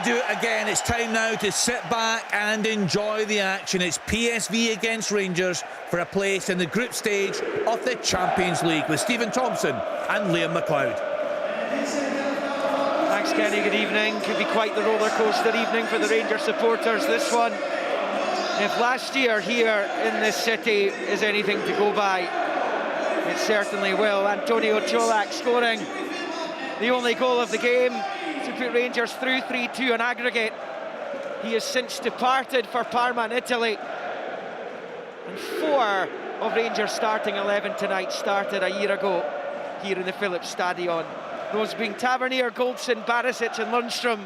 do it again. It's time now to sit back and enjoy the action. It's PSV against Rangers for a place in the group stage of the Champions League with Stephen Thompson and Liam McLeod. Thanks, Kenny. Good evening. Could be quite the roller coaster evening for the Rangers supporters, this one. If last year here in this city is anything to go by, it certainly will. Antonio Colak scoring the only goal of the game to put Rangers through 3-2 on aggregate. He has since departed for Parma in Italy. And 4 of Rangers' starting 11 tonight started a year ago here in the Philips Stadion. Those being Tavernier, Goldson, Barisic and Lundstrom,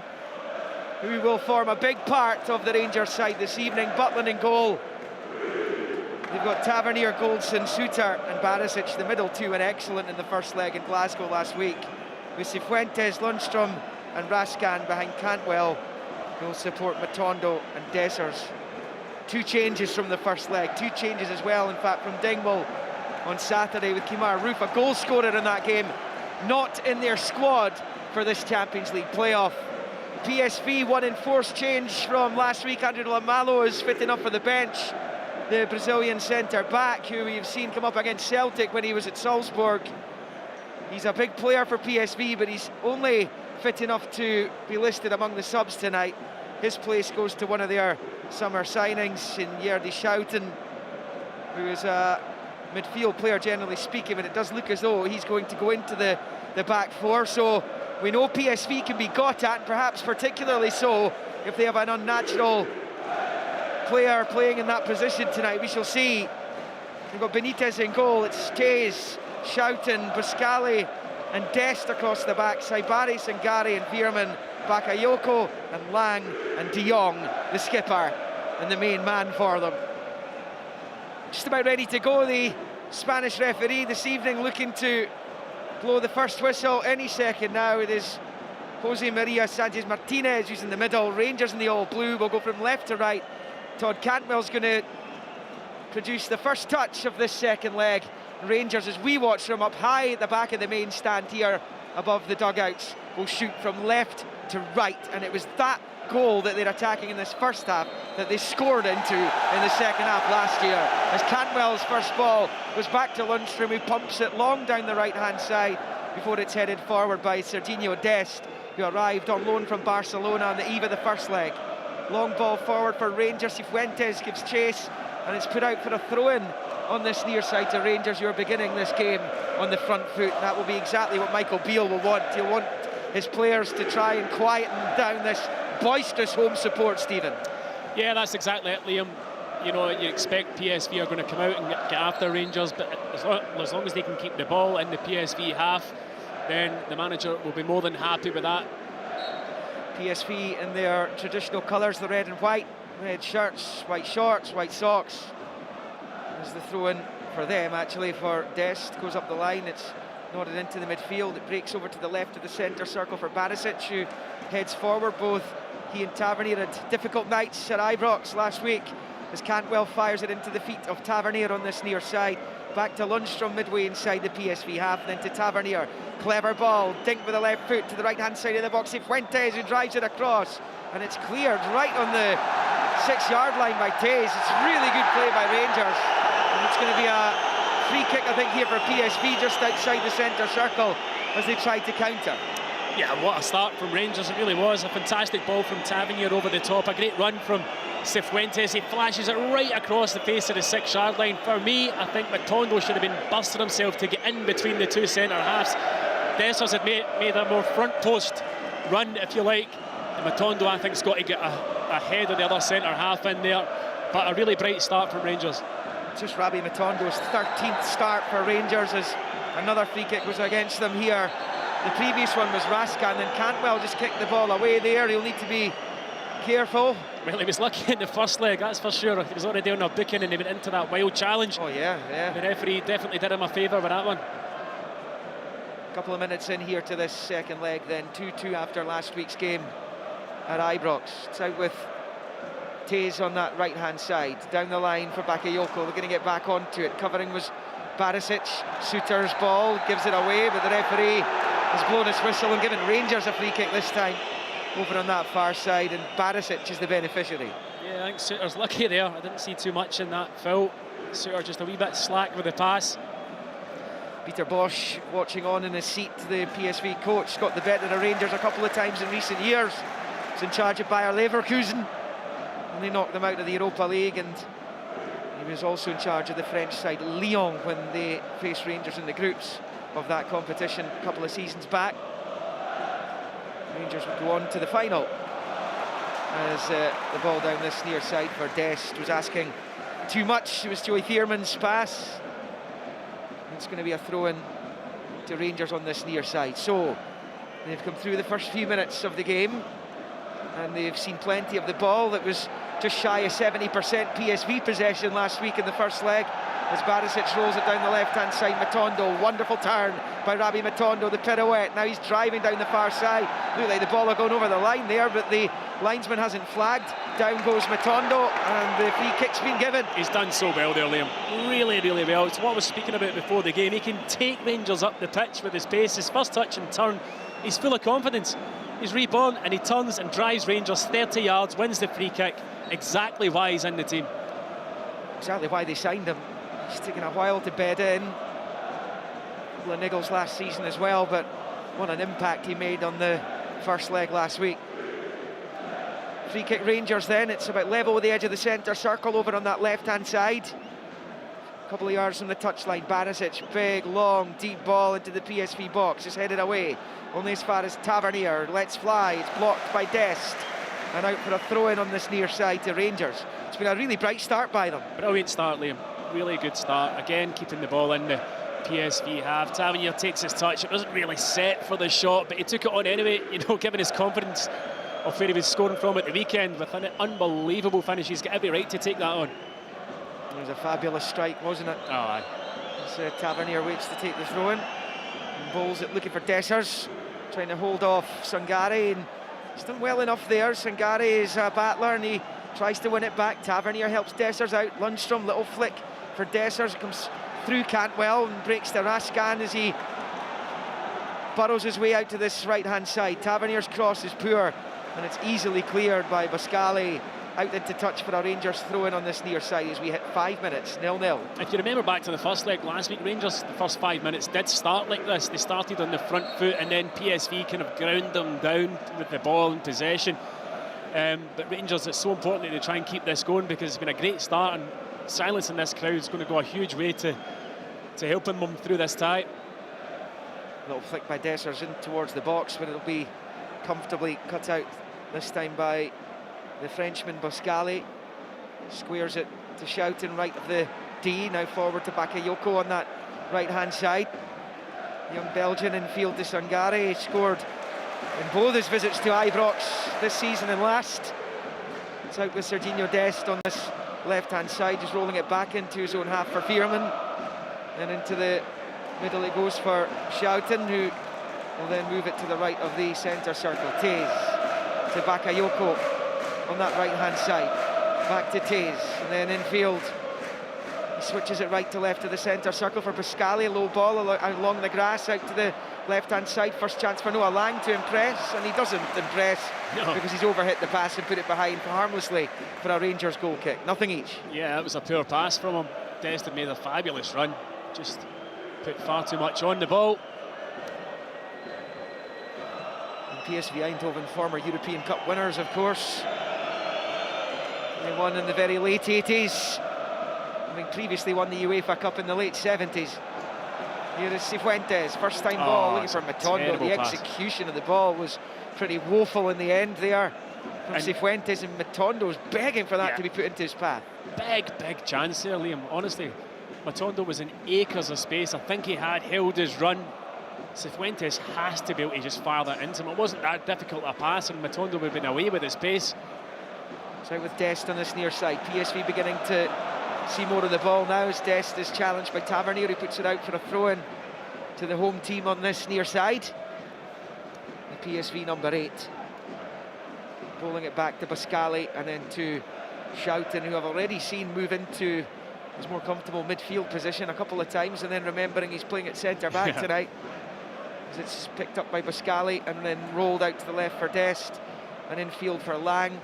who will form a big part of the Rangers side this evening. Butland in goal. They've got Tavernier, Goldson, Suter and Barisic. The middle two were excellent in the first leg in Glasgow last week, with Cifuentes, Lundstrom and Raskan behind Cantwell, who will support Matondo and Dessers. 2 changes from the first leg, 2 changes as well, in fact, from Dingwall on Saturday, with Kemar Roof, a goal scorer in that game, not in their squad for this Champions League playoff. PSV, 1 enforced change from last week. Andrew Lamalo is fitting up for the bench. The Brazilian centre-back, who we've seen come up against Celtic when he was at Salzburg. He's a big player for PSV, but he's only fit enough to be listed among the subs tonight. His place goes to one of their summer signings in Yerdy Schouten, who is a midfield player generally speaking, but it does look as though he's going to go into the back four. So we know PSV can be got at, and perhaps particularly so if they have an unnatural player playing in that position tonight. We shall see. We've got Benitez in goal. It's Tays, Schouten, Buscali and Dest across the backside. Barry, Sangari and Veerman, Bakayoko and Lang and De Jong, the skipper and the main man for them. Just about ready to go, the Spanish referee this evening, looking to blow the first whistle any second now. It is Jose Maria Sanchez Martinez who's in the middle. Rangers in the all blue will go from left to right. Todd Cantwell's going to produce the first touch of this second leg. Rangers, as we watch from up high at the back of the main stand here above the dugouts, will shoot from left to right, and it was that goal that they're attacking in this first half that they scored into in the second half last year, as Cantwell's first ball was back to Lundstrom, who pumps it long down the right hand side before it's headed forward by Serginho Dest, who arrived on loan from Barcelona on the eve of the first leg. Long ball forward for Rangers. Cifuentes gives chase and it's put out for a throw-in on this near side to Rangers, who are beginning this game on the front foot. That will be exactly what Michael Beale will want. He'll want his players to try and quieten down this boisterous home support, Stephen. Yeah, that's exactly it, Liam. You know, you expect PSV are going to come out and get after Rangers, but as long as they can keep the ball in the PSV half, then the manager will be more than happy with that. PSV in their traditional colours, the red and white, red shirts, white shorts, white socks. There's the throw-in for them, actually, for Dest. Goes up the line, it's nodded into the midfield. It breaks over to the left of the centre circle for Barisic, who heads forward. Both he and Tavernier had difficult nights at Ibrox last week, as Cantwell fires it into the feet of Tavernier on this near side. Back to Lundstrom midway inside the PSV half, then to Tavernier. Clever ball, dink with the left foot to the right-hand side of the box. Fuentes, who drives it across, and it's cleared right on the 6-yard line by Tays. It's really good play by Rangers, and it's going to be a free kick, I think, here for PSV just outside the centre circle as they try to counter. Yeah, what a start from Rangers it really was. A fantastic ball from Tavernier over the top, a great run from Cifuentes. He flashes it right across the face of the 6-yard line. For me, I think Matondo should have been bursting himself to get in between the two centre halves. Dessers had made a more front post run, if you like, and Matondo, I think, has got to get ahead of the other centre half in there. But a really bright start from Rangers. Just Rabbi Matondo's 13th start for Rangers, as another free kick was against them here. The previous one was Raskan, and Cantwell just kicked the ball away there. He'll need to be careful. Well, he was lucky in the first leg, that's for sure. He was already on a booking and he went into that wild challenge. Oh yeah, yeah. The referee definitely did him a favour with that one. A couple of minutes in here to this second leg then. 2-2 after last week's game at Ibrox. It's out with Tays on that right-hand side. Down the line for Bakayoko. They're going to get back onto it. Covering was Barisic. Suter's ball gives it away, but the referee has blown his whistle and given Rangers a free kick this time. over on that far side, and Barisic is the beneficiary. Yeah, I think Suter's lucky there. I didn't see too much in that foul. Suter just a wee bit slack with the pass. Peter Bosch watching on in his seat, the PSV coach, got the better of Rangers a couple of times in recent years. He's in charge of Bayer Leverkusen, and they knocked them out of the Europa League, and he was also in charge of the French side Lyon when they faced Rangers in the groups of that competition a couple of seasons back. Rangers would go on to the final as the ball down this near side for Dest was asking too much. It was Joey Thierman's pass. It's going to be a throw-in to Rangers on this near side. So they've come through the first few minutes of the game and they've seen plenty of the ball. That was just shy of 70% PSV possession last week in the first leg as Barisic rolls it down the left-hand side. Matondo, wonderful turn by Rabi Matondo, the pirouette. Now he's driving down the far side. Look like the ball are going over the line there, but the linesman hasn't flagged. Down goes Matondo, and the free kick's been given. He's done so well there, Liam. Really, really well. It's what I was speaking about before the game. He can take Rangers up the pitch with his pace. His first touch and turn, he's full of confidence. He's reborn, and he turns and drives Rangers 30 yards, wins the free kick. Exactly why he's in the team. Exactly why they signed him. He's taken a while to bed in. A couple of niggles last season as well, but what an impact he made on the first leg last week. Free kick Rangers then. It's about level with the edge of the centre circle over on that left-hand side. A couple of yards from the touchline. Barisic, big, long, deep ball into the PSV box. It's headed away. Only as far as Tavernier. Lets fly. It's blocked by Dest. And out for a throw-in on this near side to Rangers. It's been a really bright start by them. Brilliant start, Liam. Really good start. Again, keeping the ball in the PSV half. Tavernier takes his touch. It wasn't really set for the shot, but he took it on anyway, you know, given his confidence of where he was scoring from at the weekend with an unbelievable finish. He's got every right to take that on. It was a fabulous strike, wasn't it? Oh, aye. As Tavernier waits to take the throw-in. Bowls it, looking for Dessers, trying to hold off Sangare, and he's done well enough there. Sangare is a battler, and he tries to win it back. Tavernier helps Dessers out. Lundstrom, little flick for Dessers, comes through Cantwell and breaks the Raskan as he burrows his way out to this right-hand side. Tavernier's cross is poor, and it's easily cleared by Bascali. Out into touch for a Rangers throw-in on this near side as we hit 5 minutes, 0-0. If you remember back to the first leg last week, Rangers, the first 5 minutes did start like this. They started on the front foot, and then PSV kind of ground them down with the ball in possession. But Rangers, it's so important that they try and keep this going, because it's been a great start, and silencing this crowd is going to go a huge way to helping them through this tie. Little flick by Dessers in towards the box, but it'll be comfortably cut out this time by the Frenchman Bascali. Squares it to Schouten right of the D, now forward to Bakayoko on that right-hand side. Young Belgian in field to Sangare. He scored in both his visits to Ibrox this season and last. It's out with Serginho Dest on this left-hand side, just rolling it back into his own half for Veerman. Then into the middle it goes for Schouten, who will then move it to the right of the centre circle. Taze to Bakayoko on that right-hand side. Back to Taze, and then infield. He switches it right to left of the centre circle for Pascali. Low ball along the grass out to the left-hand side. First chance for Noah Lang to impress, and he doesn't impress because he's overhit the pass and put it behind harmlessly for a Rangers goal kick. Nothing each. Yeah, it was a poor pass from him. Dest had made a fabulous run. Just put far too much on the ball. And PSV Eindhoven, former European Cup winners, of course. They won in the very late 80s. Having previously won the UEFA Cup in the late 70s. Here is Cifuentes, first time ball, looking for Matondo. The execution of the ball was pretty woeful in the end there from Cifuentes, and Matondo's begging for that to be put into his path. Big chance there, Liam. Honestly, Matondo was in acres of space. I think he had held his run. Cifuentes has to be able to just fire that into him. It wasn't that difficult a pass, and Matondo would have been away with his pace. So with Dest on this near side. PSV beginning to see more of the ball now as Dest is challenged by Tavernier, who puts it out for a throw-in to the home team on this near side. The PSV number 8. Bowling it back to Bascali and then to Schouten, who I've already seen move into his more comfortable midfield position a couple of times, and then remembering he's playing at centre-back tonight. As it's picked up by Bascali and then rolled out to the left for Dest. and infield for Lang.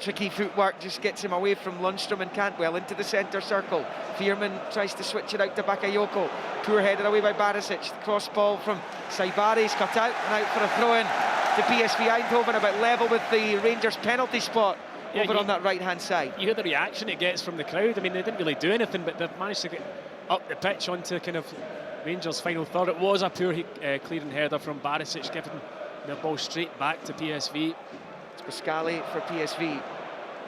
Tricky footwork just gets him away from Lundstrom and Cantwell into the centre circle. Veerman tries to switch it out to Bakayoko. Poor headed away by Barisic. The cross ball from Saibari's cut out and out for a throw-in to PSV Eindhoven, about level with the Rangers penalty spot over on that right-hand side. You hear the reaction it gets from the crowd. I mean, they didn't really do anything, but they've managed to get up the pitch onto kind of Rangers' final third. It was a poor clearing header from Barisic, giving the ball straight back to PSV. It's Pascali for PSV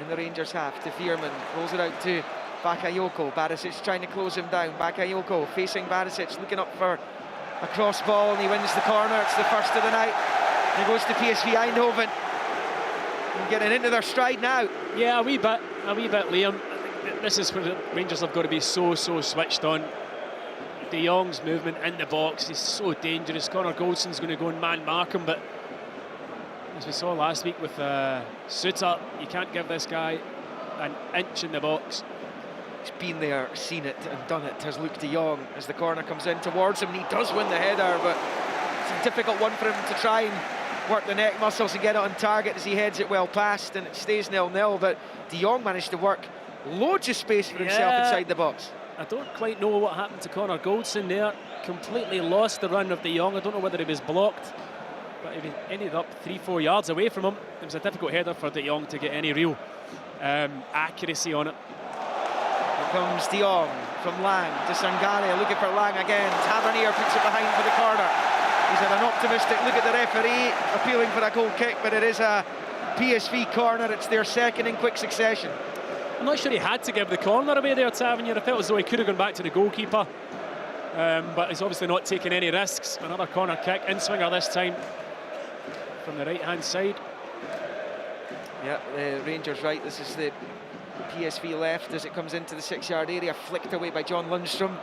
in the Rangers half to Veerman. Rolls it out to Bakayoko. Barisic trying to close him down. Bakayoko facing Barisic, looking up for a cross ball, and he wins the corner. It's the first of the night. He goes to PSV Eindhoven. And getting into their stride now. Yeah, a wee bit, Liam. This is where the Rangers have got to be so switched on. De Jong's movement in the box is so dangerous. Connor Goldson's going to go and man mark him, but as we saw last week with Suter, you can't give this guy an inch in the box. He's been there, seen it and done it, has Luuk de Jong, as the corner comes in towards him, and he does win the header, but it's a difficult one for him to try and work the neck muscles and get it on target as he heads it well past, and it stays 0-0. But de Jong managed to work loads of space for himself inside the box. I don't quite know what happened to Connor Goldson there. Completely lost the run of de Jong. I don't know whether he was blocked, but he ended up 3-4 yards away from him. It was a difficult header for de Jong to get any real accuracy on it. Here comes de Jong from Lang to Sangare, looking for Lang again. Tavernier puts it behind for the corner. He's had an optimistic look at the referee, appealing for a goal kick, but it is a PSV corner. It's their second in quick succession. I'm not sure he had to give the corner away there, Tavernier. I felt as though he could have gone back to the goalkeeper, but he's obviously not taking any risks. Another corner kick, in-swinger this time from the right-hand side. Yeah, the Rangers right. This is the PSV left as it comes into the 6-yard area, flicked away by John Lundstrom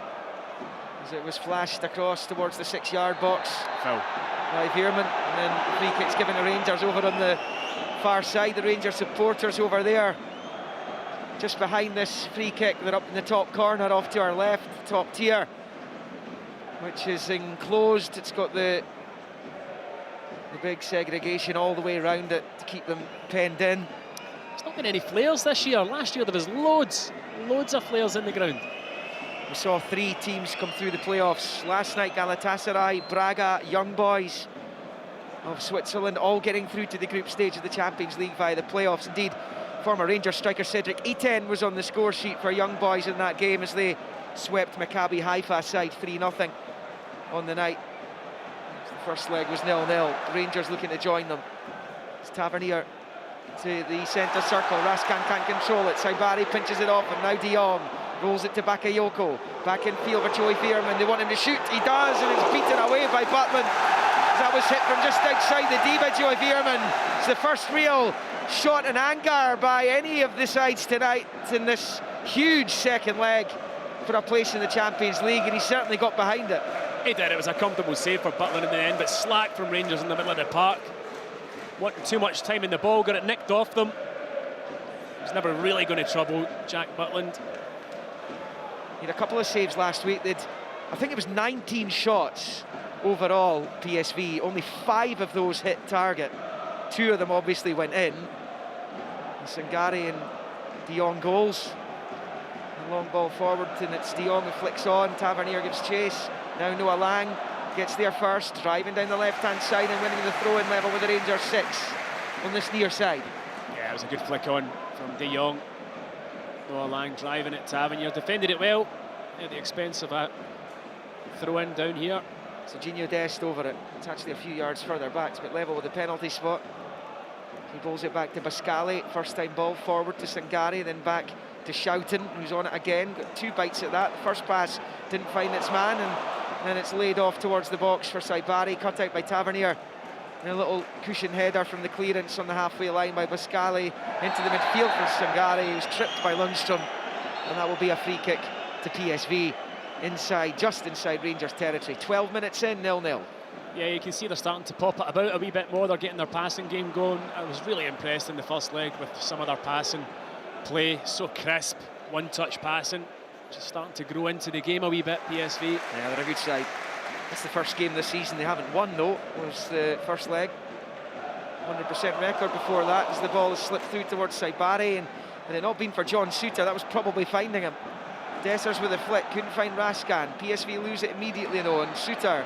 as it was flashed across towards the 6-yard box. Foul. By Veerman, and then free kick's given the Rangers over on the far side. The Rangers supporters over there, just behind this free kick. They're up in the top corner off to our left, top tier, which is enclosed. It's got the big segregation all the way around it to keep them penned in. It's not been any flares this year. Last year there was loads of flares in the ground. We saw 3 teams come through the playoffs. Last night, Galatasaray, Braga, Young Boys of Switzerland, all getting through to the group stage of the Champions League via the playoffs. Indeed, former Rangers striker Cedric Etienne was on the score sheet for Young Boys in that game as they swept Maccabi Haifa side 3-0 on the night. The first leg was 0-0. Rangers looking to join them. It's Tavernier to the centre circle. Raskan can't control it. Saibari pinches it off, and now de Jong rolls it to Bakayoko. Back in field for Joey Veerman. They want him to shoot. He does, and it's beaten away by Butland. That was hit from just outside the D by Joey Veerman. It's the first real shot in anger by any of the sides tonight in this huge second leg for a place in the Champions League, and he certainly got behind it. He did. It was a comfortable save for Butland in the end, but slack from Rangers in the middle of the park. Wanting too much time in the ball, got it nicked off them. He was never really going to trouble Jack Butland. He had a couple of saves last week. I think it was 19 shots overall, PSV. Only 5 of those hit target. 2 of them obviously went in. Sangare and de Jong goals. A long ball forward, and it's de Jong who flicks on. Tavernier gives chase. Now Noah Lang gets there first, driving down the left-hand side and winning the throw-in level with the Rangers 6 on this near side. Yeah, it was a good flick on from de Jong. Noah Lang driving it. Tavernier defended it well at the expense of a throw-in down here. Serginho Dest over it. It's actually a few yards further back, but level with the penalty spot. He bowls it back to Pascali. First time ball forward to Sangare, then back to Schouten, who's on it again. Got 2 bites at that. The first pass didn't find its man, and then it's laid off towards the box for Saibari, cut out by Tavernier. And a little cushion header from the clearance on the halfway line by Pascali into the midfield for Sangare, who's tripped by Lundstrom, and that will be a free kick to PSV inside, just inside Rangers territory. 12 minutes in, 0-0. Yeah, you can see they're starting to pop it about a wee bit more. They're getting their passing game going. I was really impressed in the first leg with some of their passing play. So crisp, one-touch passing. Just starting to grow into the game a wee bit, PSV. Yeah, they're a good side. That's the first game this season they haven't won, though, was the first leg. 100% record before that, as the ball has slipped through towards Saibari, and had it not been for John Suter, that was probably finding him. Dessers with a flick, couldn't find Raskan. PSV lose it immediately though, and Suter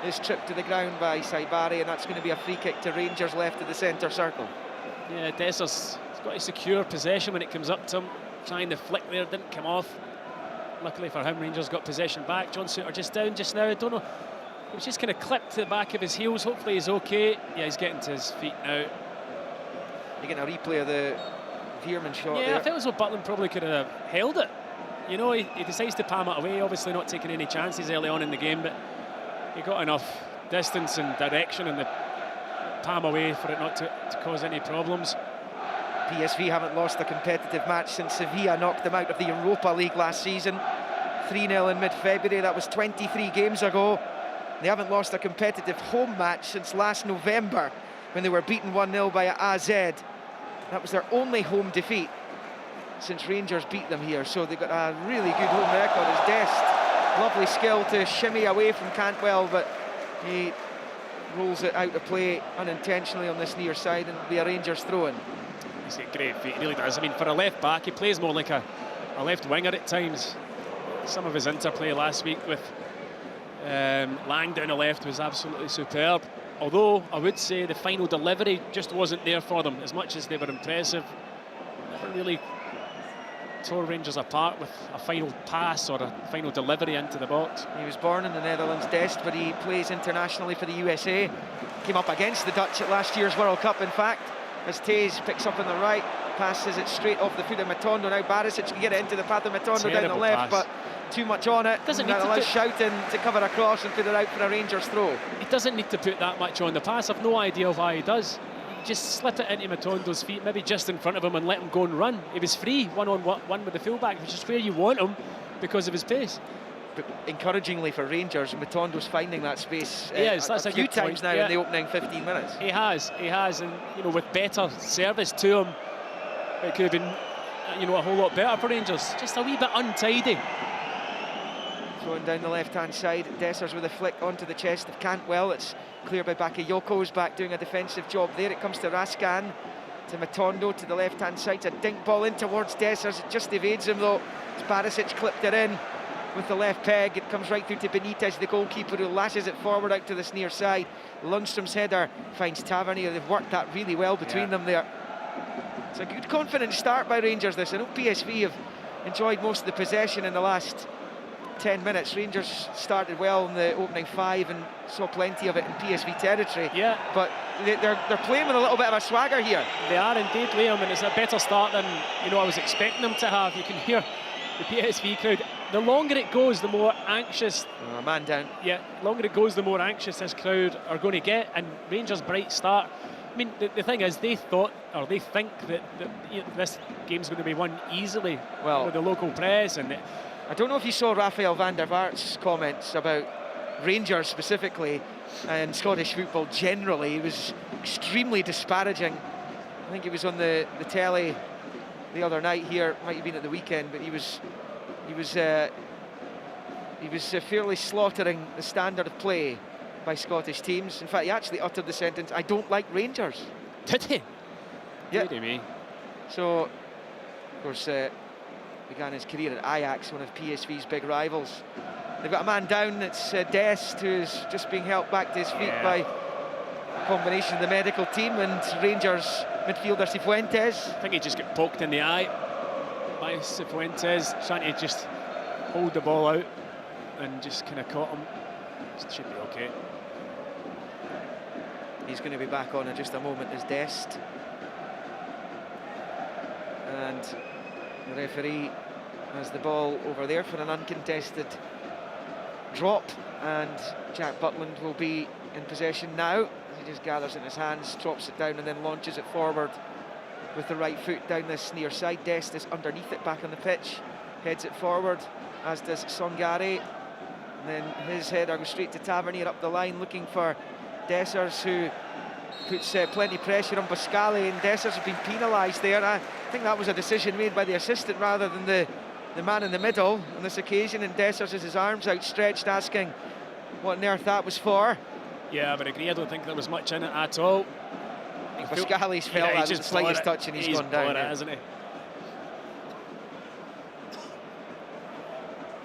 is tripped to the ground by Saibari, and that's going to be a free kick to Rangers left of the centre circle. Yeah, Dessers has got to secure possession when it comes up to him. Trying the flick there, didn't come off. Luckily for him, Rangers got possession back. John Suter just down just now, I don't know. He was just kind of clipped to the back of his heels. Hopefully he's okay. Yeah, he's getting to his feet now. You're getting a replay of the Veerman shot yeah, there. I felt as though Butland probably could have held it. You know, he decides to palm it away, obviously not taking any chances early on in the game, but he got enough distance and direction in the palm away for it not to cause any problems. PSV haven't lost a competitive match since Sevilla knocked them out of the Europa League last season. 3-0 in mid-February, that was 23 games ago. They haven't lost a competitive home match since last November, when they were beaten 1-0 by AZ. That was their only home defeat since Rangers beat them here, so they've got a really good home record. As Dest, lovely skill to shimmy away from Cantwell, but he rolls it out of play unintentionally on this near side, and it'll be a Rangers throw-in. He's got great feet, he really does. I mean, for a left back, he plays more like a left winger at times. Some of his interplay last week with Lang down the left was absolutely superb. Although I would say the final delivery just wasn't there for them. As much as they were impressive, never really tore Rangers apart with a final pass or a final delivery into the box. He was born in the Netherlands, Dest, but he plays internationally for the USA. Came up against the Dutch at last year's World Cup, in fact, as Tays picks up on the right, passes it straight off the foot of Matondo. Now Barisic can get it into the path of Matondo down the left, but too much on it. Doesn't need to allows Shoughton to cover across and put it out for a Rangers throw. He doesn't need to put that much on the pass. I've no idea why he does. Just slip it into Matondo's feet, maybe just in front of him, and let him go and run. He was free, one-on-one with the fullback, which is where you want him because of his pace. But encouragingly for Rangers, Matondo's finding that space that's a few times now in the opening 15 minutes. He has, and you know, with better service to him, it could have been, you know, a whole lot better for Rangers. Just a wee bit untidy. Throwing down the left-hand side, Dessers with a flick onto the chest of Cantwell. It's cleared by Bakayoko's back doing a defensive job there. It comes to Raskan, to Matondo, to the left-hand side. It's a dink ball in towards Dessers. It just evades him though. Barisic clipped it in with the left peg. It comes right through to Benitez, the goalkeeper, who lashes it forward out to this near side. Lundstrom's header finds Tavernier. They've worked that really well between them there. It's a good, confident start by Rangers, this. I know PSV have enjoyed most of the possession in the last 10 minutes. Rangers started well in the opening 5 and saw plenty of it in PSV territory. Yeah. But they're playing with a little bit of a swagger here. They are indeed, Liam, and it's a better start than, you know, I was expecting them to have. You can hear the PSV crowd. The longer it goes, the more anxious. Oh, man down. Yeah, the longer it goes, the more anxious this crowd are going to get. And Rangers' bright start. I mean, the thing is, they thought, or they think that you know, this game's going to be won easily with the local press. And I don't know if you saw Raphael van der Vaart's comments about Rangers specifically and Scottish football generally. He was extremely disparaging. I think he was on the telly the other night here, might have been at the weekend, but he was fairly slaughtering the standard of play by Scottish teams. In fact, he actually uttered the sentence, "I don't like Rangers." Did he? Yeah. Did he? So, of course, began his career at Ajax, one of PSV's big rivals. They've got a man down. It's Dest, who's just being helped back to his feet by a combination of the medical team and Rangers midfielder Cifuentes. I think he just got poked in the eye by Cifuentes, trying to just hold the ball out and just kind of caught him. It should be okay. He's going to be back on in just a moment as Dest. And the referee has the ball over there for an uncontested drop, and Jack Butland will be in possession now. He just gathers in his hands, drops it down and then launches it forward with the right foot down this near side. Dest is underneath it, back on the pitch, heads it forward, as does Songare. And then his header goes straight to Tavernier up the line, looking for Dessers, who puts plenty of pressure on Pascali, and Dessers has been penalised there. I think that was a decision made by the assistant rather than the man in the middle on this occasion, and Dessers has his arms outstretched, asking what on earth that was for. Yeah, but I agree, I don't think there was much in it at all. Pascali's felt that was the slightest touch and he's gone down. Hasn't he?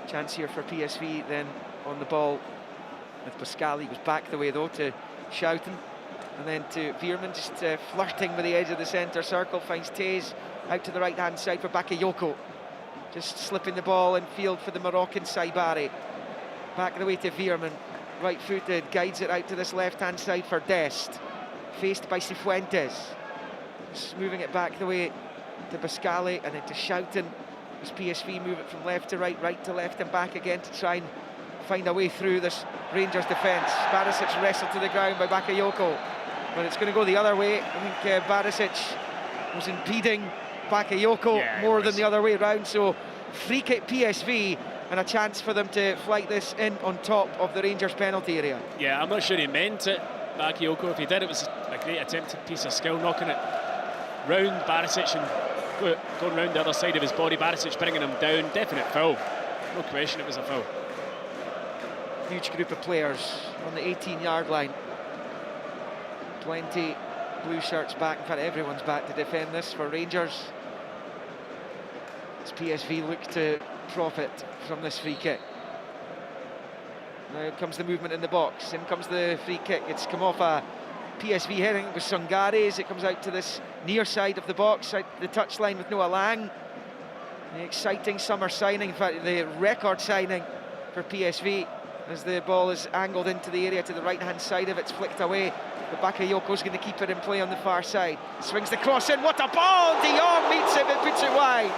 Chance here for PSV then on the ball with Pascali. Was back the way though to Schouten and then to Veerman, just flirting with the edge of the centre circle. Finds Taze out to the right hand side for Bakayoko, just slipping the ball in field for the Moroccan Saibari. Back the way to Veerman, right footed, guides it out to this left hand side for Dest, faced by Cifuentes, just moving it back the way to Pascali and then to Schouten as PSV move it from left to right, right to left and back again to try and find a way through this Rangers defence. Barisic wrestled to the ground by Bakayoko, but it's going to go the other way. I think Barisic was impeding Bakayoko more than the other way around, so free kick PSV and a chance for them to flight this in on top of the Rangers penalty area. Yeah, I'm not sure he meant it, Bakayoko. If he did, it was a great attempted piece of skill, knocking it round Barisic and going round the other side of his body. Barisic bringing him down. Definite foul, no question, it was a foul. Huge group of players on the 18-yard line. 20 blue shirts back, in fact everyone's back to defend this for Rangers. As PSV look to profit from this free kick. Now comes the movement in the box, in comes the free kick. It's come off a PSV heading with Sungare as it comes out to this near side of the box, out the touchline with Noah Lang. The exciting summer signing, in fact the record signing for PSV, as the ball is angled into the area to the right hand side of it. It's flicked away, but Bakayoko's going to keep it in play on the far side. Swings the cross in, what a ball! De Jong meets it but puts it wide,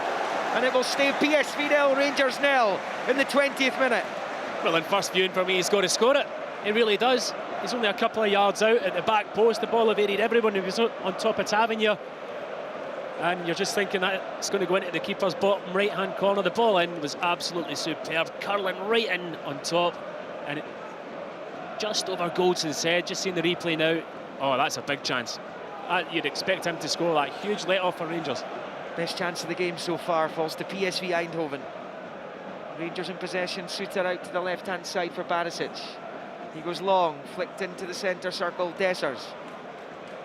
and it will stay PSV 0, Rangers 0 in the 20th minute. Well, in first viewing for me, he's got to score it. He really does. He's only a couple of yards out at the back post. The ball evaded everyone who was on top of Tavernier, and you're just thinking that it's going to go into the keeper's bottom right hand corner. The ball in was absolutely superb, curling right in on top, and it just over Goldson's head. Just seeing the replay now, oh, that's a big chance. You'd expect him to score that. Huge let off for Rangers. Best chance of the game so far falls to PSV Eindhoven. Rangers in possession. Suter out to the left hand side for Barisic. He goes long, flicked into the centre circle, Dessers.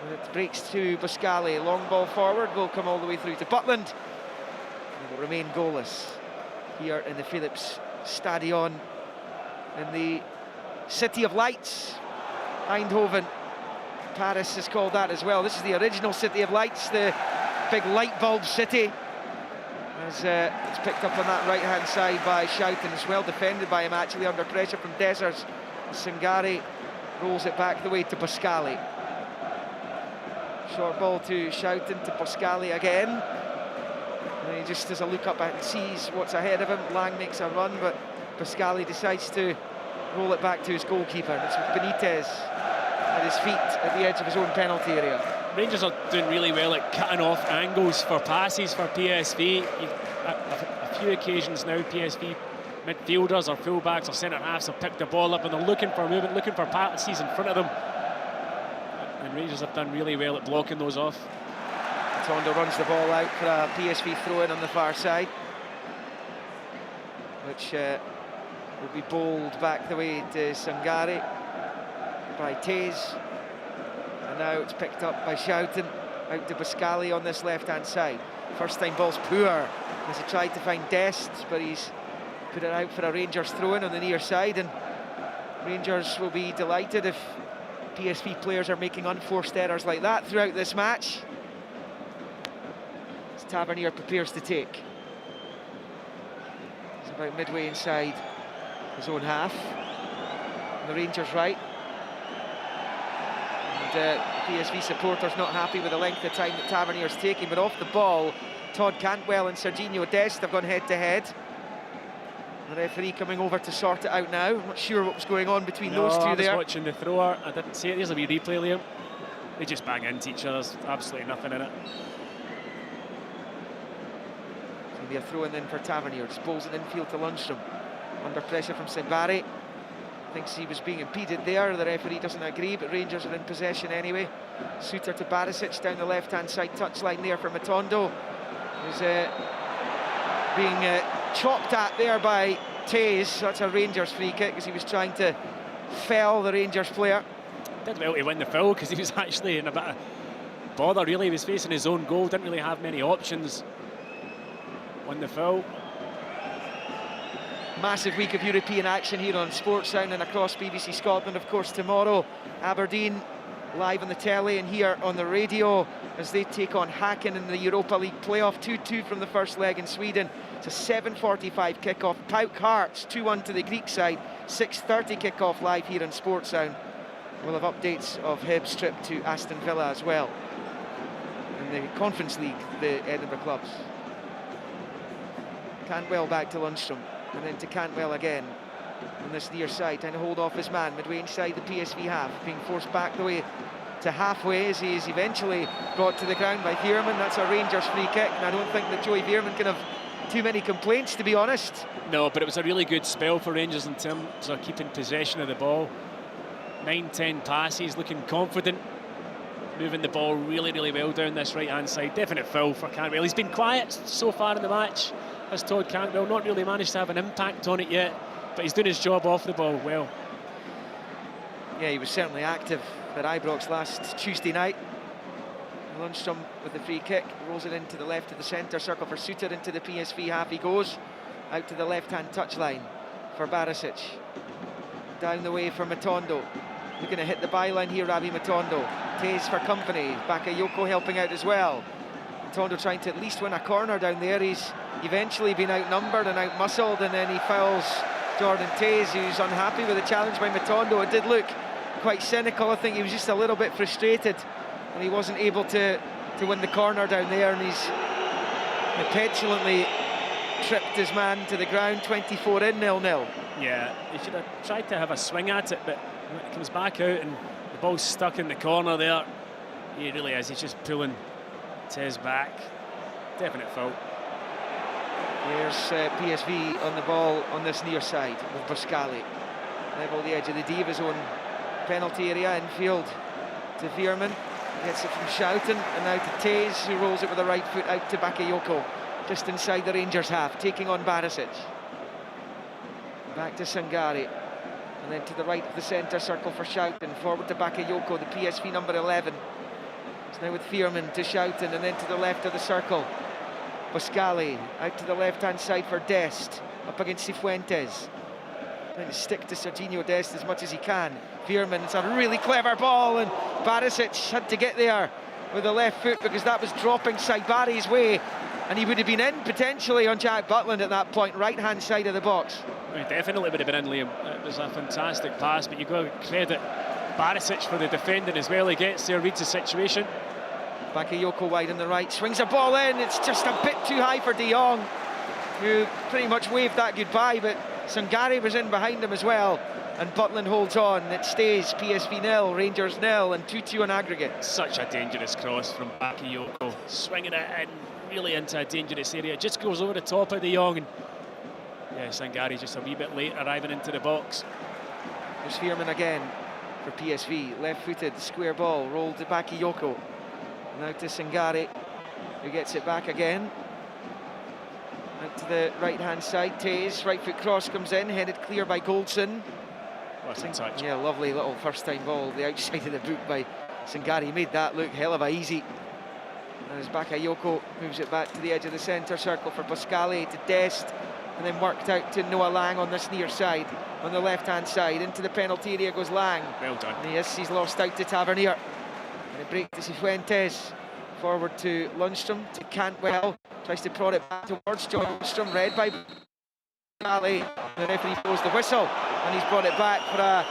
And it breaks to Pascali. Long ball forward, will come all the way through to Butland. It will remain goalless here in the Philips Stadion in the City of Lights, Eindhoven. Paris is called that as well. This is the original City of Lights, the big light bulb city. As it's picked up on that right hand side by Schouten. It's well defended by him actually, under pressure from Dessers. Sungari rolls it back the way to Pascali. Short ball to Schouten, to Pascali again. And he just has a look up and sees what's ahead of him. Lang makes a run, but Pascali decides to roll it back to his goalkeeper. And it's with Benitez at his feet at the edge of his own penalty area. Rangers are doing really well at cutting off angles for passes for PSV. A few occasions now, PSV midfielders or fullbacks or centre halves have picked the ball up and they're looking for movement, looking for passes in front of them. And Rangers have done really well at blocking those off. Tondo runs the ball out for a PSV throw-in on the far side, which will be bowled back the way to Sungari by Taze. And now it's picked up by Schouten, out to Pascali on this left-hand side. First time ball's poor as he tried to find Dest, but he's put it out for a Rangers throw-in on the near side, and Rangers will be delighted if PSV players are making unforced errors like that throughout this match. As Tavernier prepares to take. He's about midway inside his own half. On the Rangers right. PSV supporters not happy with the length of time that Tavernier's taking, but off the ball, Todd Cantwell and Serginho Dest have gone head-to-head. The referee coming over to sort it out now. I'm not sure what was going on between those two there. I was watching the thrower, I didn't see it. There's a wee replay, Liam. They just bang into each other, there's absolutely nothing in it. It's going to be a throw-in then for Tavernier. Just bowls it infield to Lundstrom. Under pressure from Saibari. Thinks he was being impeded there. The referee doesn't agree, but Rangers are in possession anyway. Suter to Barisic down the left-hand side touchline there for Matondo. Who's being chopped at there by Taze. That's a Rangers free kick as he was trying to fell the Rangers player. Did well to win the foul because he was actually in a bit of bother really. He was facing his own goal, didn't really have many options on the foul. Massive week of European action here on Sportsound and across BBC Scotland. Of course, tomorrow, Aberdeen live on the telly and here on the radio as they take on Häcken in the Europa League playoff. 2-2 from the first leg in Sweden. It's a 7:45 kickoff. Pauk Hearts 2-1 to the Greek side. 6:30 kickoff live here on Sportsound. We'll have updates of Hibs' trip to Aston Villa as well. In the Conference League, the Edinburgh clubs. Cantwell back to Lundstrom. And then to Cantwell again on this near side, trying to hold off his man midway inside the PSV half, being forced back the way to halfway as he is eventually brought to the ground by Veerman. That's a Rangers free kick, and I don't think that Joey Veerman can have too many complaints, to be honest. No, but it was a really good spell for Rangers in terms of keeping possession of the ball. 9-10 passes, looking confident, moving the ball really, really well down this right-hand side. Definite foul for Cantwell. He's been quiet so far in the match, has Todd Cantwell, not really managed to have an impact on it yet, but he's doing his job off the ball well. Yeah, he was certainly active at Ibrox last Tuesday night. Lundstrom with the free kick, rolls it into the left of the centre circle for Suter, into the PSV half he goes, out to the left-hand touchline for Barisic. Down the way for Matondo, looking to hit the byline here, Rabbi Matondo. Taze for company, Bakayoko helping out as well. Matondo trying to at least win a corner down there. He's eventually been outnumbered and outmuscled, and then he fouls Jordan Taze, who's unhappy with the challenge by Matondo. It did look quite cynical. I think he was just a little bit frustrated and he wasn't able to win the corner down there, and he's petulantly tripped his man to the ground. 24 in, 0-0. Yeah, he should have tried to have a swing at it, but when it comes back out and the ball's stuck in the corner there, he really is. He's just pulling Tez back. Definite foul. There's PSV on the ball on this near side with Boscali. Level the edge of the Divas' own penalty area, infield to Veerman. Gets it from Schouten and now to Taze, who rolls it with the right foot out to Bakayoko, just inside the Rangers half, taking on Barisic. Back to Sangari, and then to the right of the centre circle for Schouten, forward to Bakayoko, the PSV number 11. It's now with Veerman to Schouten, and then to the left of the circle. Boscali out to the left-hand side for Dest, up against Cifuentes. Trying to stick to Serginho Dest as much as he can. Veerman, it's a really clever ball, and Barisic had to get there with the left foot because that was dropping Saibari's way, and he would have been in potentially on Jack Butland at that point, right-hand side of the box. Well, definitely would have been in, Liam. It was a fantastic pass, but you've got to credit Barisic for the defending as well. He gets there, reads the situation. Bakayoko wide on the right, swings a ball in. It's just a bit too high for De Jong, who pretty much waved that goodbye, but Sangari was in behind him as well, and Butland holds on. It stays PSV 0, Rangers 0, and 2-2 on aggregate. Such a dangerous cross from Bakayoko, swinging it in really into a dangerous area. Just goes over the top of De Jong, and yeah, Sangari just a wee bit late arriving into the box. There's Veerman again for PSV, left-footed, square ball, rolled to Bakayoko. Now to Sangari, who gets it back again. Out to the right-hand side, Taze, right foot cross comes in, headed clear by Goldson. What a touch. Yeah, lovely little first-time ball, the outside of the boot by Sangari. He made that look hell of a easy. And as Bakayoko moves it back to the edge of the centre circle for Boscali to Dest, and then worked out to Noah Lang on this near side, on the left-hand side. Into the penalty area goes Lang. Well done. And he's lost out to Tavernier. And a break to Cifuentes. Forward to Lundstrom, to Cantwell. Tries to prod it back towards John Lundstrom, read by Boscali. The referee blows the whistle, and he's brought it back for a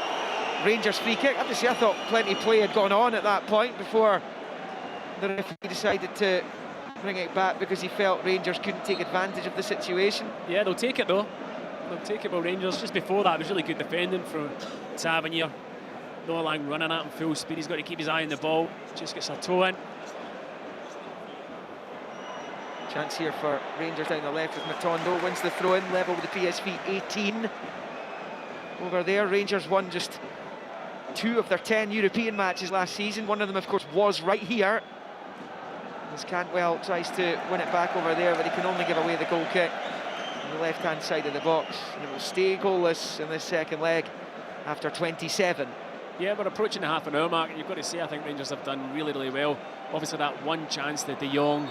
Rangers free kick. Obviously, I thought plenty of play had gone on at that point before the referee decided to bring it back because he felt Rangers couldn't take advantage of the situation. Yeah, they'll take it though. They'll take it, well, Rangers. Just before that, it was really good defending from Tavernier. Noah Lang running at him full speed. He's got to keep his eye on the ball. Just gets a toe in. Chance here for Rangers down the left with Matondo. Wins the throw-in, level with the PSV 18. Over there, Rangers won just 2 of their 10 European matches last season. One of them, of course, was right here. As Cantwell tries to win it back over there, but he can only give away the goal kick on the left-hand side of the box. And it will stay goalless in this second leg after 27. Yeah, we're approaching the half-an-hour mark. You've got to say, I think Rangers have done really, really well. Obviously, that one chance, the De Jong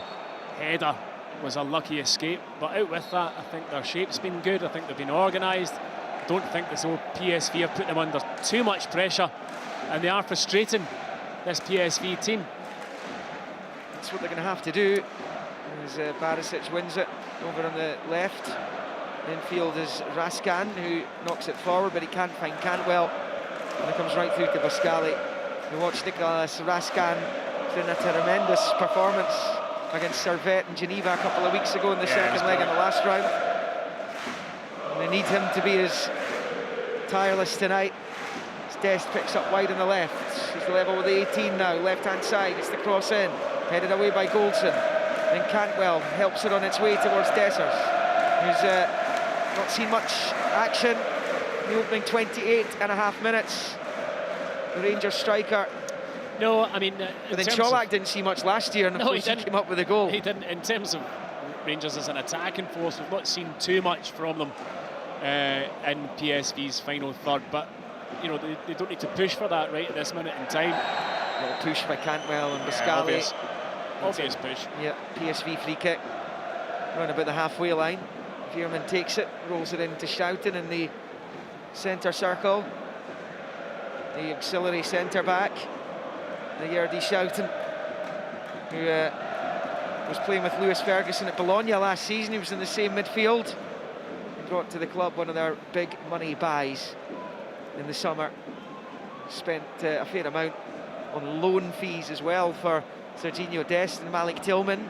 header, was a lucky escape. But out with that, I think their shape's been good. I think they've been organised. I don't think as though PSV have put them under too much pressure. And they are frustrating, this PSV team. That's what they're going to have to do. As Barisic wins it over on the left. Infield is Raskan, who knocks it forward, but he can't find Cantwell. And it comes right through to Pascali. We watched Nicolas Raskan in a tremendous performance against Servette in Geneva a couple of weeks ago in the second leg in the last round. And they need him to be as tireless tonight. As Dest picks up wide on the left. He's level with the 18 now, left-hand side. It's the cross in, headed away by Goldson. Then Cantwell helps it on its way towards Dessers, who's not seen much action in the opening 28.5 minutes. The Rangers striker. No, I mean... but then Colak didn't see much last year, and of course he came up with a goal. He didn't. In terms of Rangers as an attacking force, we've not seen too much from them in PSV's final third, but you know, they don't need to push for that right at this minute in time. Little push by Cantwell and Pascali. Obvious push. Yeah, PSV free kick. Around about the halfway line. Veerman takes it, rolls it into Schouten in the centre circle. The auxiliary centre back, the Yerdy Schouten, who was playing with Lewis Ferguson at Bologna last season. He was in the same midfield. He brought to the club one of their big money buys in the summer. Spent a fair amount on loan fees as well for Serginho Dest and Malik Tillman.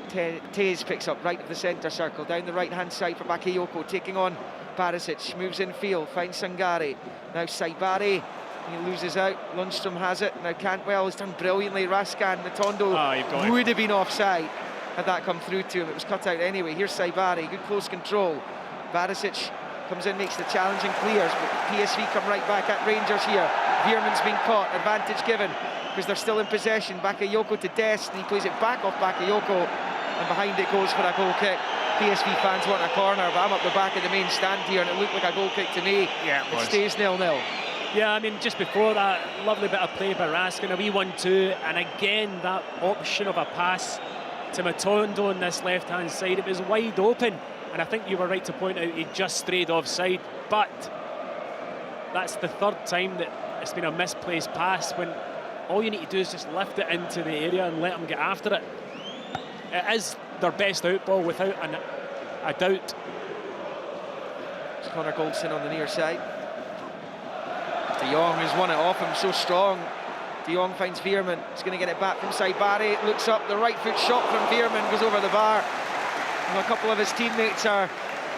Taze picks up right of the centre circle, down the right-hand side for Bakayoko, taking on Barisic, moves in field, finds Sangare. Now Saibari, he loses out. Lundstrom has it. Now Cantwell has done brilliantly. Raskan, Natondo would have been offside had that come through to him. It was cut out anyway. Here's Saibari, good close control. Barisic comes in, makes the challenge and clears, but PSV come right back at Rangers here. Veerman's been caught, advantage given, because they're still in possession. Bakayoko to Dest, and he plays it back off Bakayoko, and behind it goes for a goal kick. PSV fans want a corner, but I'm up the back of the main stand here, and it looked like a goal kick to me. Yeah, it stays 0-0. Yeah, I mean, just before that, lovely bit of play by Raskin, a wee 1-2, and again, that option of a pass to Matondo on this left-hand side. It was wide open, and I think you were right to point out he just strayed offside, but that's the third time that it's been a misplaced pass, when all you need to do is just lift it into the area and let them get after it. It is their best outball without a doubt. It's Connor Goldson on the near side. De Jong has won it off him, so strong. De Jong finds Veerman. He's going to get it back from Saibari. Looks up, the right foot shot from Veerman goes over the bar. And a couple of his teammates are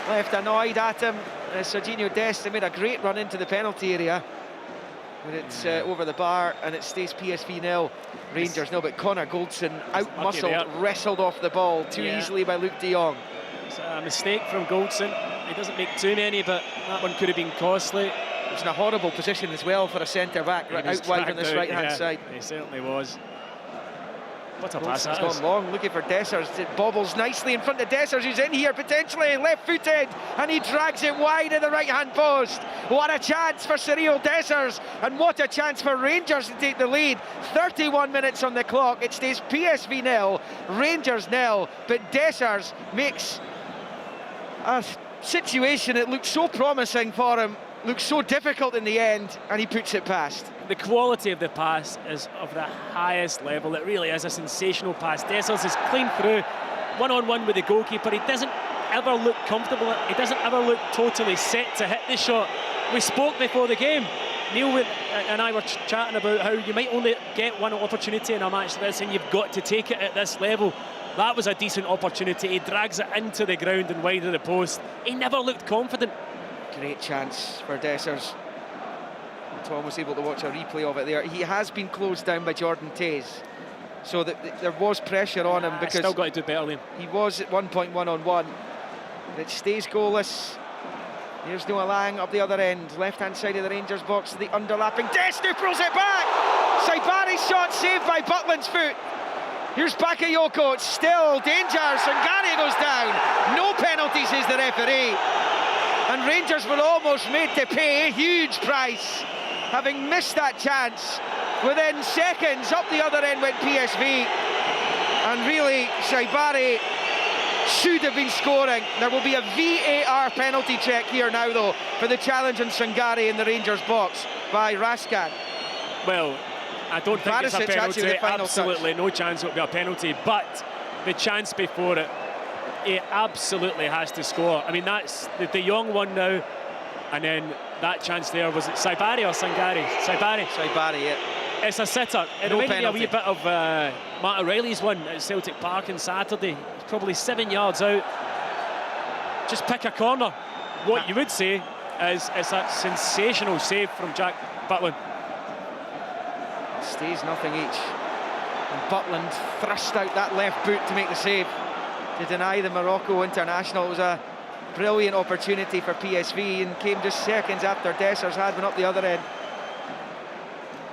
left annoyed at him. Serginho Dest made a great run into the penalty area, but it's over the bar, and it stays PSV 0, Rangers 0. But Connor Goldson out-muscled, wrestled off the ball too easily by Luke de Jong. It's a mistake from Goldson. He doesn't make too many, but that one could have been costly. It was in a horrible position as well for a centre-back, out wide on this right-hand side. He certainly was. What a pass that is. Gone long, looking for Dessers. It bobbles nicely in front of Dessers, who's in here potentially left-footed, and he drags it wide at the right-hand post. What a chance for Cyril Dessers, and what a chance for Rangers to take the lead. 31 minutes on the clock. It stays PSV 0, Rangers 0, but Dessers makes a situation that looked so promising for him, looked so difficult in the end, and he puts it past. The quality of the pass is of the highest level. It really is a sensational pass. Dessers is clean through, one-on-one with the goalkeeper. He doesn't ever look comfortable. He doesn't ever look totally set to hit the shot. We spoke before the game. Neil and I were chatting about how you might only get one opportunity in a match like this, and you've got to take it at this level. That was a decent opportunity. He drags it into the ground and wide of the post. He never looked confident. Great chance for Dessers. Tom was able to watch a replay of it there. He has been closed down by Jordan Taze, so that there was pressure on him, because still got to do better, Liam. He was at one point one-on-one. It stays goalless. Here's Noah Lang up the other end, left-hand side of the Rangers box, the underlapping Dest, who pulls it back. Saibari's shot saved by Butland's foot. Here's Bakayoko, it's still danger. Sangare goes down. No penalties, says the referee. And Rangers were almost made to pay a huge price having missed that chance. Within seconds, up the other end went PSV. And really, Saibari should have been scoring. There will be a VAR penalty check here now, though, for the challenge on Sangare in the Rangers box by Raskan. Well, I don't think it's a penalty. Absolutely touch. No chance it will be a penalty, but the chance before it, he absolutely has to score. I mean, that's the De Jong one now, and then that chance there, was it Saibari or Sangare? Saibari. Saibari, yeah. It's a sitter. It reminded me a wee bit of Matt O'Reilly's one at Celtic Park on Saturday. It's probably 7 yards out. Just pick a corner. What you would say is it's a sensational save from Jack Butland. Stays nothing each. And Butland thrust out that left boot to make the save, to deny the Morocco international. It was a brilliant opportunity for PSV and came just seconds after Dessers had one up the other end.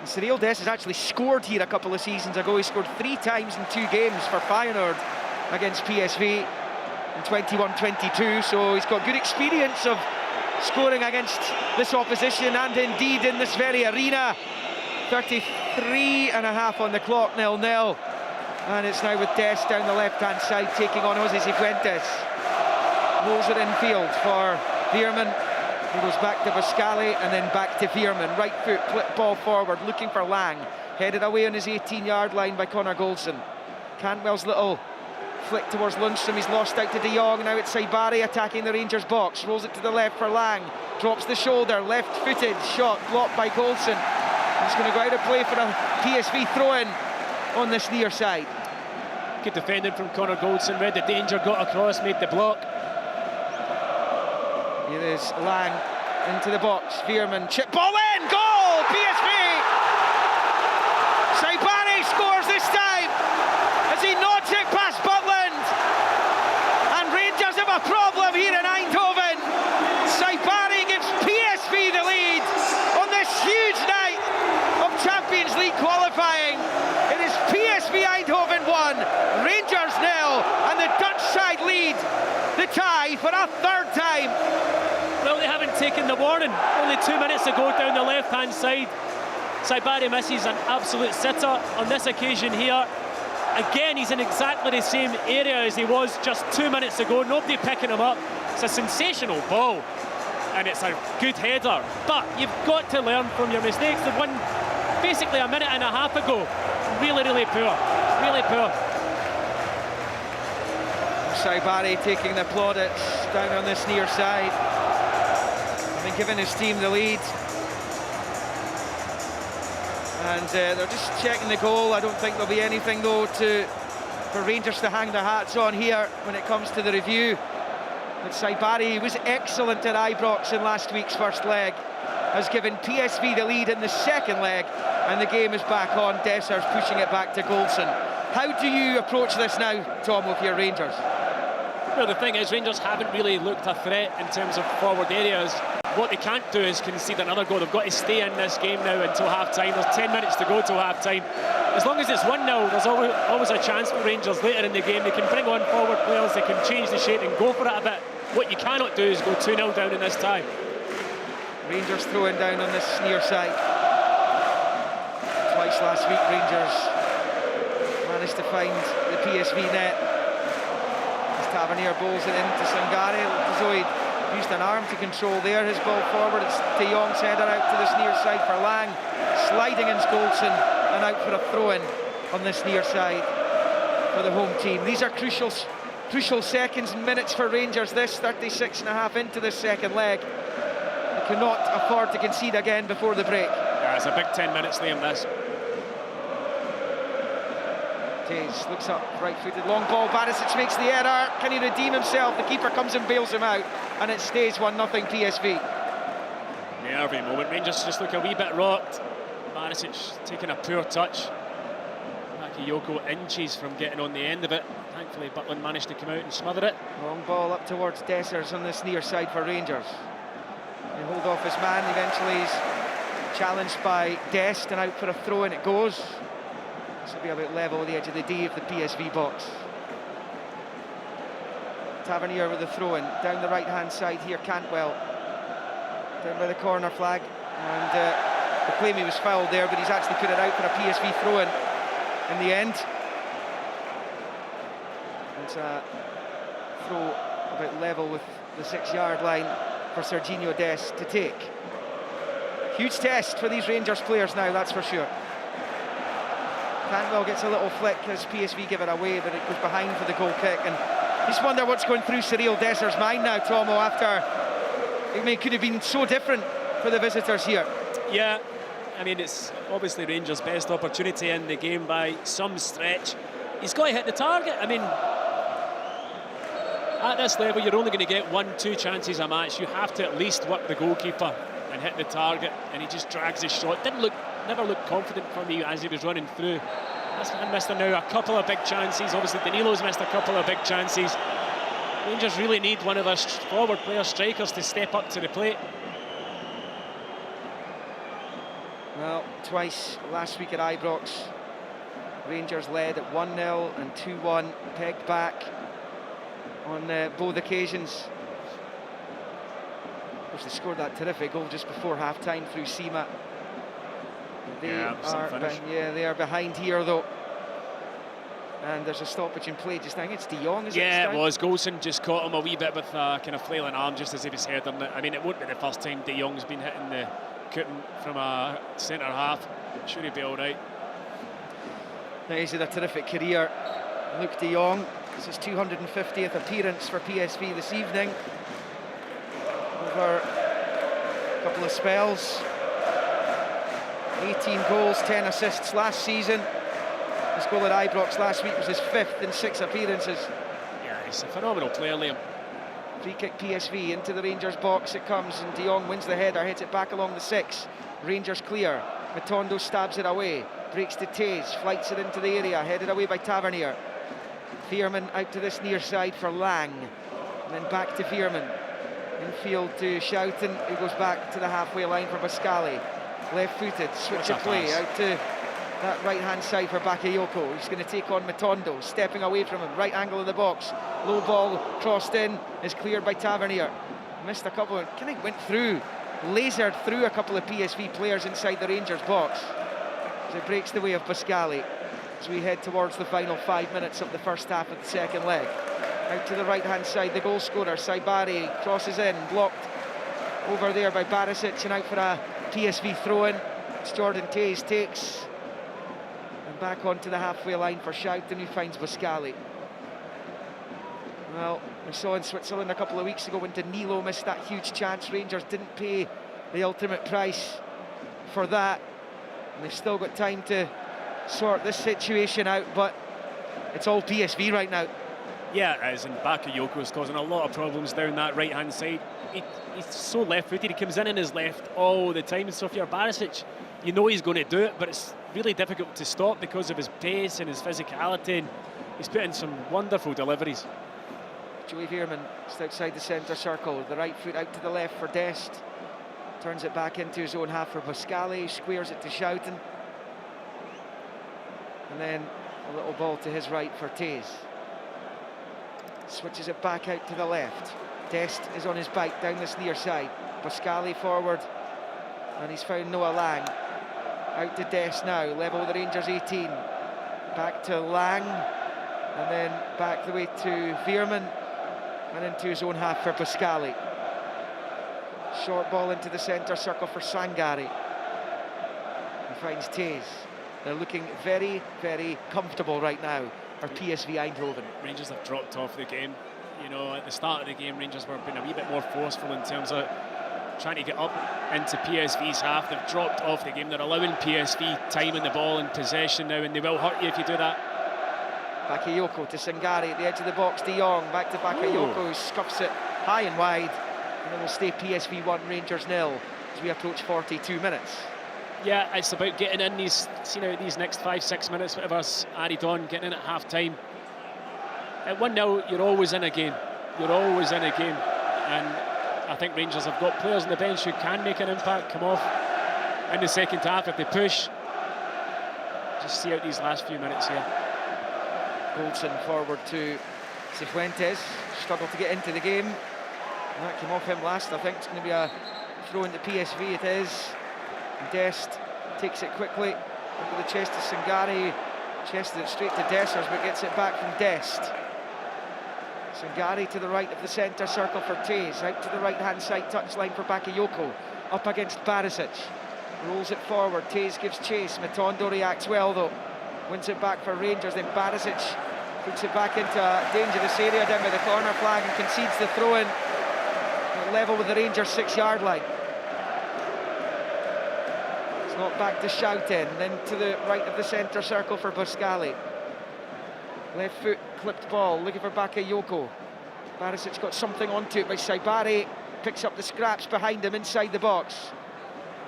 And Cyril Dessers actually scored here a couple of seasons ago. He scored 3 times in 2 games for Feyenoord against PSV in 21-22, so he's got good experience of scoring against this opposition and indeed in this very arena. 33.5 on the clock, 0-0. And it's now with Dest down the left-hand side taking on Jose Cifuentes. Rolls it infield for Veerman. He goes back to Pascali and then back to Veerman. Right foot, flip ball forward, looking for Lang. Headed away on his 18-yard line by Connor Goldson. Cantwell's little flick towards Lundstrom. He's lost out to De Jong. Now it's Saibari attacking the Rangers box. Rolls it to the left for Lang. Drops the shoulder, left-footed shot blocked by Goldson. He's going to go out of play for a PSV throw-in on this near side. Good defending from Connor Goldson. Read the danger, got across, made the block. Here is Lang into the box. Veerman, chip ball in, goal! PSV! Saibari scores this time as he nods it past Butland. And Rangers have a problem here in Eindhoven. Saibari gives PSV the lead on this huge night of Champions League qualifying. It is PSV Eindhoven 1, Rangers 0, and the Dutch side lead the tie for a 3rd time. Well, they haven't taken the warning. Only 2 minutes ago down the left-hand side. Saibari misses an absolute sitter on this occasion here. Again, he's in exactly the same area as he was just 2 minutes ago. Nobody picking him up. It's a sensational ball, and it's a good header. But you've got to learn from your mistakes. They won basically a minute and a half ago. Really, really poor. Really poor. Saibari taking the plaudits down on this near side, having given his team the lead. And they're just checking the goal. I don't think there'll be anything, though, for Rangers to hang their hats on here when it comes to the review. But Saibari was excellent at Ibrox in last week's first leg, has given PSV the lead in the second leg, and the game is back on. Dessers pushing it back to Goldson. How do you approach this now, Tom, with your Rangers? Well, the thing is, Rangers haven't really looked a threat in terms of forward areas. What they can't do is concede another goal. They've got to stay in this game now until half-time. There's 10 minutes to go till half-time. As long as it's 1-0, there's always a chance for Rangers later in the game. They can bring on forward players, they can change the shape and go for it a bit. What you cannot do is go 2-0 down in this tie. Rangers throwing down on this near side. Twice last week, Rangers managed to find the PSV net. As Tavernier bowls it into Sangare. Zoid used an arm to control there. His ball forward. It's De Jong's header out to this near side for Lang. Sliding in Goldson and out for a throw-in on this near side for the home team. These are crucial seconds and minutes for Rangers. This 36.5 into this second leg. They cannot afford to concede again before the break. Yeah, it's a big 10 minutes, Liam, this. Taze looks up, right-footed, long ball. Barisic makes the error. Can he redeem himself? The keeper comes and bails him out, and it stays 1-0 PSV. Yeah, every moment. Rangers just look a wee bit rocked. Barisic taking a poor touch. Bakayoko inches from getting on the end of it. Thankfully, Butland managed to come out and smother it. Long ball up towards Dessers on this near side for Rangers. They hold off his man. Eventually, he's challenged by Dest, and out for a throw-in it goes. This will be about level with the edge of the D of the PSV box. Tavernier with the throw-in. Down the right-hand side here, Cantwell. Down by the corner flag. And the claim he was fouled there, but he's actually put it out for a PSV throw-in the end. It's a throw about level with the 6-yard line for Serginho Dest to take. Huge test for these Rangers players now, that's for sure. Cantwell gets a little flick as PSV give it away, but it goes behind for the goal kick. And you just wonder what's going through Cyril Desser's mind now, Tomo, after it could have been so different for the visitors here. Yeah, I mean, it's obviously Rangers' best opportunity in the game by some stretch. He's got to hit the target. I mean, at this level, you're only going to get 1-2 chances a match. You have to at least work the goalkeeper and hit the target, and he just drags his shot. Never looked confident for me as he was running through. And missed now a couple of big chances. Obviously, Danilo's missed a couple of big chances. Rangers really need one of their forward player strikers to step up to the plate. Well, twice last week at Ibrox, Rangers led at 1-0 and 2-1, pegged back on both occasions. Of course, they scored that terrific goal just before half-time through Sima. They are behind here though, and there's a stoppage in play just now. It's De Jong, is it? Yeah, it was. Golson just caught him a wee bit with a kind of flailing arm just as he was heading it. I mean, it won't be the first time De Jong's been hitting the Kutten from a centre half. Should he be all right? Now, he's had a terrific career, Luke De Jong. This is his 250th appearance for PSV this evening. Over a couple of spells. 18 goals, 10 assists last season. His goal at Ibrox last week was his 5th in 6 appearances. Yeah, he's a phenomenal player, Liam. Free kick PSV into the Rangers box it comes, and De Jong wins the header, hits it back along the 6. Rangers clear. Matondo stabs it away, breaks to Taze, flights it into the area, headed away by Tavernier. Veerman out to this near side for Lang, and then back to Veerman. Infield to Schouten, who goes back to the halfway line for Pascali. Left-footed, switch of play out to that right-hand side for Bakayoko. He's going to take on Matondo, stepping away from him, right angle of the box. Low ball crossed in, is cleared by Tavernier. Missed a couple, kind of went through, lasered through a couple of PSV players inside the Rangers box. As it breaks the way of Pascali as we head towards the final 5 minutes of the first half of the second leg. Out to the right-hand side, the goal scorer, Saibari, crosses in, blocked over there by Barisic, and out for a PSV throw-in. It's Jordan Taze takes, and back onto the halfway line for Schouten, who finds Pascali. Well, we saw in Switzerland a couple of weeks ago when Danilo missed that huge chance. Rangers didn't pay the ultimate price for that, and they've still got time to sort this situation out, but it's all PSV right now. Yeah, it is, and Bakayoko is causing a lot of problems down that right-hand side. He's so left-footed, he comes in his left all the time, so if you're Barisic, you know he's going to do it, but it's really difficult to stop because of his pace and his physicality, and he's put in some wonderful deliveries. Joey Veerman just outside the centre circle, the right foot out to the left for Dest, turns it back into his own half for Pascali, squares it to Schouten, and then a little ball to his right for Taze. Switches it back out to the left. Dest is on his bike down this near side. Pascali forward, and he's found Noah Lang. Out to Dest now, level with the Rangers 18. Back to Lang, and then back the way to Veerman, and into his own half for Pascali. Short ball into the centre circle for Sangari. He finds Taze. They're looking very, very comfortable right now for PSV Eindhoven. Rangers have dropped off the game. You know, at the start of the game, Rangers were being a wee bit more forceful in terms of trying to get up into PSV's half. They've dropped off the game. They're allowing PSV time in the ball and possession now, and they will hurt you if you do that. Bakayoko to Sangari at the edge of the box. De Jong back to Bakayoko, who scuffs it high and wide, and it will stay PSV 1, Rangers 0 as we approach 42 minutes. Yeah, it's about getting in these, these next 5-6 minutes, whatever's added on, getting in at half-time. At 1-0, you're always in a game. You're always in a game. And I think Rangers have got players on the bench who can make an impact, come off in the second half if they push. Just see out these last few minutes here. Goldson forward to Cifuentes. Struggled to get into the game. That came off him last, I think. It's going to be a throw into PSV, it is. Dest takes it quickly under the chest of Sangari, chested it straight to Dessers, but gets it back from Dest. Sangari to the right of the centre circle for Taze, out to the right-hand side touchline for Bakayoko, up against Barisic, rolls it forward, Taze gives chase, Matondo reacts well though, wins it back for Rangers, then Barisic puts it back into a dangerous area down by the corner flag and concedes the throw-in, level with the Rangers 6-yard line. It's not back to Schouten, then to the right of the centre circle for Buscali. Left foot clipped ball, looking for Bakayoko. Barisic's got something onto it by Saibari, picks up the scraps behind him inside the box.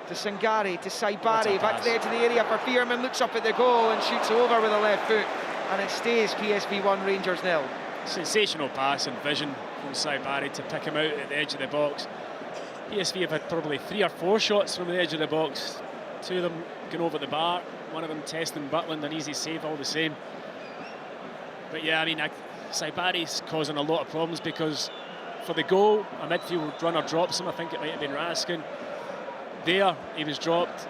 To Sangari, to Saibari, back to the edge of the area for Bierman, looks up at the goal and shoots over with a left foot. And it stays PSV 1, Rangers 0. Sensational pass and vision from Saibari to pick him out at the edge of the box. PSV have had probably 3 or 4 shots from the edge of the box. 2 of them going over the bar, one of them testing Butland, an easy save all the same. But yeah, I mean, Saibari's causing a lot of problems because for the goal, a midfield runner drops him. I think it might have been Raskin. There, he was dropped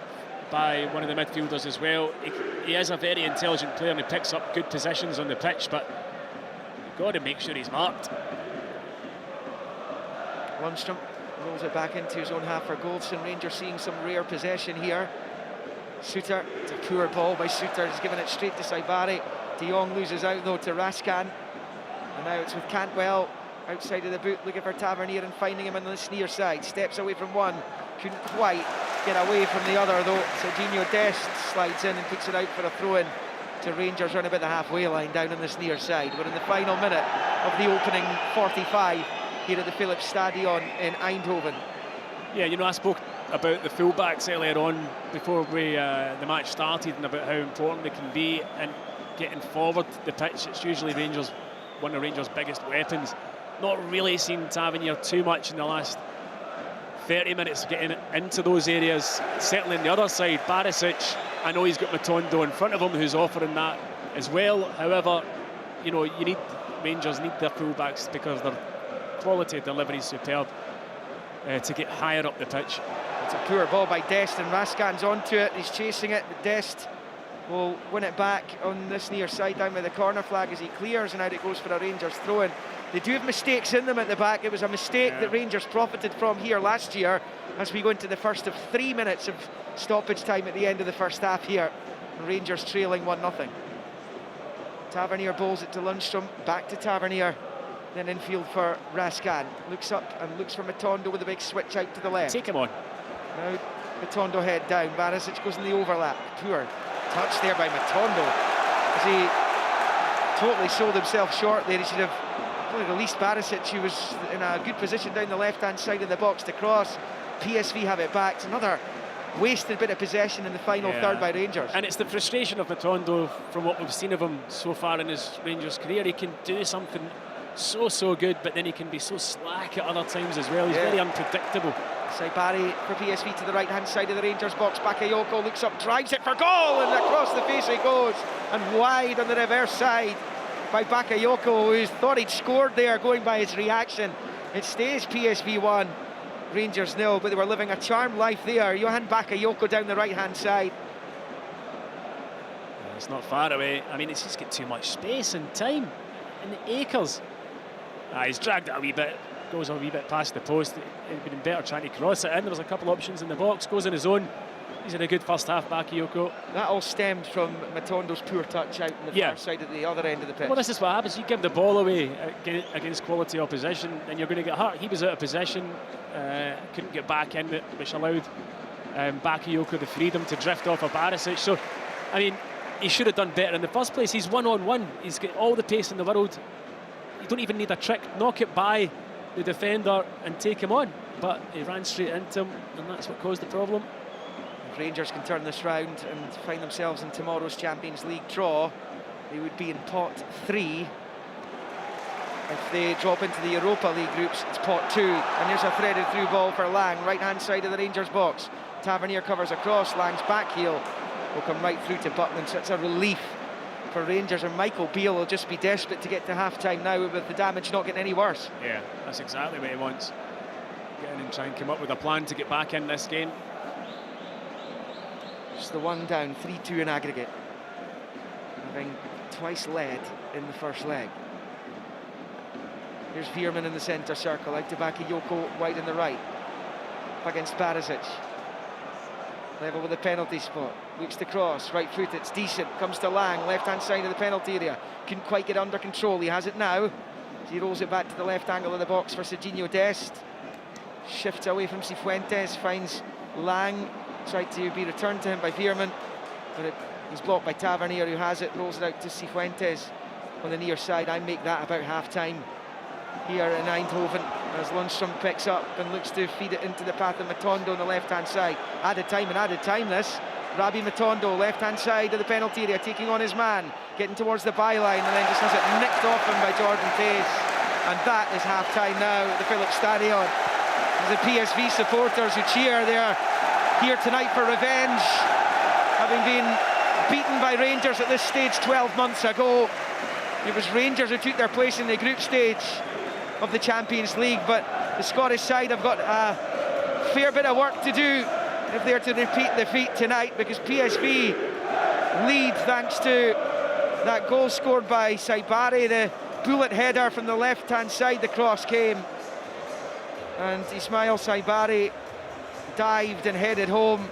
by one of the midfielders as well. He is a very intelligent player and he picks up good positions on the pitch, but you've got to make sure he's marked. Lundstrom rolls it back into his own half for Goldson. Rangers seeing some rare possession here. Suter, it's a poor ball by Suter, he's given it straight to Saibari. De Jong loses out though to Raskan. And now it's with Cantwell outside of the boot looking for Tavernier and finding him on the near side. Steps away from one, couldn't quite get away from the other though. Serginho Dest slides in and puts it out for a throw-in to Rangers around about the halfway line down on this near side. We're in the final minute of the opening 45 here at the Philips Stadion in Eindhoven. Yeah, you know, I spoke about the fullbacks earlier on before the match started and about how important they can be and getting forward the pitch. It's usually Rangers, one of Rangers' biggest weapons. Not really seen Tavernier too much in the last 30 minutes getting into those areas. Certainly on the other side, Barisic, I know he's got Matondo in front of him who's offering that as well. However, you know, Rangers need their fullbacks because their quality of delivery is superb to get higher up the pitch. It's a poor ball by Dest and Raskan's onto it. He's chasing it, but Dest will win it back on this near side down by the corner flag as he clears, and out it goes for a Rangers throw-in. They do have mistakes in them at the back. It was a mistake that Rangers profited from here last year as we go into the first of 3 minutes of stoppage time at the end of the first half here. Rangers trailing 1-0. Tavernier bowls it to Lundstrom, back to Tavernier, then infield for Raskan. Looks up and looks for Matondo with a big switch out to the left. Take him on. Now Matondo head down, Barisic goes in the overlap. Poor touch there by Matondo as he totally sold himself short there. He should have probably released Barisic, who was in a good position down the left-hand side of the box to cross. PSV have it back. It's another wasted bit of possession in the final third by Rangers. And it's the frustration of Matondo from what we've seen of him so far in his Rangers career. He can do something so good, but then he can be so slack at other times as well. He's very unpredictable. Saibari for PSV to the right-hand side of the Rangers box. Bakayoko looks up, drives it for goal, and across the face it goes. And wide on the reverse side by Bakayoko, who thought he'd scored there, going by his reaction. It stays PSV 1, Rangers 0, but they were living a charmed life there. Johan Bakayoko down the right-hand side. It's not far away. I mean, it's just got too much space and time and acres. He's dragged it a wee bit, goes a wee bit past the post. It'd been better trying to cross it in. There was a couple options in the box, goes in his own. He's had a good first half, Bakayoko. That all stemmed from Matondo's poor touch out on the far side at the other end of the pitch. Well, this is what happens. You give the ball away against quality opposition and you're going to get hurt. He was out of possession, couldn't get back in it, which allowed Bakayoko the freedom to drift off of Barisic. So, I mean, he should have done better in the first place. He's one-on-one. He's got all the pace in the world. You don't even need a trick. Knock it by the defender and take him on. But he ran straight into him, and that's what caused the problem. If Rangers can turn this round and find themselves in tomorrow's Champions League draw, they would be in pot 3. If they drop into the Europa League groups, it's pot 2. And there's a threaded through ball for Lang, right-hand side of the Rangers box. Tavernier covers across, Lang's back heel will come right through to Butland, so it's a relief for Rangers, and Michael Beale will just be desperate to get to half-time now with the damage not getting any worse. Yeah, that's exactly what he wants. Get in and try and come up with a plan to get back in this game. Just the one down, 3-2 in aggregate, having twice led in the first leg. Here's Veerman in the centre circle, out to back of Yoko, wide in the right, up against Barisic. Level with the penalty spot, looks to cross, right foot, it's decent, comes to Lang, left-hand side of the penalty area. Couldn't quite get under control, he has it now. He rolls it back to the left angle of the box for Serginho Dest. Shifts away from Cifuentes, finds Lang, tried to be returned to him by Veerman, but he's blocked by Tavernier, who has it, rolls it out to Cifuentes on the near side. I make that about half-time here in Eindhoven, as Lundstrom picks up and looks to feed it into the path of Matondo on the left-hand side. Added time this. Rabi Matondo, left-hand side of the penalty area, taking on his man, getting towards the byline, and then just has it nicked off him by Jordan Tace. And that is half-time now at the Philips Stadion. The PSV supporters who cheer, they're here tonight for revenge, having been beaten by Rangers at this stage 12 months ago. It was Rangers who took their place in the group stage of the Champions League, but the Scottish side have got a fair bit of work to do if they're to repeat the feat tonight, because PSV lead thanks to that goal scored by Saibari, the bullet header from the left-hand side. The cross came, and Ismail Saibari dived and headed home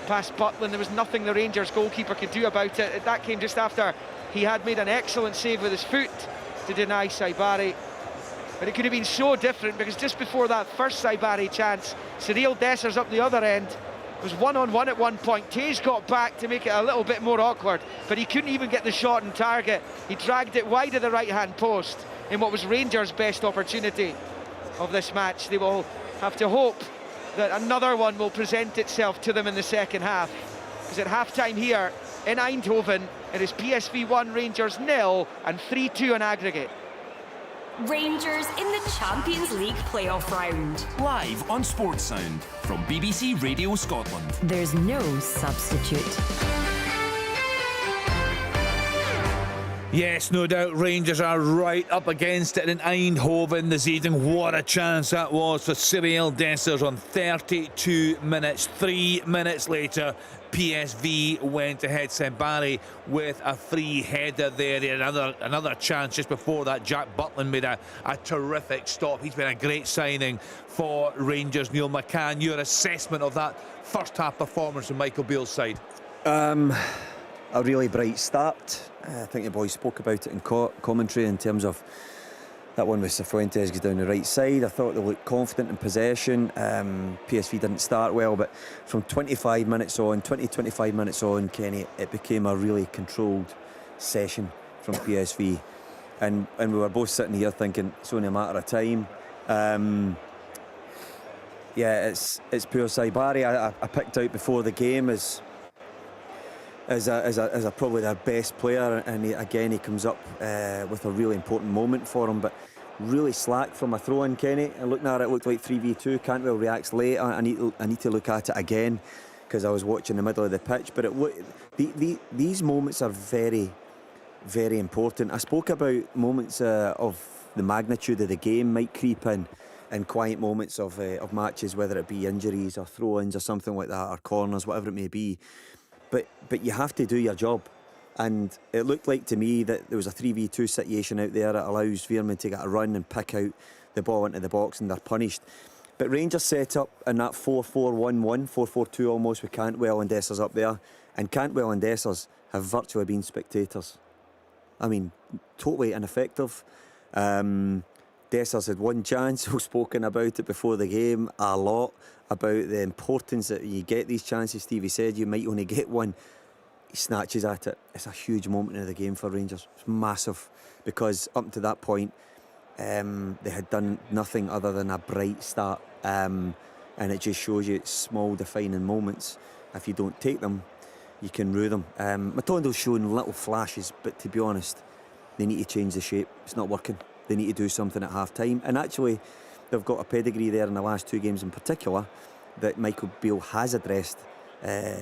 past Butland. There was nothing the Rangers goalkeeper could do about it. That came just after he had made an excellent save with his foot to deny Saibari. But it could have been so different, because just before that first Saibari chance, Cyril Dessers up the other end was one-on-one at one point. Taze got back to make it a little bit more awkward, but he couldn't even get the shot on target. He dragged it wide of the right-hand post in what was Rangers' best opportunity of this match. They will have to hope that another one will present itself to them in the second half, because at half-time here in Eindhoven, it is PSV 1, Rangers 0, and 3-2 on aggregate. Rangers in the Champions League playoff round. Live on Sports Sound from BBC Radio Scotland. There's no substitute. Yes, no doubt Rangers are right up against it in Eindhoven this evening. What a chance that was for Cyril Dessers on 32 minutes. 3 minutes later, PSV went ahead. Saibari with a free header there. They had another chance just before that. Jack Butland made a terrific stop. He's been a great signing for Rangers. Neil McCann, your assessment of that first half performance from Michael Beale's side? A really bright start. I think the boys spoke about it in commentary in terms of that one with Cifuentes goes down the right side. I thought they looked confident in possession. PSV didn't start well, but from 20-25 minutes on, Kenny, it became a really controlled session from PSV. And we were both sitting here thinking it's only a matter of time. It's poor Saibari. I picked out before the game as probably their best player, and he comes up with a really important moment for him, but really slack from a throw-in, Kenny. And looking at it looked like 3v2. Cantwell reacts late. I need to look at it again, because I was watching the middle of the pitch. But these moments are very, very important. I spoke about moments of the magnitude of the game might creep in, and quiet moments of matches, whether it be injuries or throw-ins or something like that, or corners, whatever it may be. But you have to do your job, and it looked like to me that there was a 3v2 situation out there that allows Veerman to get a run and pick out the ball into the box, and they're punished. But Rangers set up in that 4-4-1-1, 4-4-2 almost, with Cantwell and Dessers up there, and Cantwell and Dessers have virtually been spectators. I mean, totally ineffective. Dessers had one chance. We've spoken about it before the game a lot, about the importance that you get these chances. Stevie said you might only get one. He snatches at it. It's a huge moment in the game for Rangers. It's massive, because up to that point they had done nothing other than a bright start, and it just shows you it's small defining moments. If you don't take them, you can rue them. Matondo's shown little flashes, but to be honest, they need to change the shape. It's not working. They need to do something at half-time, and actually they've got a pedigree there in the last two games in particular that Michael Beale has addressed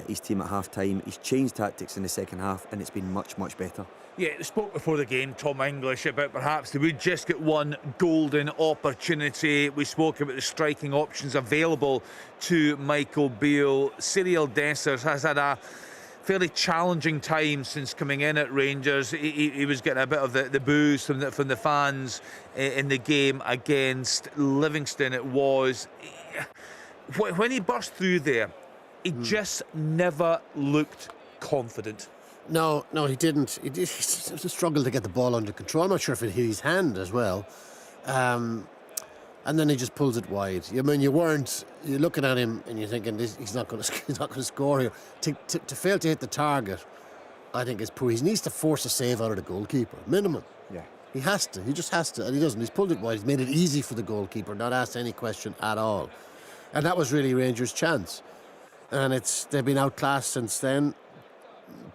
his team at half-time. He's changed tactics in the second half, and it's been much, much better. Yeah, they spoke before the game, Tom English, about perhaps they would just get one golden opportunity. We spoke about the striking options available to Michael Beale. Cyril Dessers has had fairly challenging time since coming in at Rangers. He was getting a bit of the boos from the fans in the game against Livingston. It was when he burst through there, he just never looked confident. No, he didn't. He struggled to get the ball under control. I'm not sure if it hit his hand as well. And then he just pulls it wide. I mean, you're looking at him and you're thinking he's not going to score here. To fail to hit the target, I think is poor. He needs to force a save out of the goalkeeper, minimum. Yeah. He has to. He just has to, and he doesn't. He's pulled it wide. He's made it easy for the goalkeeper, not asked any question at all. And that was really Rangers' chance. And they've been outclassed since then.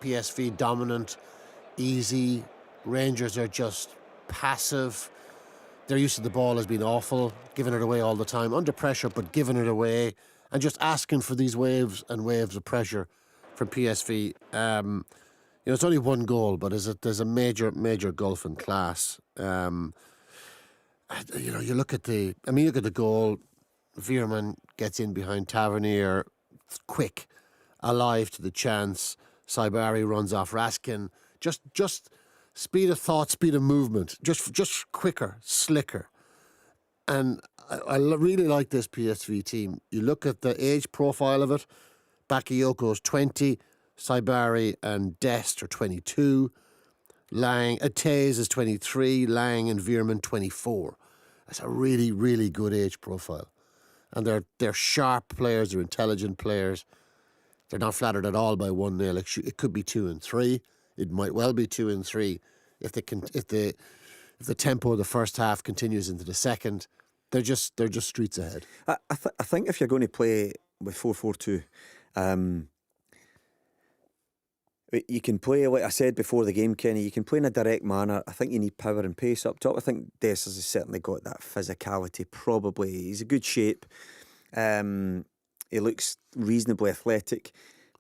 PSV dominant, easy. Rangers are just passive. Their use of the ball has been awful, giving it away all the time, under pressure, but giving it away, and just asking for these waves and waves of pressure from PSV. It's only one goal, but there's a major gulf in class. You look at the goal. Veerman gets in behind Tavernier, quick, alive to the chance. Saibari runs off Raskin. Just speed of thought, speed of movement, just quicker, slicker. And I really like this PSV team. You look at the age profile of it. Bakayoko's 20, Saibari and Dest are 22. Taze is 23, Lang and Veerman 24. That's a really, really good age profile. And they're sharp players, they're intelligent players. They're not flattered at all by 1-0. It could be 2-3. It might well be 2-3 if the tempo of the first half continues into the second. They're just streets ahead. I think if you're going to play with 4-4-2, you can play, like I said before the game, Kenny, you can play in a direct manner. I think you need power and pace up top. I think Dessers has certainly got that physicality, probably. He's a good shape. He looks reasonably athletic,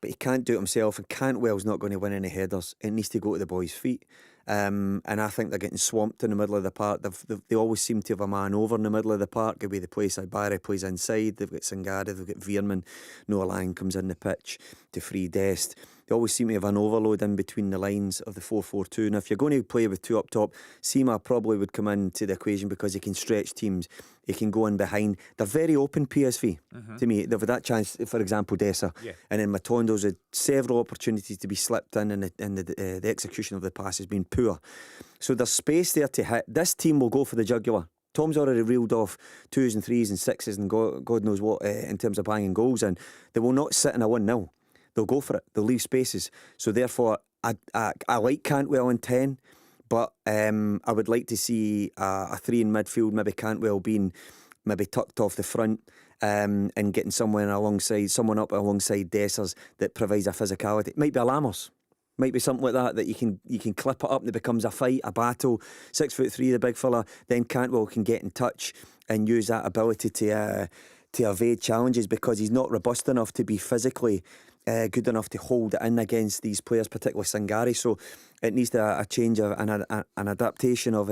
but he can't do it himself, and Cantwell's not going to win any headers. It needs to go to the boys' feet. And I think they're getting swamped in the middle of the park. They always seem to have a man over in the middle of the park. The way they play, Saibari plays inside. They've got Sangari, they've got Veerman. Noah Lang comes in the pitch to free Dest. They always seem to have an overload in between the lines of the 4-4-2. Now, if you're going to play with two up top, Seema probably would come into the equation because he can stretch teams. He can go in behind. They're very open, PSV, to me. They've had that chance, for example, Dessa. Yeah. And then Matondo's had several opportunities to be slipped in, and the execution of the pass has been poor. So there's space there to hit. This team will go for the jugular. Tom's already reeled off 2s and 3s and 6s and God knows what in terms of banging goals, and they will not sit in a 1-0. They'll go for it. They'll leave spaces. So therefore, I like Cantwell in 10, but I would like to see a 3 in midfield, maybe Cantwell being maybe tucked off the front and getting someone up alongside Dessers that provides a physicality. It might be a Lammers. Might be something like that you can clip it up and it becomes a fight, a battle. 6'3", the big fella. Then Cantwell can get in touch and use that ability to evade challenges because he's not robust enough to be physically good enough to hold it in against these players, particularly Sangari. So it needs a change of an adaptation of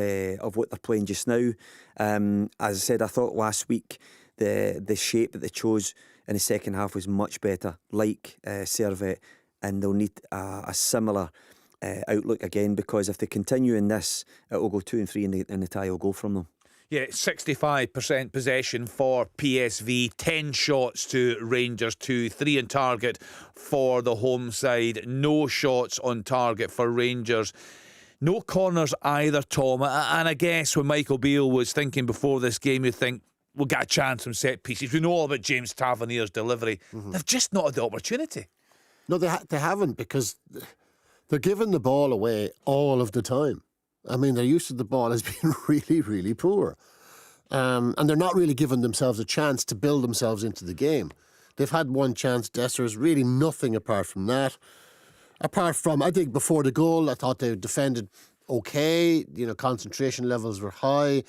what they're playing just now. As I said, I thought last week the shape that they chose in the second half was much better, like Servette, and they'll need a similar outlook again, because if they continue in this, it will go 2 and 3 and the tie will go from them. Yeah, 65% possession for PSV, 10 shots to Rangers 2, 3 on target for the home side, no shots on target for Rangers. No corners either, Tom. And I guess when Michael Beale was thinking before this game, you'd think, we'll get a chance from set pieces. We know all about James Tavernier's delivery. They've just not had the opportunity. No, they haven't, because they're giving the ball away all of the time. I mean, their use of the ball has been really, really poor. And they're not really giving themselves a chance to build themselves into the game. They've had one chance, Desser's really nothing apart from that. Apart from, I think before the goal, I thought they defended okay. Concentration levels were high.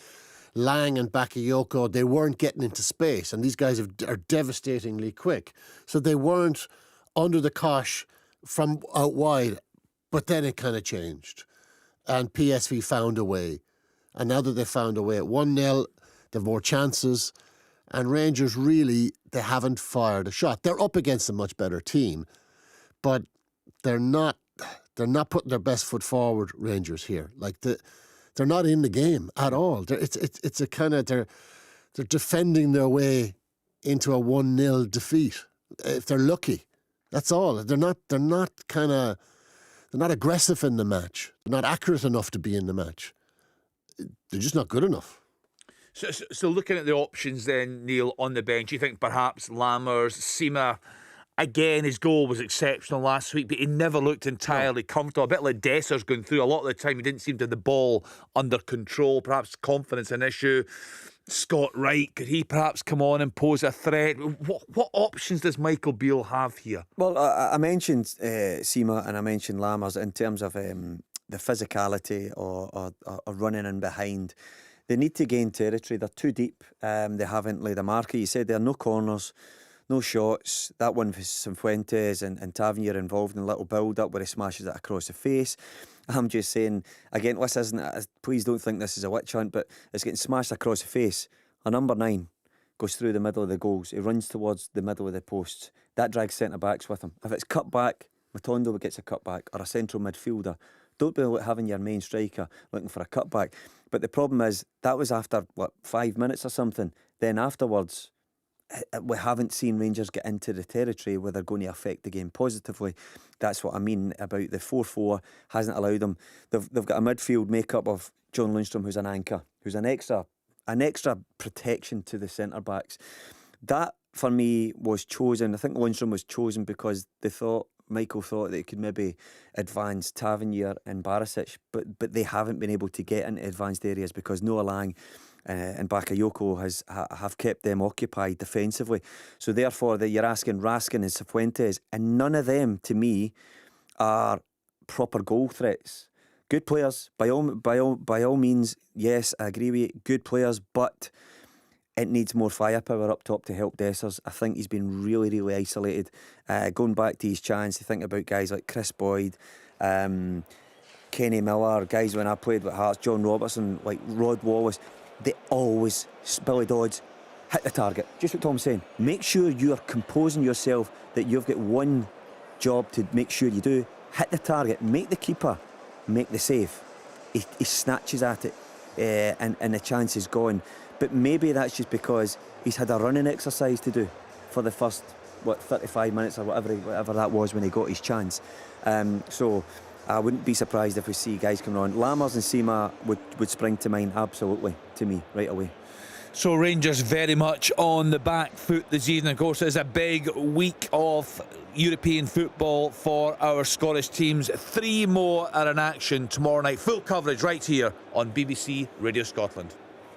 Lang and Bakayoko, they weren't getting into space. And these guys are devastatingly quick. So they weren't under the cosh from out wide. But then it kind of changed. And PSV found a way. And now that they've found a way at 1-0, they've more chances. And Rangers, really, they haven't fired a shot. They're up against a much better team. But they're not putting their best foot forward. Rangers here, like they're not in the game at all. It's a kind of they're defending their way into a 1-0 defeat if they're lucky. That's all. They're not aggressive in the match. They're not accurate enough to be in the match. They're just not good enough. So looking at the options then, Neil, on the bench, you think perhaps Lammers, Sima, again, his goal was exceptional last week, but he never looked entirely comfortable. A bit like Desser's going through. A lot of the time he didn't seem to have the ball under control. Perhaps confidence an issue. Scott Wright, could he perhaps come on and pose a threat? What options does Michael Beale have here? Well, I mentioned Sima and I mentioned Lammers in terms of the physicality or running in behind. They need to gain territory. They're too deep. They haven't laid a marker. You said there are no corners, no shots. That one for Cifuentes and Tavernier involved in a little build-up where he smashes it across the face. I'm just saying, again, this isn't, please don't think this is a witch hunt, but it's getting smashed across the face. A number 9 goes through the middle of the goals. He runs towards the middle of the posts. That drags centre-backs with him. If it's cut back, Matondo gets a cut back, or a central midfielder. Don't be having your main striker looking for a cutback. But the problem is, that was after, 5 minutes or something. Then afterwards, we haven't seen Rangers get into the territory where they're going to affect the game positively. That's what I mean about the 4-4 hasn't allowed them. They've got a midfield makeup of John Lundstrom, who's an anchor, who's an extra protection to the centre-backs. That, for me, was chosen. I think Lundstrom was chosen because Michael thought that he could maybe advance Tavernier and Barisic, but they haven't been able to get into advanced areas because Noah Lang and Bakayoko have kept them occupied defensively. So therefore, you're asking Raskin and Cifuentes, and none of them, to me, are proper goal threats. Good players, by all means, yes, I agree with you, good players, but it needs more firepower up top to help Dessers. I think he's been really, really isolated. Going back to his chance, to think about guys like Chris Boyd, Kenny Miller, guys when I played with Hearts, John Robertson, like Rod Wallace, they always, Billy Dodds, hit the target. Just what Tom's saying. Make sure you're composing yourself, that you've got one job to make sure you do. Hit the target, make the keeper make the save. He snatches at it and the chance is gone. But maybe that's just because he's had a running exercise to do for the first 35 minutes or whatever that was when he got his chance. So I wouldn't be surprised if we see guys coming on. Lammers and Sima would spring to mind, absolutely, to me, right away. So Rangers very much on the back foot this evening. Of course, it's a big week of European football for our Scottish teams. 3 more are in action tomorrow night. Full coverage right here on BBC Radio Scotland.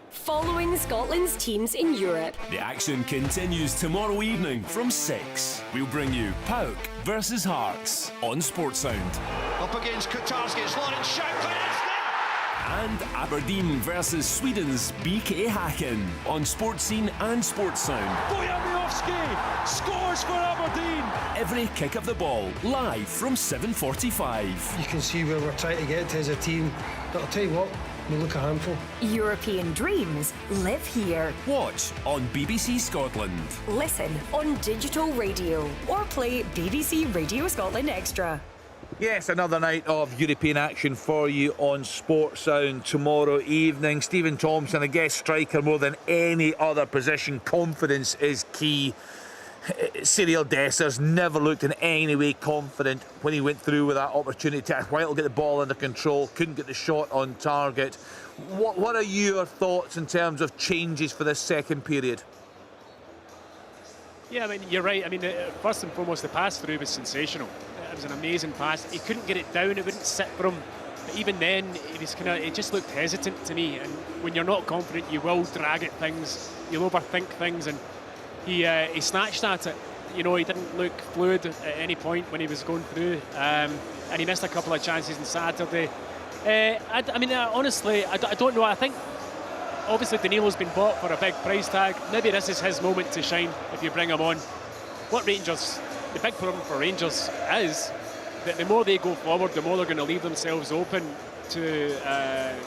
Following Scotland's teams in Europe. The action continues tomorrow evening from 6. We'll bring you PAOK versus Hearts on Sportsound. Up against Katarski, it's Lawrence Shankland. And Aberdeen versus Sweden's BK Häcken on Sportscene and Sportsound. Bojanowski scores for Aberdeen. Every kick of the ball live from 7:45. You can see where we're trying to get to as a team. But I'll tell you what, we look a handful. European dreams live here. Watch on BBC Scotland. Listen on digital radio or play BBC Radio Scotland Extra. Yes, another night of European action for you on Sportsound tomorrow evening. Stephen Thompson, a guest striker more than any other position. Confidence is key. Cyril Dessers never looked in any way confident when he went through with that opportunity to White get the ball under control, couldn't get the shot on target. What are your thoughts in terms of changes for this second period? Yeah, I mean, you're right. I mean, first and foremost, the pass through was sensational. It was an amazing pass. He couldn't get it down, it wouldn't sit for him. But even then, it just looked hesitant to me. And when you're not confident, you will drag at things, you'll overthink things. And he snatched at it. You know, he didn't look fluid at any point when he was going through. And he missed a couple of chances on Saturday. Honestly, I don't know. I think, obviously, Danilo's been bought for a big price tag. Maybe this is his moment to shine if you bring him on. The big problem for Rangers is that the more they go forward, the more they're going to leave themselves open to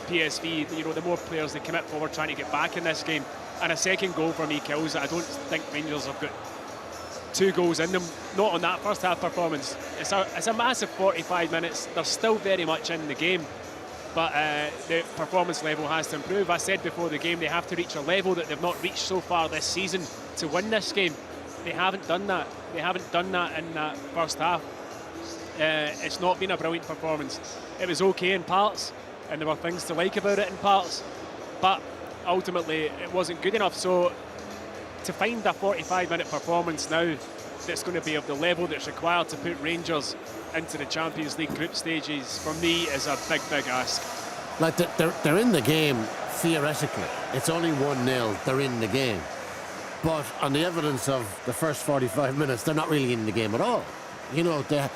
PSV. You know, the more players they commit forward trying to get back in this game. And a second goal for me kills it. I don't think Rangers have got 2 goals in them, not on that first half performance. It's a massive 45 minutes. They're still very much in the game, but the performance level has to improve. I said before the game they have to reach a level that they've not reached so far this season to win this game. They haven't done that. They haven't done that in that first half. It's not been a brilliant performance. It was okay in parts, and there were things to like about it in parts, but ultimately it wasn't good enough. So to find a 45-minute performance now that's going to be of the level that's required to put Rangers into the Champions League group stages, for me, is a big, big ask. Like, they're in the game, theoretically. It's only 1-0, they're in the game. But on the evidence of the first 45 minutes, they're not really in the game at all. You know, they're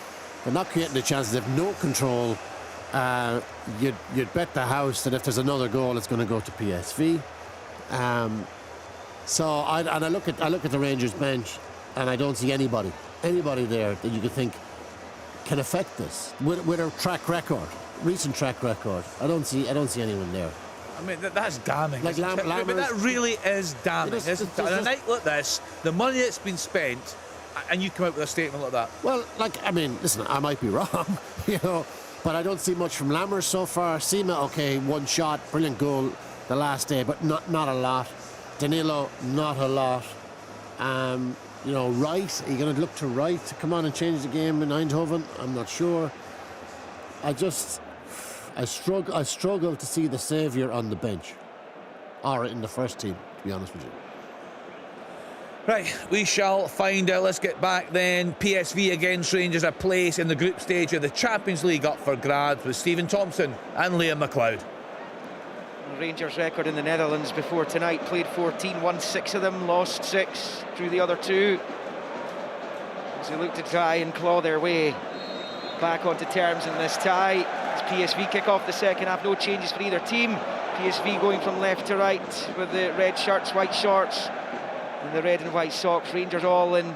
not creating the chances, they have no control. You'd bet the house that if there's another goal, it's going to go to PSV. I look at the Rangers bench, and I don't see anybody there that you could think can affect this with a track record, recent track record. I don't see anyone there. I mean, that's damning. Like I mean, that really is damning. On a night like this, the money that's been spent, and you come out with a statement like that. Well, like, I mean, listen, I might be wrong, you know, but I don't see much from Lammers so far. Seema, okay, 1 shot, brilliant goal the last day, but not a lot. Danilo, not a lot. You know, Wright, are you going to look to Wright to come on and change the game in Eindhoven? I'm not sure. I struggle to see the saviour on the bench or in the first team, to be honest with you. Right, we shall find out. Let's get back then. PSV against Rangers, a place in the group stage of the Champions League up for grabs with Stephen Thompson and Liam McLeod. Rangers record in the Netherlands before tonight, played 14, won 6 of them, lost 6, drew the other 2. As they look to try and claw their way back onto terms in this tie. As PSV kick off the second half, no changes for either team. PSV going from left to right with the red shirts, white shorts, and the red and white socks. Rangers all in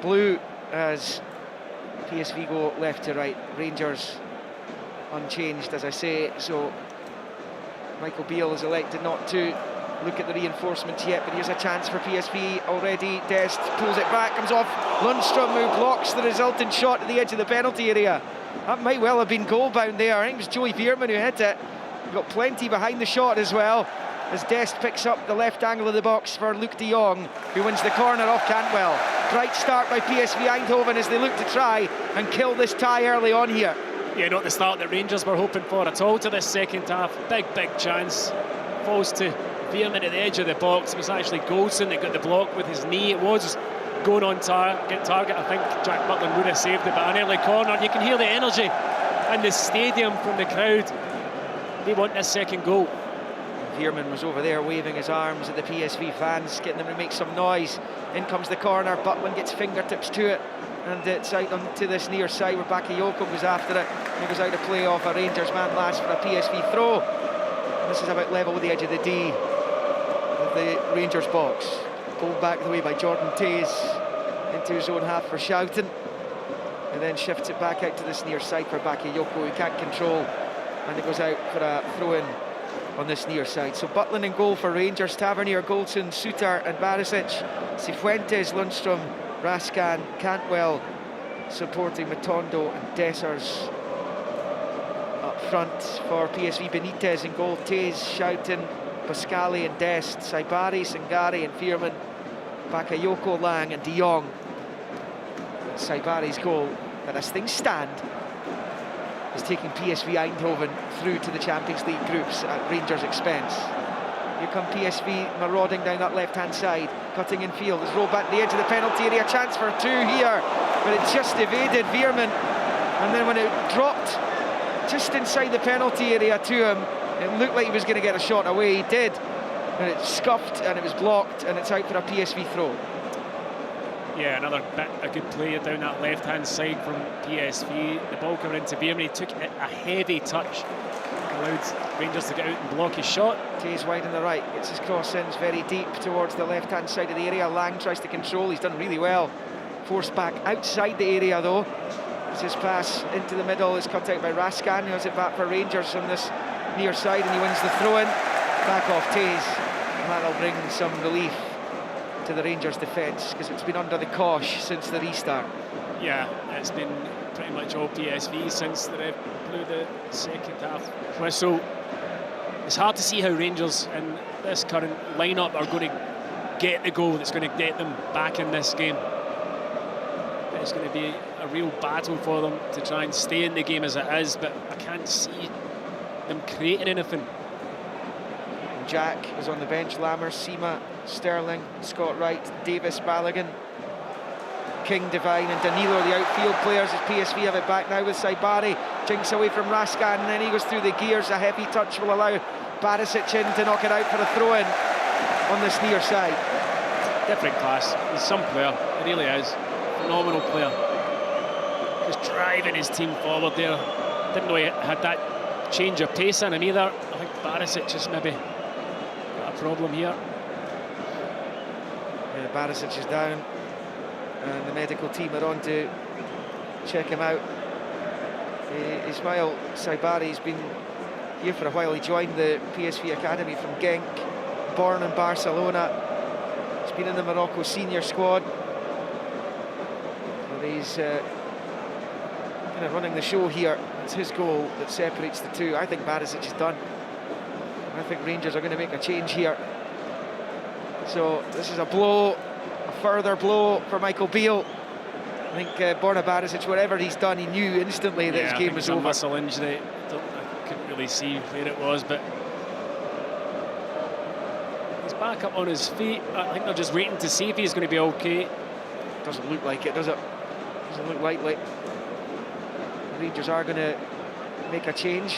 blue as PSV go left to right. Rangers unchanged, as I say, so Michael Beale has elected not to look at the reinforcements yet, but here's a chance for PSV already. Dest pulls it back, comes off Lundstrom, who blocks the resultant shot at the edge of the penalty area. That might well have been goal-bound there. I think it was Joey Veerman who hit it. Got plenty behind the shot as well, as Dest picks up the left angle of the box for Luc de Jong, who wins the corner off Cantwell. Bright start by PSV Eindhoven as they look to try and kill this tie early on here. Yeah, not the start that Rangers were hoping for at all to this second half. Big chance. Falls to Veerman at the edge of the box. It was actually Goldson that got the block with his knee. It was going on target. I think Jack Butland would have saved it, but an early corner. You can hear the energy in the stadium from the crowd. They want this second goal. Veerman was over there waving his arms at the PSV fans, getting them to make some noise. In comes the corner. Butland gets fingertips to it, and it's out onto this near side where Bakayoko goes after it. He goes out of play off a Rangers man last for a PSV throw. And this is about level with the edge of the D of the Rangers box. Pulled back the way by Jordan Tays into his own half for Schouten, and then shifts it back out to this near side for Bakayoko, who can't control, and it goes out for a throw-in on this near side. So Butland in goal for Rangers, Tavernier, Goldson, Suter and Barisic, Cifuentes, Lundstrom, Raskan, Cantwell supporting Matondo, and Dessers up front for PSV. Benitez in goal, Tays, Schouten, Pascali and Dest, Saibari, Sangari and Veerman, Bakayoko, Lang and de Jong. Saibari's goal, but as things stand, is taking PSV Eindhoven through to the Champions League groups at Rangers' expense. Here come PSV marauding down that left-hand side, cutting in field. It's rolled back to the edge of the penalty area, chance for 2 here, but it just evaded Veerman, and then when it dropped just inside the penalty area to him, it looked like he was going to get a shot away. He did, and it scuffed and it was blocked, and it's out for a PSV throw. Yeah, a good play down that left-hand side from PSV. The ball coming into Veerman, he took a heavy touch, allowed Rangers to get out and block his shot. Tays wide on the right, gets his cross ins very deep towards the left-hand side of the area. Lang tries to control, he's done really well. Forced back outside the area though. As his pass into the middle is cut out by Raskan, who has it back for Rangers on this near side, and he wins the throw-in. Back off Tays, and that'll bring some relief to the Rangers defence, because it's been under the cosh since the restart. Yeah, it's been pretty much all PSV since the ref blew the second half whistle. It's hard to see how Rangers in this current lineup are going to get the goal that's going to get them back in this game. It's going to be a real battle for them to try and stay in the game as it is, but I can't see them creating anything. Jack is on the bench, Lammers, Sima, Sterling, Scott Wright, Davis, Balogun, King, Devine and Danilo, the outfield players, as PSV have it back now with Saibari. Jinks away from Raskan, and then he goes through the gears. A heavy touch will allow Barisic in to knock it out for a throw-in on this near side. Different class. He's some player. He really is. Phenomenal player. Just driving his team forward there. Didn't know he had that change of pace in him either. I think Barisic just maybe got a problem here. Yeah, Barisic is down, and the medical team are on to check him out. Ismail Saibari's been here for a while. He joined the PSV Academy from Genk, born in Barcelona. He's been in the Morocco senior squad. But he's kind of running the show here. It's his goal that separates the two. I think Barisic is done. I think Rangers are going to make a change here. So this is a blow, a further blow for Michael Beale. I think Borna Barisic, whatever he's done, he knew instantly that his game was over. Muscle injury. I couldn't really see where it was, but he's back up on his feet. I think they're just waiting to see if he's going to be okay. Doesn't look like it, does it? Doesn't look likely. The Rangers are going to make a change.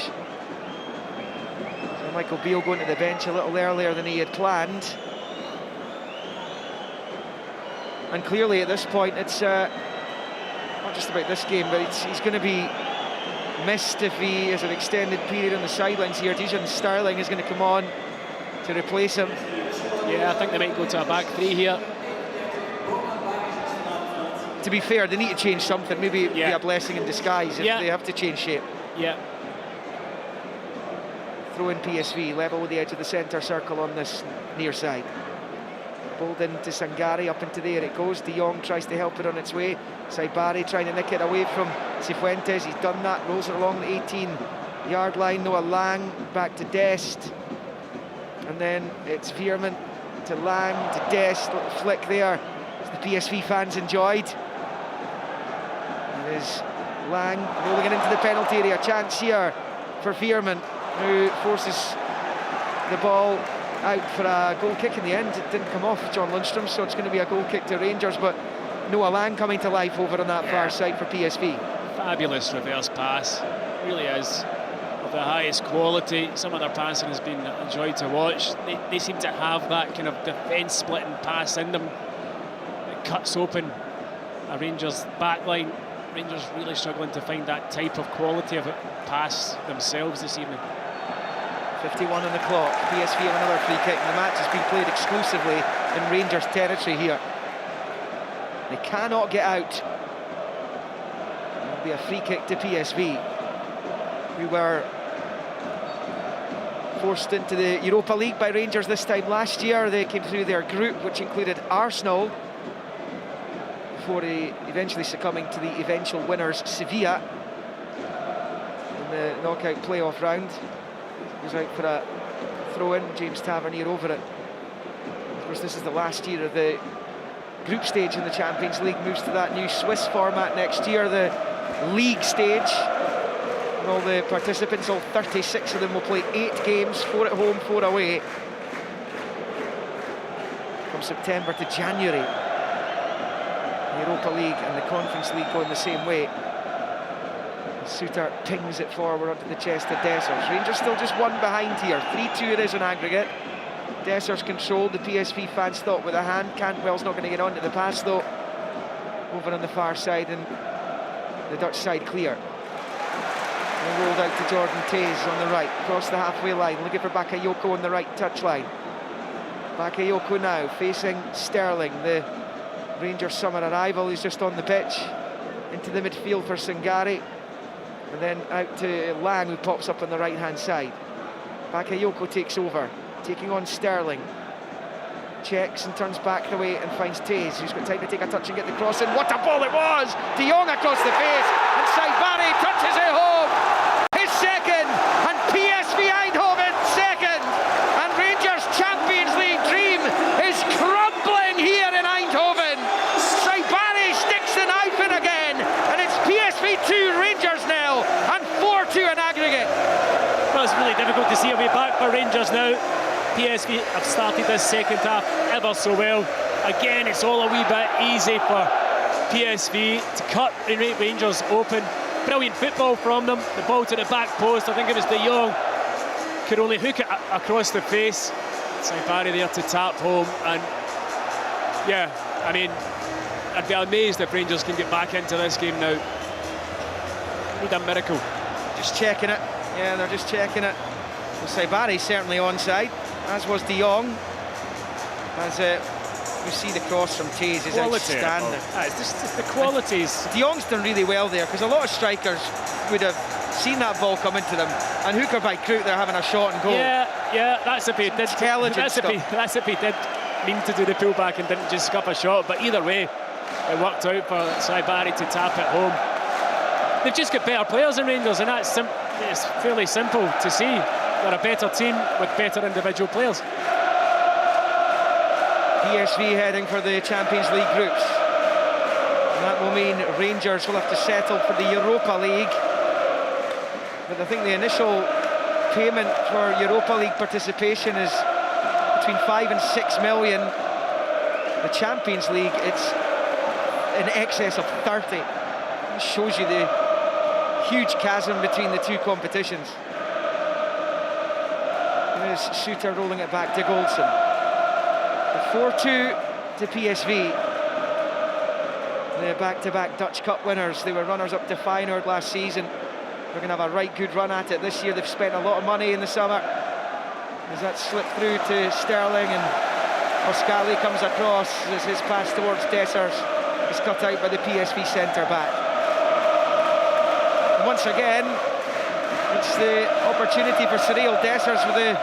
So Michael Beale going to the bench a little earlier than he had planned. And clearly at this point, it's not just about this game, but he's going to be missed if he has an extended period on the sidelines here. Dejan Sterling is going to come on to replace him. Yeah, I think they might go to a back three here. To be fair, they need to change something. Maybe it'd be a blessing in disguise if they have to change shape. Yeah. Throw in PSV, level with the edge of the centre circle on this near side. Bowled into Sangari, up into there it goes. De Jong tries to help it on its way. Saibari trying to nick it away from Cifuentes. He's done that, rolls it along the 18-yard line. Noah Lang back to Dest. And then it's Veerman to Lang to Dest. Little flick there, as the PSV fans enjoyed. It is Lang rolling it into the penalty area. Chance here for Veerman, who forces the ball out for a goal kick in the end. It didn't come off John Lundstrom, so it's going to be a goal kick to Rangers, but Noah Lang coming to life over on that far side for PSV. Fabulous reverse pass, really is of the highest quality. Some of their passing has been enjoyed to watch. They seem to have that kind of defence splitting pass in them. It cuts open a Rangers backline. Rangers really struggling to find that type of quality of pass themselves this evening. 51 on the clock. PSV have another free kick, and the match has been played exclusively in Rangers territory here. They cannot get out. It'll be a free kick to PSV, who were forced into the Europa League by Rangers this time last year. They came through their group, which included Arsenal, before eventually succumbing to the eventual winners, Sevilla, in the knockout playoff round. Goes out for a throw-in, James Tavernier over it. Of course, this is the last year of the group stage in the Champions League. Moves to that new Swiss format next year, the league stage. And all the participants, all 36 of them, will play 8 games, 4 at home, 4 away, from September to January. The Europa League and the Conference League going the same way. Suter pings it forward onto the chest of Dessers. Rangers still just one behind here. 3-2 it is on aggregate. Dessers controlled. The PSV fans thought with a hand. Cantwell's not going to get onto the pass though. Over on the far side, and the Dutch side clear. And rolled out to Jordan Tays on the right, across the halfway line, looking for Bakayoko on the right touchline. Bakayoko now facing Sterling, the Rangers summer arrival, who's just on the pitch. Into the midfield for Sangari. And then out to Lang, who pops up on the right-hand side. Bakayoko takes over, taking on Sterling. checks and turns back the way and finds Taze, who's got time to take a touch and get the cross in. What a ball it was! De Jong across the face, and Saibari touches it home. His second, and PSV Eindhoven second, and Rangers' Champions League dream is crumbling here in Eindhoven. Saibari sticks the knife in again, and it's PSV 2, Rangers 0, and 4-2 in aggregate. Well, it's really difficult to see a way back for Rangers now. PSV have started this second half ever so well. Again, it's all a wee bit easy for PSV to cut Rangers open. Brilliant football from them. The ball to the back post, I think it was De Jong, could only hook it across the face. Saibari there to tap home, and yeah, I mean, I'd be amazed if Rangers can get back into this game now. Need a miracle. Just checking it. Yeah, they're just checking it. Well, Saibari's certainly onside, as was De Jong. As you see the cross from Taze is outstanding. It's just the qualities. De Jong's done really well there, because a lot of strikers would have seen that ball come into them, and hooker by crook, they're having a shot and goal. Yeah, that's if he did. That's if he did mean to do the pullback and didn't just scuff a shot. But either way, it worked out for Saibari to tap it home. They've just got better players than Rangers, and that's it's fairly simple to see. They're a better team with better individual players. PSV heading for the Champions League groups. And that will mean Rangers will have to settle for the Europa League. But I think the initial payment for Europa League participation is between 5 and 6 million. The Champions League, it's in excess of 30. It shows you the huge chasm between the two competitions. There's Suter rolling it back to Goldson. The 4-2 to PSV. The back-to-back Dutch Cup winners. They were runners-up to Feyenoord last season. They're going to have a right good run at it this year. They've spent a lot of money in the summer. As that slipped through to Sterling, and Oskali comes across as his pass towards Dessers is cut out by the PSV centre-back. Once again, it's the opportunity for Cyril Dessers with the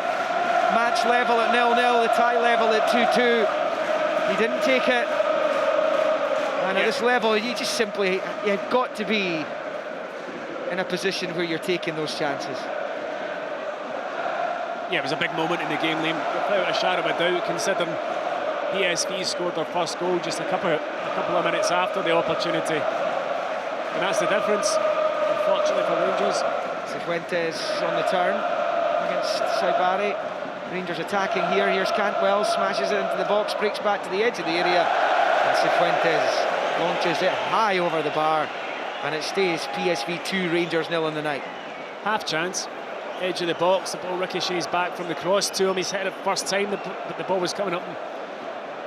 match level at 0-0, the tie level at 2-2. He didn't take it. And at this level, you just simply, you've got to be in a position where you're taking those chances. Yeah, it was a big moment in the game, Liam, without a shadow of a doubt, considering PSV scored their first goal just a couple of minutes after the opportunity. And that's the difference, unfortunately, for Rangers. Cifuentes on the turn against Saibari. Rangers attacking here. Here's Cantwell, smashes it into the box, breaks back to the edge of the area, and Cifuentes launches it high over the bar, and it stays PSV 2, Rangers 0 in the night. Half chance, edge of the box, the ball ricochets back from the cross to him. He's hit it first time, but the ball was coming up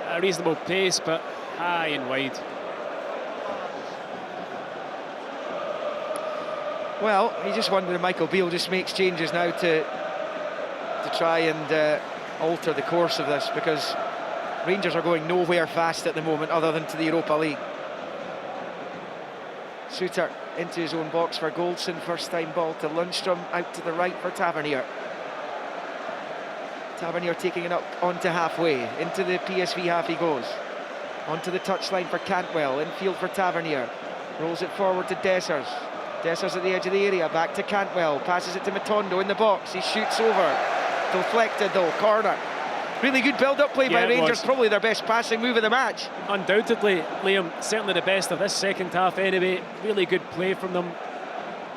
at a reasonable pace, but high and wide. Well, you just wonder if Michael Beale just makes changes now to try and alter the course of this, because Rangers are going nowhere fast at the moment other than to the Europa League. Suter into his own box for Goldson, first time ball to Lundstrom, out to the right for Tavernier. Tavernier taking it up onto halfway, into the PSV half he goes. Onto the touchline for Cantwell, infield for Tavernier. Rolls it forward to Dessers. Dessers at the edge of the area, back to Cantwell, passes it to Matondo in the box, he shoots over. Deflected though, corner. Really good build-up play by Rangers, probably their best passing move of the match. Undoubtedly, Liam, certainly the best of this second half anyway. Really good play from them.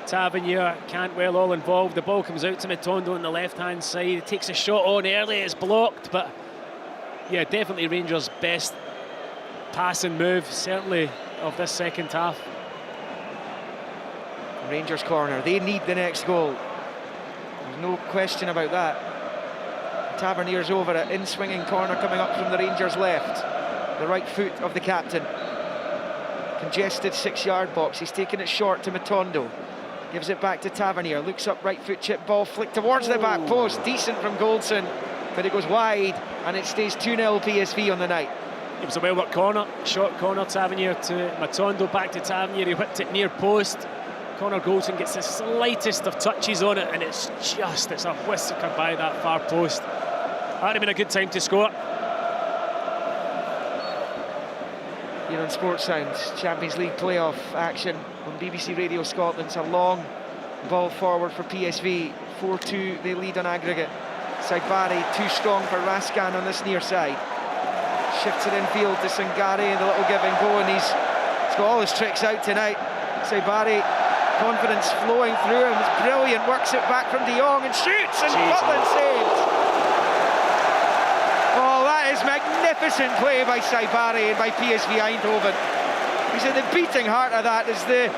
Tavernier, Cantwell all involved. The ball comes out to Matondo on the left-hand side. He takes a shot on early, it's blocked, but yeah, definitely Rangers' best passing move, certainly of this second half. Rangers corner, they need the next goal. There's no question about that. Tavernier's over it, in-swinging corner coming up from the Rangers left. The right foot of the captain. Congested 6-yard box, he's taking it short to Matondo. Gives it back to Tavernier, looks up, right foot chip ball, flicked towards the back post. Decent from Goldson, but it goes wide, and it stays 2-0 PSV on the night. It was a well-worked corner, short corner, Tavernier to Matondo, back to Tavernier, he whipped it near post. Connor Goldson gets the slightest of touches on it, and it's a whisker by that far post. That would have been a good time to score. here on Sports Sounds. Champions League playoff action on BBC Radio Scotland. It's a long ball forward for PSV. 4-2 they lead on aggregate. Saibari too strong for Raskan on this near side. Shifts it infield to Sangare, and the little give and go, and he's got all his tricks out tonight. Saibari, confidence flowing through him. It's brilliant. Works it back from De Jong and shoots, and Butland saved. Oh, that is magnificent play by Saibari and by PSV Eindhoven. He's at the beating heart of that as the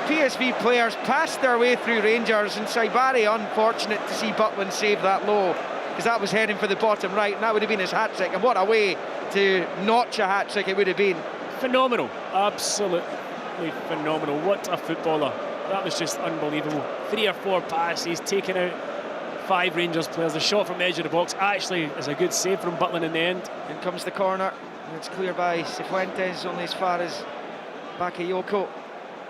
PSV players passed their way through Rangers, and Saibari unfortunate to see Butland save that low, because that was heading for the bottom right, and that would have been his hat-trick, and what a way to notch a hat-trick it would have been. Phenomenal, absolutely phenomenal. What a footballer. That was just unbelievable. 3 or 4 passes, taking out 5 Rangers players. The shot from the edge of the box actually is a good save from Butland in the end. In comes the corner, and it's cleared by Cifuentes, only as far as Bakayoko.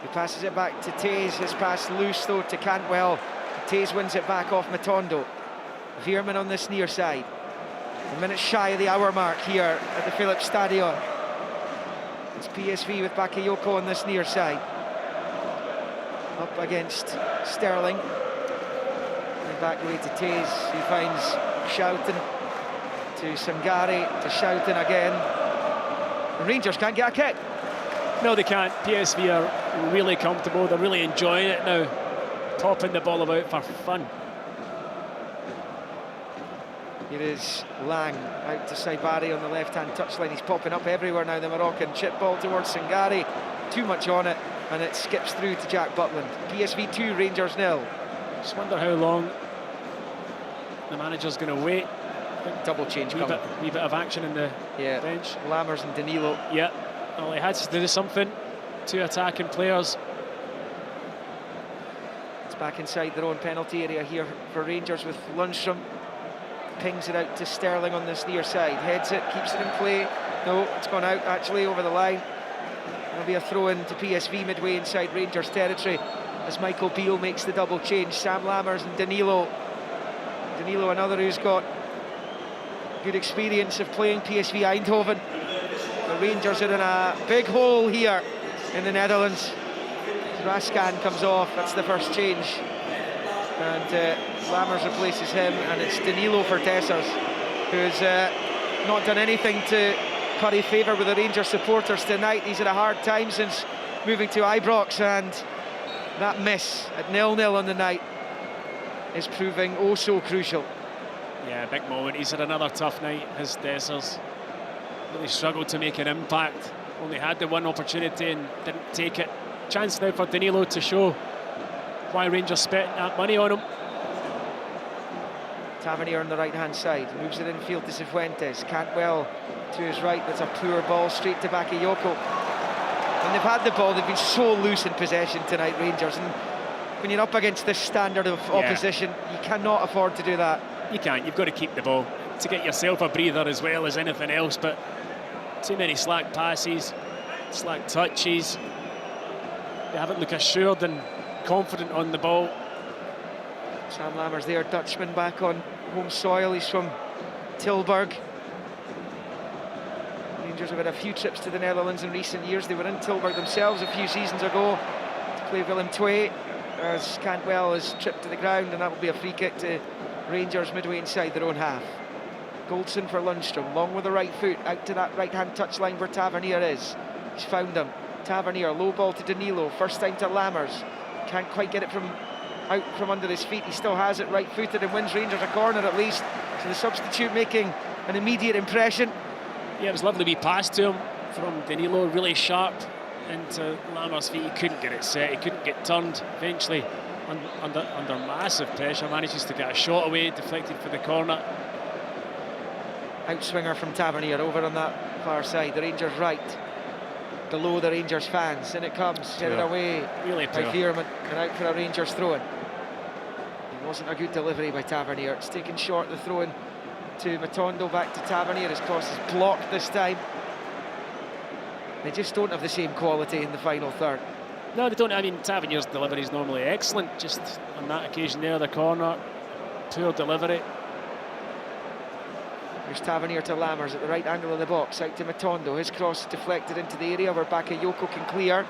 He passes it back to Taze. His pass loose though to Cantwell. Taze wins it back off Matondo. Veerman on this near side. A minute shy of the hour mark here at the Philips Stadion. It's PSV with Bakayoko on this near side. Up against Sterling. And back away to Taze. He finds Schouten to Sangare, to Schouten again. The Rangers can't get a kick. No, they can't. PSV are really comfortable. They're really enjoying it now. Popping the ball about for fun. Here is Lang out to Saibari on the left-hand touchline. He's popping up everywhere now, the Moroccan. Chip ball towards Sangare. Too much on it, and it skips through to Jack Butland. PSV 2, Rangers 0. Just wonder how long the manager's going to wait. Double change coming. Wee bit of action in the bench. Lammers and Danilo. Yeah, well, he had to do something. 2 attacking players. It's back inside their own penalty area here for Rangers with Lundstrom. Pings it out to Sterling on this near side. Heads it, keeps it in play. No, it's gone out actually over the line. There'll be a throw in to PSV midway inside Rangers territory as Michael Beale makes the double change. Sam Lammers and Danilo. Danilo, another who's got good experience of playing PSV Eindhoven. The Rangers are in a big hole here in the Netherlands. Raskan comes off, that's the first change. And Lammers replaces him, and it's Danilo for Dessers, who's not done anything to curry favour with the Rangers supporters tonight. He's had a hard time since moving to Ibrox, and that miss at 0-0 on the night is proving oh so crucial. Yeah, big moment. He's had another tough night. His Dessers really struggled to make an impact. Only had the one opportunity and didn't take it. Chance now for Danilo to show why Rangers spent that money on him. Tavernier on the right-hand side, moves it infield to Cifuentes. Cantwell to his right, that's a poor ball straight to Bakayoko. When they've had the ball, they've been so loose in possession tonight, Rangers. And when you're up against this standard of opposition, you cannot afford to do that. You can't, you've got to keep the ball to get yourself a breather as well as anything else, but too many slack passes, slack touches. They haven't looked assured and confident on the ball. Sam Lammers there, Dutchman back on home soil. He's from Tilburg. Rangers have had a few trips to the Netherlands in recent years. They were in Tilburg themselves a few seasons ago to play Willem II, as Cantwell is tripped to the ground, and that will be a free kick to Rangers midway inside their own half. Goldson for Lundstrom, long with the right foot, out to that right-hand touchline where Tavernier is. He's found him. Tavernier, low ball to Danilo, first time to Lammers. Can't quite get it out from under his feet. He still has it right-footed and wins Rangers a corner at least. So the substitute making an immediate impression. Yeah, it was lovely to be passed to him from Danilo, really sharp into Lammers' feet. He couldn't get it set, he couldn't get turned. Eventually, under massive pressure, manages to get a shot away, deflected for the corner. Outswinger from Tavernier over on that far side, the Rangers right, below the Rangers fans, and it comes, headed away really by Veerman, and out for a Rangers throw-in. It wasn't a good delivery by Tavernier. It's taken short, the throw-in to Matondo, back to Tavernier. His cross is blocked this time. They just don't have the same quality in the final third. No, they don't. I mean, Tavernier's delivery is normally excellent. Just on that occasion there, the corner, poor delivery. Here's Tavernier to Lammers at the right angle of the box, out to Matondo. His cross is deflected into the area where Bakayoko can clear.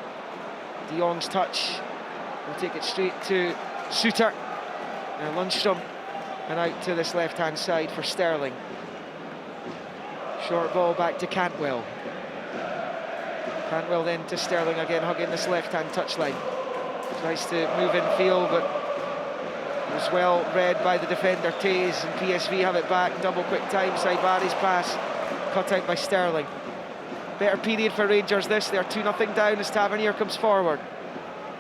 De Jong's touch will take it straight to Suter. Now Lundstrom, and out to this left-hand side for Sterling. Short ball back to Cantwell. Cantwell then to Sterling again, hugging this left-hand touchline. Tries to move in field, but was well read by the defender Tays, and PSV have it back. Double quick time, Saibari's pass cut out by Sterling. Better period for Rangers this. They're 2-0 down as Tavernier comes forward.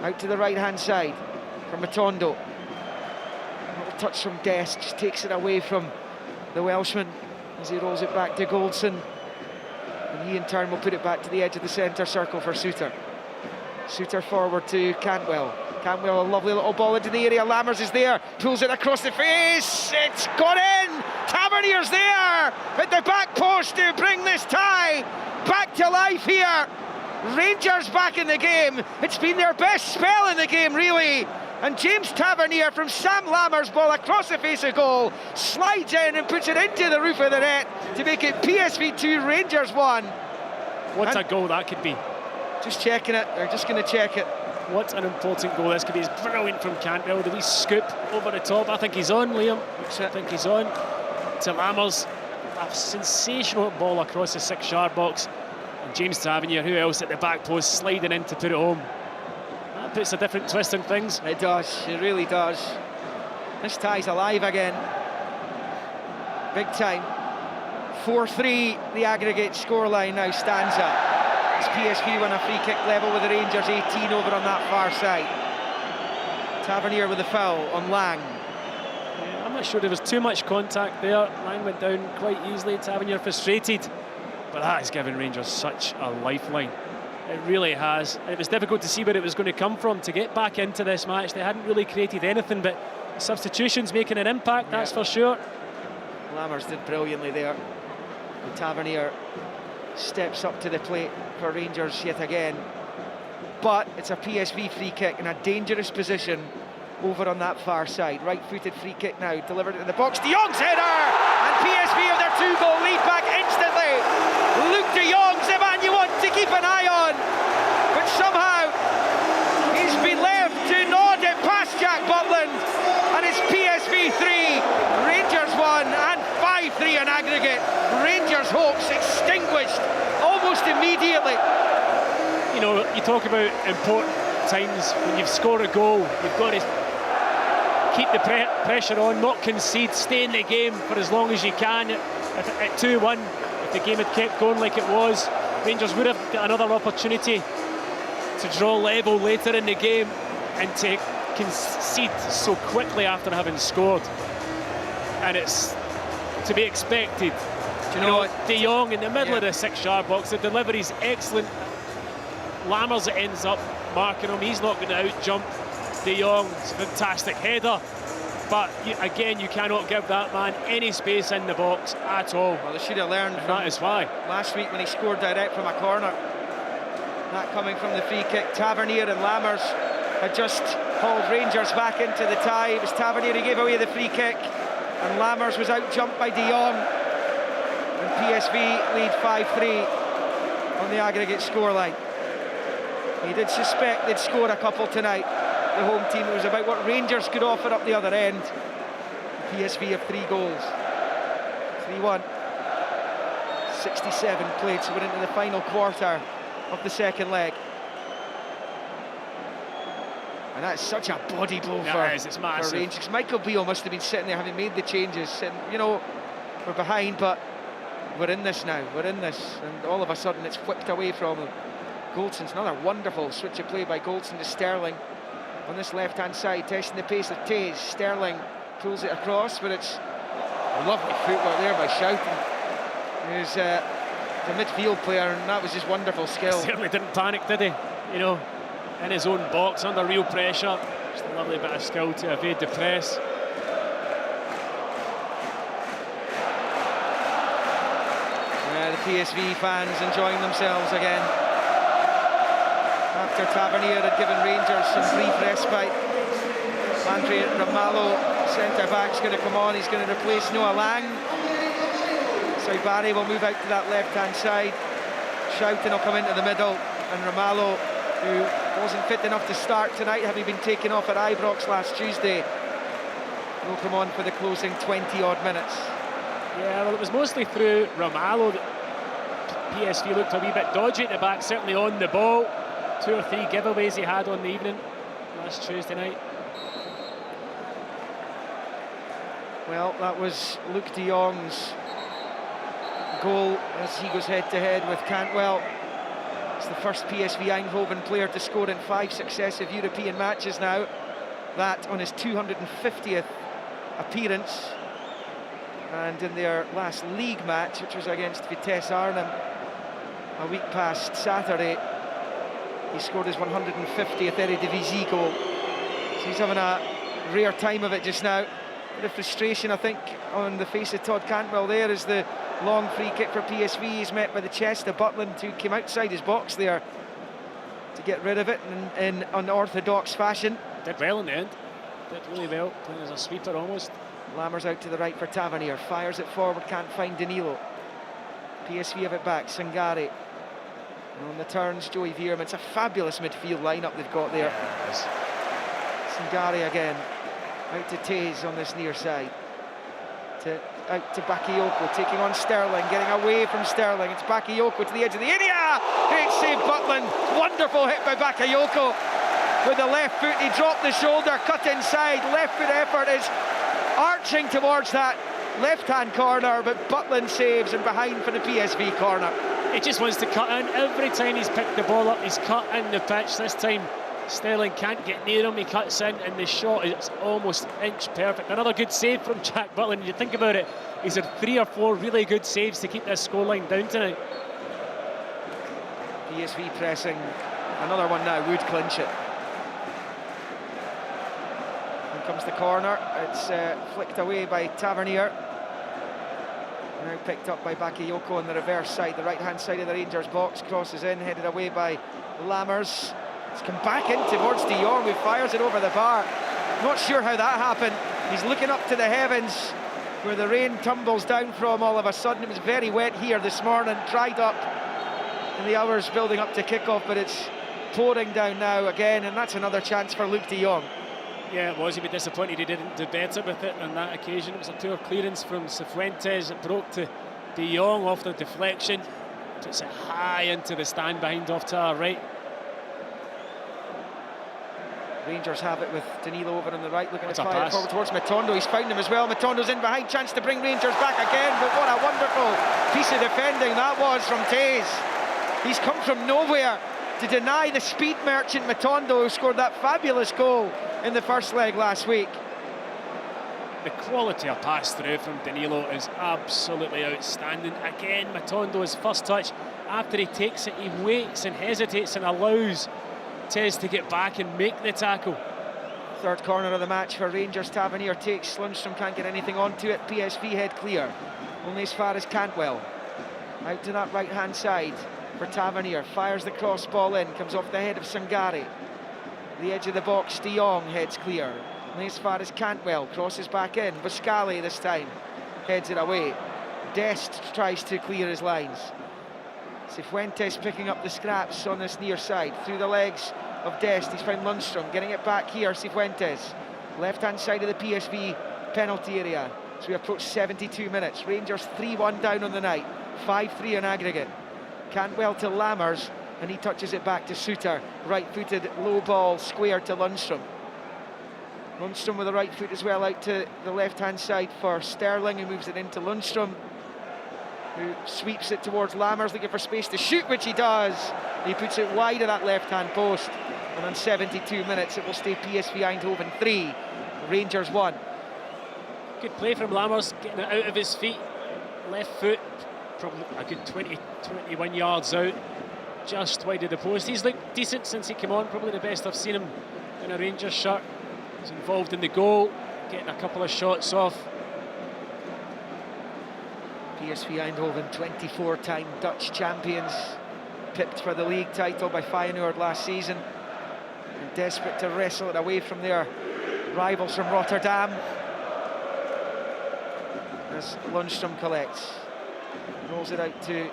Out to the right-hand side for Matondo. Little touch from Dest, just takes it away from the Welshman as he rolls it back to Goldson. And he in turn will put it back to the edge of the centre circle for Suter. Suter forward to Cantwell. Cantwell, a lovely little ball into the area. Lammers is there, pulls it across the face. It's gone in. Tavernier's there at the back post to bring this tie back to life here. Rangers back in the game. It's been their best spell in the game, really. And James Tavernier from Sam Lammers' ball across the face of goal slides in and puts it into the roof of the net to make it PSV 2, Rangers 1. What a goal that could be. Just checking it. They're just going to check it. What an important goal this could be. It's brilliant from Cantwell. The wee scoop over the top. I think he's on, Liam. I think he's on. To Lammers. A sensational ball across the 6-yard box. And James Tavernier, who else at the back post, sliding in to put it home. That puts a different twist on things. It does. It really does. This tie's alive again. Big time. 4-3, the aggregate scoreline now stands at. As PSV win a free kick level with the Rangers, 18 over on that far side. Tavernier with the foul on Lang. Yeah, I'm not sure there was too much contact there. Lang went down quite easily. Tavernier frustrated, but that has given Rangers such a lifeline. It really has. It was difficult to see where it was going to come from to get back into this match. They hadn't really created anything, but substitutions making an impact, that's for sure. Lammers did brilliantly there. And Tavernier steps up to the plate for Rangers yet again, but it's a PSV free kick in a dangerous position over on that far side. Right-footed free kick now, delivered into the box. De Jong's header, and PSV have their 2-goal lead back instantly. Luke De Jong's the man you want to keep an eye on, but somehow he's been left to nod it past Jack Butland, and it's PSV 3, Rangers 1, and 5-3 in aggregate. Rangers' hopes extinguished almost immediately. You know, you talk about important times when you've scored a goal, you've got to keep the pressure on, not concede, stay in the game for as long as you can. At 2-1, if the game had kept going like it was, Rangers would have got another opportunity to draw level later in the game and to concede so quickly after having scored. And it's to be expected. Do you know what? De Jong in the middle of the 6-yard box, the delivery's excellent. Lammers ends up marking him, he's not going to out-jump De Jong. It's a fantastic header, but again, you cannot give that man any space in the box at all. Well, they should have learned from that is why. Last week when he scored direct from a corner. That coming from the free kick. Tavernier and Lammers had just hauled Rangers back into the tie. It was Tavernier who gave away the free kick, and Lammers was out-jumped by De Jong. And PSV lead 5-3 on the aggregate scoreline. He did suspect they'd score a couple tonight, the home team. It was about what Rangers could offer up the other end. PSV have 3 goals. 3-1. 67 played, so we're into the final quarter of the second leg. And that's such a body blow for Rangers. Michael Beale must have been sitting there having made the changes, saying, you know, we're behind, but we're in this now, we're in this. And all of a sudden it's whipped away from them. Goldson's another wonderful switch of play by Goldson to Sterling on this left-hand side, testing the pace of Tays. Sterling pulls it across, but it's a lovely footwork there by Shoughton, who's the midfield player, and that was just wonderful skill. Certainly didn't panic, did he? You know, in his own box, under real pressure. Just a lovely bit of skill to evade the press. Yeah, the PSV fans enjoying themselves again. After Tavernier had given Rangers some brief respite. Andre Ramalho, centre-back's going to come on. He's going to replace Noah Lang. So Barry will move out to that left-hand side. Shoughton will come into the middle, and Romalo, who wasn't fit enough to start tonight, having been taken off at Ibrox last Tuesday, will come on for the closing 20-odd minutes. Yeah, well, it was mostly through Romalo that PSV looked a wee bit dodgy at the back, certainly on the ball. 2 or 3 giveaways he had on the evening last Tuesday night. Well, that was Luke de Jong's goal as he goes head-to-head with Cantwell. It's the first PSV Eindhoven player to score in 5 successive European matches now. That on his 250th appearance. And in their last league match, which was against Vitesse Arnhem a week past Saturday, he scored his 150th Eredivisie goal. So he's having a rare time of it just now. The frustration, I think, on the face of Todd Cantwell there is the long free kick for PSV. He's met by the chest of Butland, who came outside his box there to get rid of it in unorthodox fashion. Did well in the end. Did really well, playing as a sweeper almost. Lammers out to the right for Tavernier. Fires it forward, can't find Danilo. PSV have it back, Sangare. And on the turns, Joey Veerman. It's a fabulous midfield lineup they've got there. Sangare again. Out to Taze on this near side. Out to Bakayoko, taking on Sterling, getting away from Sterling. It's Bakayoko to the edge of the area. Great save, Butland. Wonderful hit by Bakayoko. With the left foot, he dropped the shoulder, cut inside. Left foot effort is arching towards that left-hand corner, but Butland saves and behind for the PSV corner. He just wants to cut in. Every time he's picked the ball up, he's cut in the pitch. This time Sterling can't get near him, he cuts in, and the shot is almost inch perfect. Another good save from Jack Butland. You think about it, he's had 3 or 4 really good saves to keep this scoreline down tonight. PSV pressing, another one now would clinch it. Here comes the corner, it's flicked away by Tavernier. Now picked up by Bakayoko on the reverse side, the right-hand side of the Rangers box, crosses in, headed away by Lammers. It's come back in towards de Jong, who fires it over the bar. Not sure how that happened. He's looking up to the heavens where the rain tumbles down from all of a sudden. It was very wet here this morning, dried up in the hours building up to kickoff, but it's pouring down now again, and that's another chance for Luke de Jong. Yeah, it was. He'd be disappointed he didn't do better with it on that occasion. It was a poor clearance from Cifuentes. It broke to de Jong off the deflection. Puts it high into the stand behind off to our right. Rangers have it with Danilo over on the right, looking That's to a fire pass. forward towards Matondo. He's found him as well. Matondo's in behind, chance to bring Rangers back again, but what a wonderful piece of defending that was from Taze. He's come from nowhere to deny the speed merchant Matondo, who scored that fabulous goal in the first leg last week. The quality of pass through from Danilo is absolutely outstanding. Again, Matondo's first touch, after he takes it, he waits and hesitates and allows Tez to get back and make the tackle. Third corner of the match for Rangers. Tavernier takes, Lundstrom can't get anything onto it. PSV head clear, only as far as Cantwell. Out to that right hand side for Tavernier, fires the cross ball in, comes off the head of Sangare. The edge of the box, de Jong heads clear, only as far as Cantwell, crosses back in. Buscali this time heads it away. Dest tries to clear his lines. Cifuentes picking up the scraps on this near side, through the legs of Dest. He's found Lundstrom, getting it back here, Cifuentes. Left-hand side of the PSV penalty area. So we approach 72 minutes. Rangers 3-1 down on the night, 5-3 in aggregate. Cantwell to Lammers, and he touches it back to Suter. Right-footed, low ball, square to Lundstrom. Lundstrom with the right foot as well, out to the left-hand side for Sterling, who moves it into Lundstrom, who sweeps it towards Lammers, looking for space to shoot, which he does. He puts it wide of that left-hand post, and on 72 minutes it will stay PSV Eindhoven 3, Rangers 1. Good play from Lammers, getting it out of his feet. Left foot, probably a good 21 yards out, just wide of the post. He's looked decent since he came on, probably the best I've seen him in a Rangers shirt. He's involved in the goal, getting a couple of shots off. PSV Eindhoven, 24-time Dutch champions, pipped for the league title by Feyenoord last season, and desperate to wrestle it away from their rivals from Rotterdam. As Lundstrom collects, Rolls it out to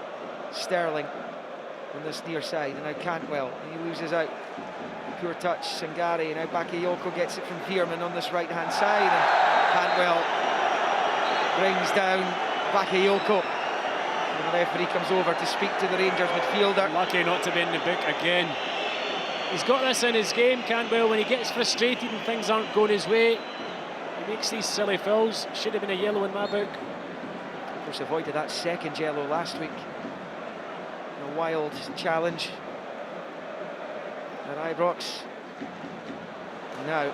Sterling on this near side, and now Cantwell, he loses out. Poor touch, Sangare, now Bakayoko gets it from Veerman on this right-hand side, and Cantwell brings down Bakayoko. And the referee comes over to speak to the Rangers midfielder. Lucky not to be in the book again. He's got this in his game, Cantwell. When he gets frustrated and things aren't going his way, he makes these silly fouls. Should have been a yellow in my book. Of course, avoided that second yellow last week. A wild challenge at Ibrox. Now,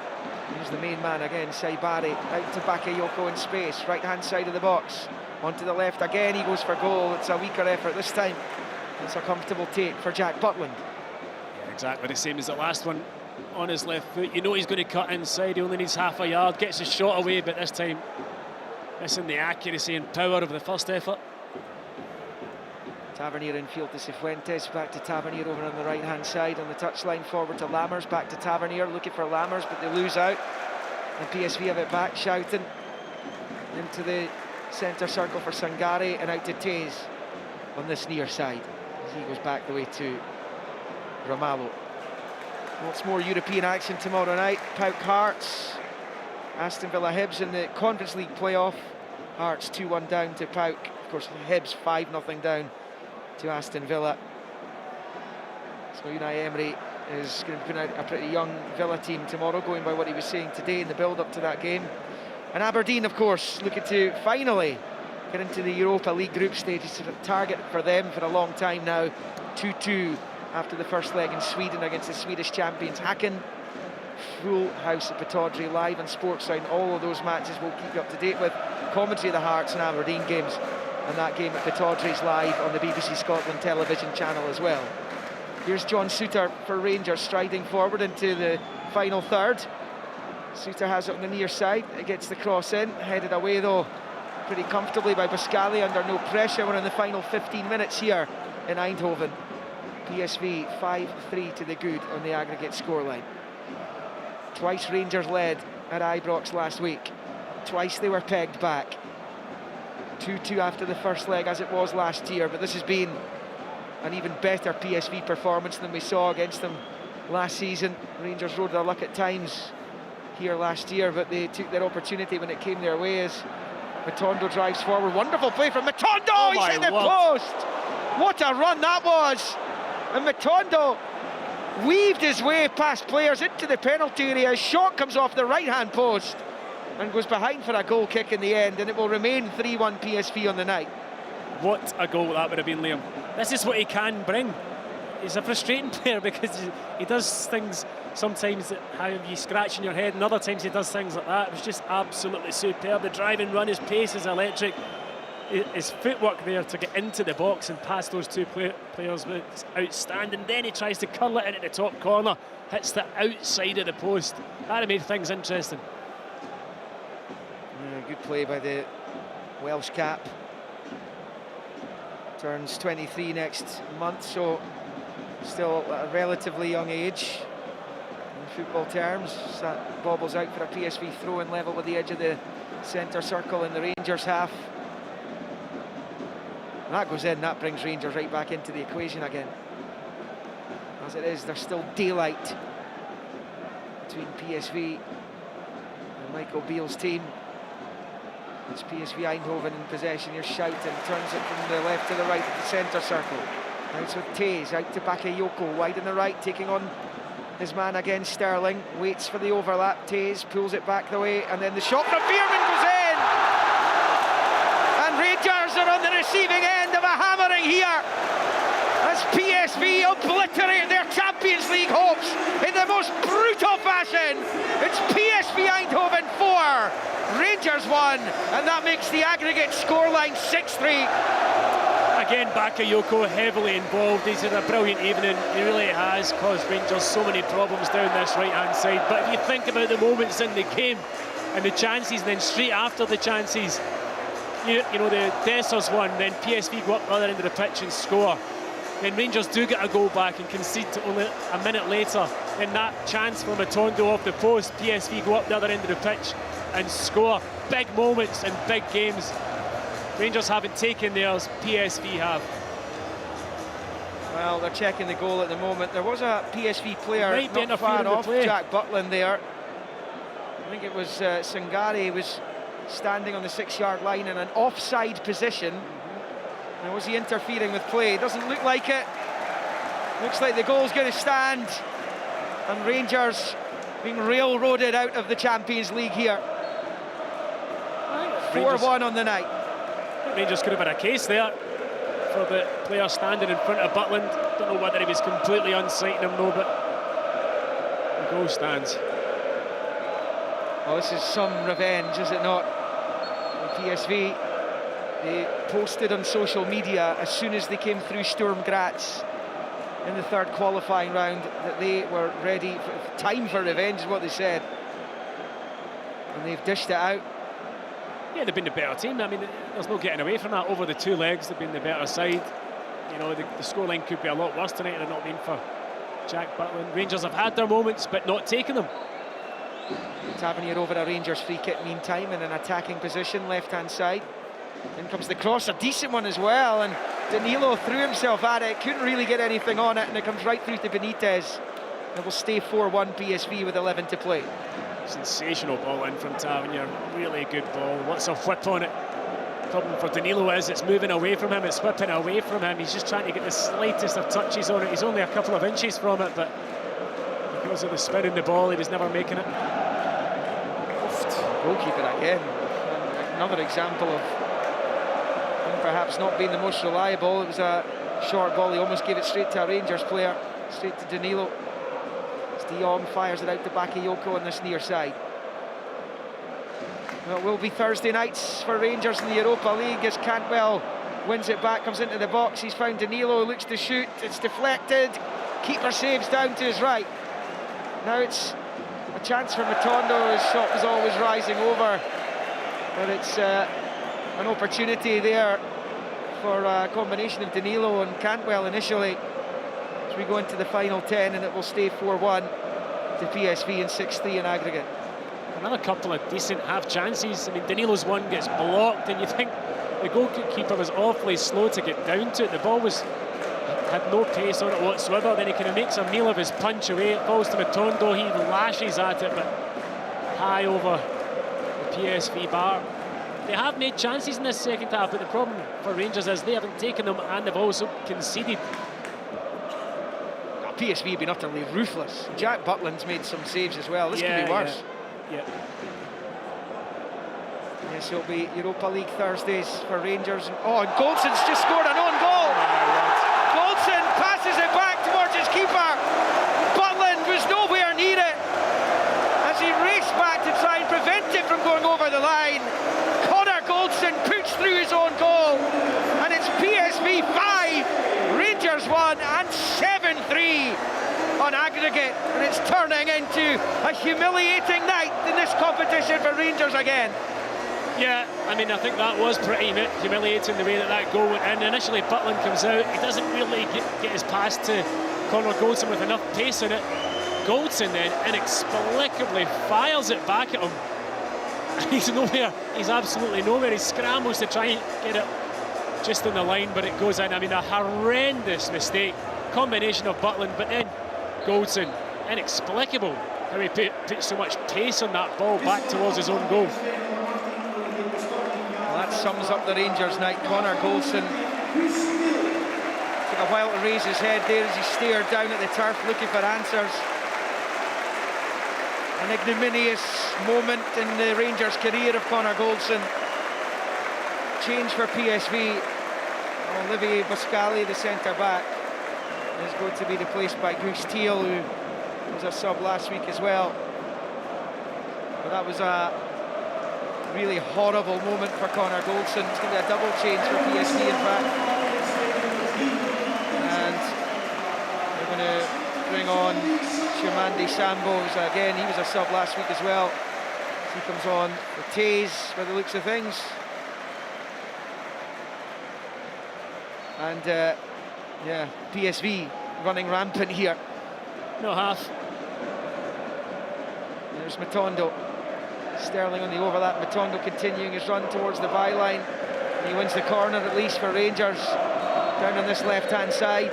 here's the main man again, Saibari, out to Bakayoko in space, right-hand side of the box. Onto the left again, he goes for goal. It's a weaker effort this time. It's a comfortable take for Jack Butland. Yeah, exactly the same as the last one on his left foot. You know he's going to cut inside, he only needs half a yard, gets his shot away, but this time missing the accuracy and power of the first effort. Tavernier infield to Cifuentes, back to Tavernier over on the right-hand side on the touchline, forward to Lammers, back to Tavernier, looking for Lammers, but they lose out. And PSV have it back, shouting into the centre circle for Sangare, and out to Taze on this near side as he goes back the way to Ramallo. Lots more European action tomorrow night. PAOK Hearts, Aston Villa Hibs in the Conference League playoff. Hearts 2-1 down to PAOK. Of course, Hibs 5-0 down to Aston Villa. So Unai Emery is going to put out a pretty young Villa team tomorrow, going by what he was saying today in the build-up to that game. And Aberdeen, of course, looking to finally get into the Europa League group stage. It's a target for them for a long time now. 2-2 after the first leg in Sweden against the Swedish champions Häcken. Full house at Pittodrie, live on Sportsound. All of those matches we'll keep you up to date with. Commentary of the Hearts and Aberdeen games. And that game at Pittodrie's live on the BBC Scotland television channel as well. Here's John Souttar for Rangers, striding forward into the final third. Souttar has it on the near side, it gets the cross in, headed away though pretty comfortably by Pascali under no pressure. We're in the final 15 minutes here in Eindhoven. PSV 5-3 to the good on the aggregate scoreline. Twice Rangers led at Ibrox last week. Twice they were pegged back. 2-2 after the first leg as it was last year, but this has been an even better PSV performance than we saw against them last season. Rangers rode their luck at times here last year, but they took their opportunity when it came their way as Matondo drives forward. Wonderful play from Matondo! Oh, he's hit the word. post! What a run that was! And Matondo weaved his way past players into the penalty area. His shot comes off the right-hand post and goes behind for a goal kick in the end, and it will remain 3-1 PSV on the night. What a goal that would have been, Liam. This is what he can bring. He's a frustrating player because he does things sometimes that have you scratching your head, and other times he does things like that. It was just absolutely superb. The drive and run, his pace is electric. His footwork there to get into the box and past those two players was outstanding. Then he tries to curl it into the top corner, hits the outside of the post. That made things interesting. Yeah, good play by the Welsh cap. Turns 23 next month, so still at a relatively young age in football terms. That bobbles out for a PSV throw-in level with the edge of the centre circle in the Rangers half. And that goes in, that brings Rangers right back into the equation again. As it is, there's still daylight between PSV and Michael Beale's team. It's PSV Eindhoven in possession. Here's Schouten, turns it from the left to the right at the centre circle. Now it's with Taze, out to Bakayoko, wide on the right, taking on his man again, Sterling. Waits for the overlap, Taze pulls it back the way, and then the shot from Veerman goes in! And Rangers are on the receiving end of a hammering here as PSV obliterate their Champions League hopes in the most brutal fashion. It's PSV Eindhoven 4, Rangers 1, and that makes the aggregate scoreline 6-3. Again, Bakayoko heavily involved. He's had a brilliant evening. He really has caused Rangers so many problems down this right-hand side. But if you think about the moments in the game and the chances, and then straight after the chances, you know, the Dessers one, then PSV go up the other end of the pitch and score. Then Rangers do get a goal back and concede to only a minute later. Then that chance for Matondo off the post, PSV go up the other end of the pitch and score. Big moments in big games Rangers haven't taken theirs, PSV have. Well, they're checking the goal at the moment. There was a PSV player not far off Jack Butland there. I think it was Sangare was standing on the 6-yard line in an offside position. And was he interfering with play? Doesn't look like it. Looks like the goal's going to stand. And Rangers being railroaded out of the Champions League here. 4-1 on the night. Rangers could have had a case there for the player standing in front of Butland. Don't know whether he was completely unsighting him though, but the goal stands. Well, this is some revenge, is it not? The PSV, they posted on social media as soon as they came through Sturm Graz in the third qualifying round that they were ready. Time for revenge is what they said. And they've dished it out. Yeah, they've been the better team. I mean, there's no getting away from that. Over the 2 legs, they've been the better side. You know, the scoreline could be a lot worse tonight had it not been for Jack Butland. Rangers have had their moments, but not taken them. Tavernier over a Rangers free kick meantime in an attacking position, left-hand side. In comes the cross, a decent one as well, and Danilo threw himself at it, couldn't really get anything on it, and it comes right through to Benitez. It will stay 4-1 PSV with 11 to play. Sensational ball in from Tavernier, really good ball. What's a whip on it? Problem for Danilo is it's moving away from him, it's whipping away from him. He's just trying to get the slightest of touches on it. He's only a couple of inches from it, but because of the spin in the ball, he was never making it. Goalkeeper again. Another example of him perhaps not being the most reliable. It was a short ball, he almost gave it straight to a Rangers player, straight to Danilo. De Jong fires it out to Bakayoko on this near side. Well, it will be Thursday nights for Rangers in the Europa League as Cantwell wins it back, comes into the box. He's found Danilo, looks to shoot. It's deflected. Keeper saves down to his right. Now it's a chance for Matondo. His shot was always rising over, but it's an opportunity there for a combination of Danilo and Cantwell initially. We go into the final 10 and it will stay 4-1 to PSV and 6-3 in aggregate. Another couple of decent half chances. I mean, Danilo's one gets blocked and you think the goalkeeper was awfully slow to get down to it. The ball had no pace on it whatsoever. Then he kind of makes a meal of his punch away. It falls to Matondo, he lashes at it, but high over the PSV bar. They have made chances in this second half, but the problem for Rangers is they haven't taken them and they've also conceded. PSV have been utterly ruthless. Jack Butland's made some saves as well. This could be worse. Yeah. Yes, it'll be Europa League Thursdays for Rangers. Oh, and Goldson's just scored an own goal. Goldson passes it back towards his keeper. Butland was nowhere near it as he raced back to try and prevent it from going over the line. Connor Goldson puts through his own goal, and it's PSV 5, Rangers 1, and 7-3 on aggregate, and it's turning into a humiliating night in this competition for Rangers again. Yeah, I mean, I think that was pretty humiliating the way that goal went in. Initially, Butland comes out, he doesn't really get his pass to Connor Goldson with enough pace in it. Goldson then inexplicably fires it back at him. He's nowhere, he's absolutely nowhere. He scrambles to try and get it just in the line, but it goes in. I mean, a horrendous mistake. Combination of Butland, but then Goldson, inexplicable how he put so much pace on that ball back towards his own goal. Well, that sums up the Rangers night. Connor Goldson took a while to raise his head there as he stared down at the turf looking for answers. An ignominious moment in the Rangers' career of Connor Goldson. Change for PSV. Olivier Boscali, the centre-back, is going to be replaced by Guus Thiel, who was a sub last week as well. But that was a really horrible moment for Connor Goldson. It's going to be a double change for PSV, in fact. And they're going to bring on Shumandi Sambo, again, he was a sub last week as well. He comes on for Taze, by the looks of things. And yeah, PSV running rampant here. No half. There's Matondo. Sterling on the overlap. Matondo continuing his run towards the byline. He wins the corner at least for Rangers down on this left-hand side.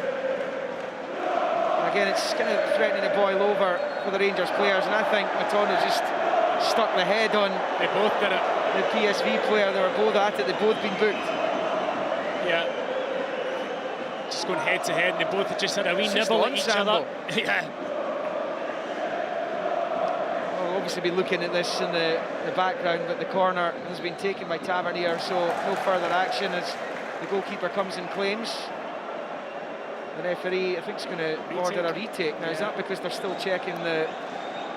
And again, it's kind of threatening to boil over for the Rangers players, and I think Matondo just stuck the head on. They both did it. The PSV player. They were both at it. They've both been booked. Yeah. Just going head to head, and they both just had a wee Just nibble at one each Sambo. other. Yeah. We'll obviously be looking at this in the background, but the corner has been taken by Tavernier, so no further action as the goalkeeper comes and claims. The referee, I think, is going to order a retake. Now, is that because they're still checking the...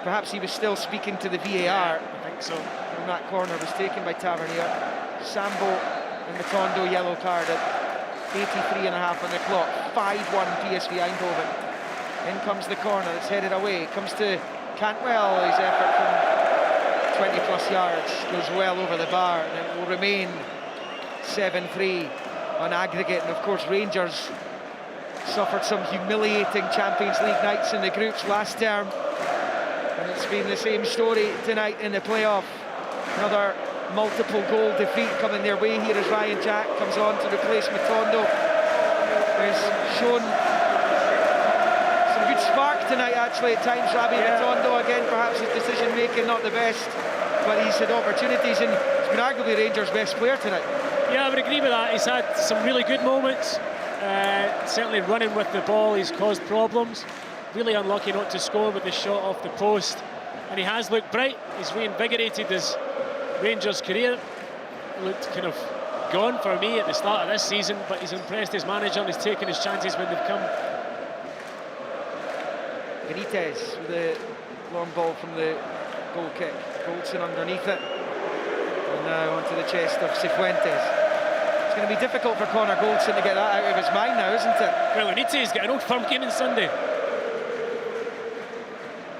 Perhaps he was still speaking to the VAR. I think so. And that corner was taken by Tavernier. Sambo and Matondo yellow card at 83.5 on the clock. 5-1 PSV Eindhoven. In comes the corner, it's headed away. Comes to Cantwell. His effort from 20+ yards goes well over the bar, and it will remain 7-3 on aggregate. And of course, Rangers suffered some humiliating Champions League nights in the groups last term, and it's been the same story tonight in the playoff. Another multiple goal defeat coming their way here as Ryan Jack comes on to replace Matondo, who's shown some good spark tonight actually at times. Rabbi Matondo, again, perhaps his decision making not the best, but he's had opportunities and he's been arguably Rangers' best player tonight. Yeah, I would agree with that. He's had some really good moments. Certainly running with the ball, he's caused problems. Really unlucky not to score with the shot off the post. And he has looked bright. He's reinvigorated his Rangers career. Looked kind of gone for me at the start of this season, but he's impressed his manager and he's taken his chances when they've come. Benitez with the long ball from the goal kick. Goldson underneath it. And now onto the chest of Cifuentes. It's going to be difficult for Connor Goldson to get that out of his mind now, isn't it? Well, we need to. He's got an Old Firm game on Sunday.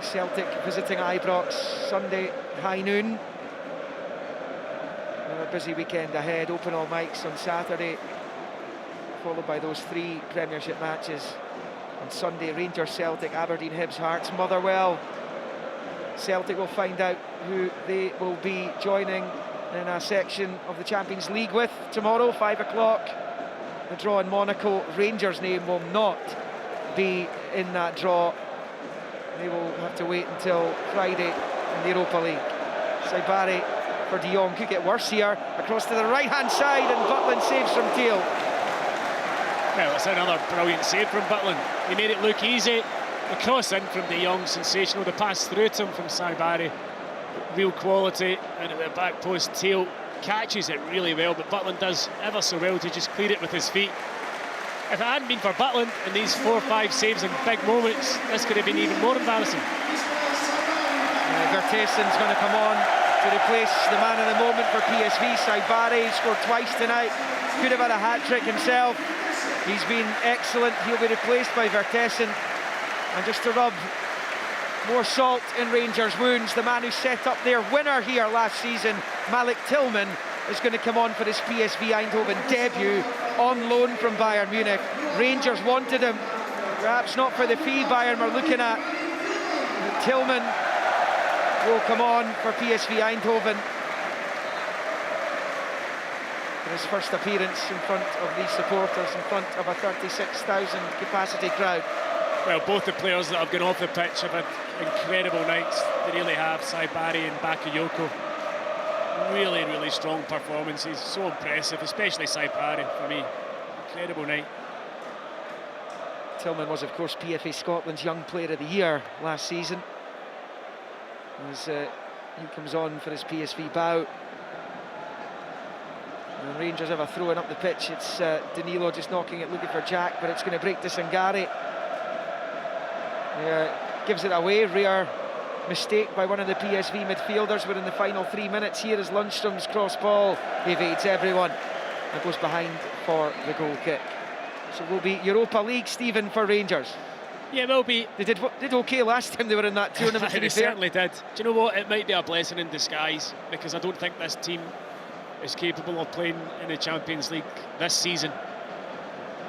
Celtic visiting Ibrox Sunday, high noon. Another busy weekend ahead. Open all mics on Saturday, followed by those 3 Premiership matches on Sunday. Rangers, Celtic, Aberdeen, Hibs, Hearts, Motherwell. Celtic will find out who they will be joining in a section of the Champions League with tomorrow, 5 o'clock. The draw in Monaco. Rangers' name will not be in that draw. They will have to wait until Friday in the Europa League. Saibari for De Jong. Could get worse here. Across to the right-hand side, and Butland saves from Teal. Well, it's another brilliant save from Butland. He made it look easy. The cross in from De Jong, sensational. The pass through to him from Saibari, real quality. And at the back post, Teal catches it really well, but Butland does ever so well to just clear it with his feet. If it hadn't been for Butland and these 4 or 5 saves in big moments, this could have been even more embarrassing. Vertessen's going to come on to replace the man of the moment for PSV, Saibari. He scored twice tonight. Could have had a hat-trick himself. He's been excellent. He'll be replaced by Vertessen. And just to rub more salt in Rangers' wounds, the man who set up their winner here last season, Malik Tillman, is going to come on for his PSV Eindhoven debut on loan from Bayern Munich. Rangers wanted him, perhaps not for the fee Bayern were looking at. Tillman will come on for PSV Eindhoven for his first appearance in front of these supporters, in front of a 36,000 capacity crowd. Well, both the players that have gone off the pitch have had incredible nights. They really have. Saibari and Bakayoko. Really, really strong performances. So impressive, especially Saibari for me. Incredible night. Tillman was, of course, PFA Scotland's Young Player of the Year last season. As he comes on for his PSV bow. And Rangers have a throw-in up the pitch. It's Danilo just knocking it, looking for Jack, but it's going to break to Sangare. Gives it away. Rare mistake by one of the PSV midfielders. We're in the final 3 minutes here as Lundstrom's cross ball evades everyone and goes behind for the goal kick. So it will be Europa League, Stephen, for Rangers. Yeah, it will be. They did okay last time they were in that tournament. They certainly did. Do you know what? It might be a blessing in disguise, because I don't think this team is capable of playing in the Champions League this season.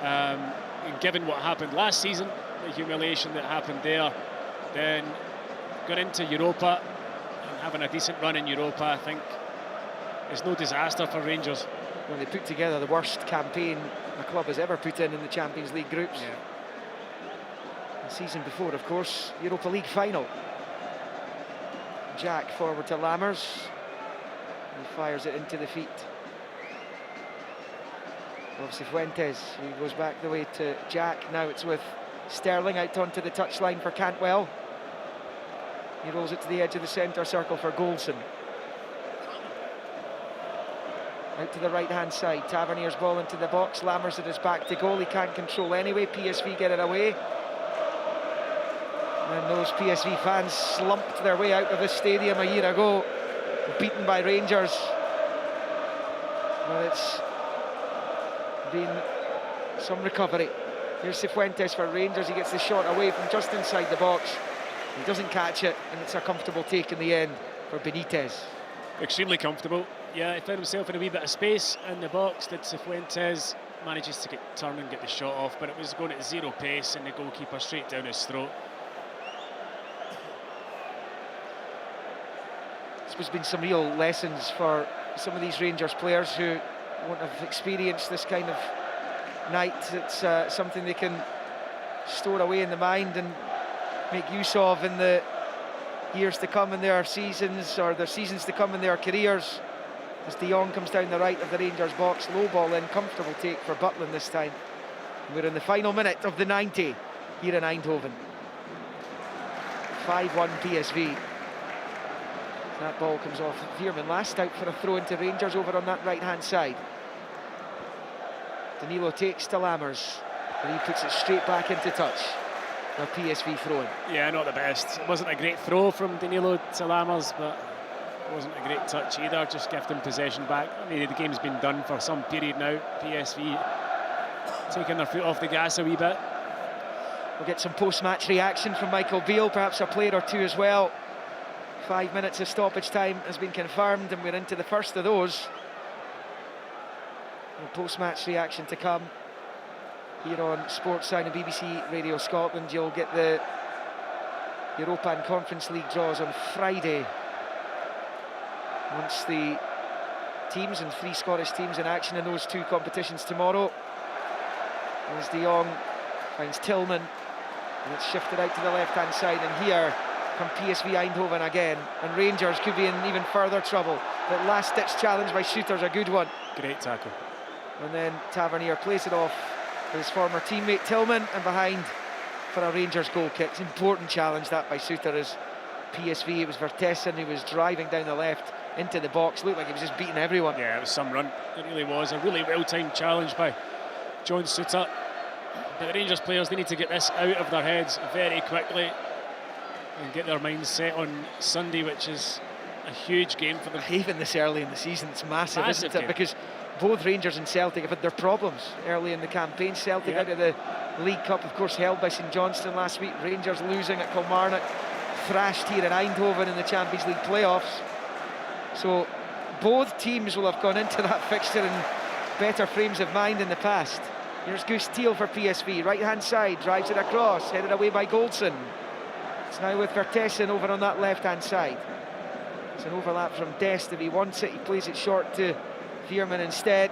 And given what happened last season, the humiliation that happened there, then going into Europa and having a decent run in Europa, I think is no disaster for Rangers. Well, they put together the worst campaign the club has ever put in the Champions League groups. Yeah. The season before, of course, Europa League final. Jack forward to Lammers. He fires it into the feet of Cifuentes, who goes back the way to Jack. Now it's with Sterling out onto the touchline for Cantwell. He rolls it to the edge of the centre circle for Goldson. Out to the right-hand side, Tavernier's ball into the box. Lammers at his back to goal, he can't control anyway. PSV get it away. And those PSV fans slumped their way out of this stadium a year ago, beaten by Rangers. Well, it's been some recovery. Here's Cifuentes for Rangers. He gets the shot away from just inside the box. He doesn't catch it, and it's a comfortable take in the end for Benitez. Extremely comfortable. Yeah, he found himself in a wee bit of space in the box. Did Cifuentes manages to turn and get the shot off, but it was going at zero pace, and the goalkeeper straight down his throat. There's been some real lessons for some of these Rangers players who won't have experienced this kind of night. It's something they can store away in the mind and make use of in the years to come in their seasons, or their seasons to come in their careers. As De Jong comes down the right of the Rangers box, low ball in, comfortable take for Butland this time. We're in the final minute of the 90 here in Eindhoven. 5-1 PSV. That ball comes off Veerman, last out for a throw into Rangers over on that right-hand side. Danilo takes to Lammers, and he puts it straight back into touch. A PSV throw-in. Yeah, not the best. It wasn't a great throw from Danilo to Lammers, but it wasn't a great touch either. Just gift him possession back. I mean, the game's been done for some period now. PSV taking their foot off the gas a wee bit. We'll get some post-match reaction from Michael Beale, perhaps a player or two as well. 5 minutes of stoppage time has been confirmed, and we're into the first of those. Post-match reaction to come here on Sportsound and BBC Radio Scotland. You'll get the Europa and Conference League draws on Friday, once the teams and 3 Scottish teams in action in those 2 competitions tomorrow. As De Jong finds Tillman, and it's shifted out to the left-hand side, and here come PSV Eindhoven again, and Rangers could be in even further trouble. That last-ditch challenge by Souttar's a good one. Great tackle. And then Tavernier plays it off for his former teammate Tillman, and behind for a Rangers goal kick. It's an important challenge that by Souttar, as PSV, it was Vertessen who was driving down the left into the box. Looked like he was just beating everyone. Yeah, it was some run. It really was. A really well-timed challenge by John Souttar. But the Rangers players, they need to get this out of their heads very quickly and get their minds set on Sunday, which is a huge game for them. Even this early in the season, it's massive, isn't it? Game. Because both Rangers and Celtic have had their problems early in the campaign. Celtic out of the League Cup, of course, held by St Johnstone last week. Rangers losing at Kilmarnock, thrashed here in Eindhoven in the Champions League playoffs. So both teams will have gone into that fixture in better frames of mind in the past. Here's Goose Thiel for PSV, right-hand side, drives it across, headed away by Goldson. It's now with Vertessen over on that left-hand side. It's an overlap from Dest if he wants it. He plays it short to Veerman instead.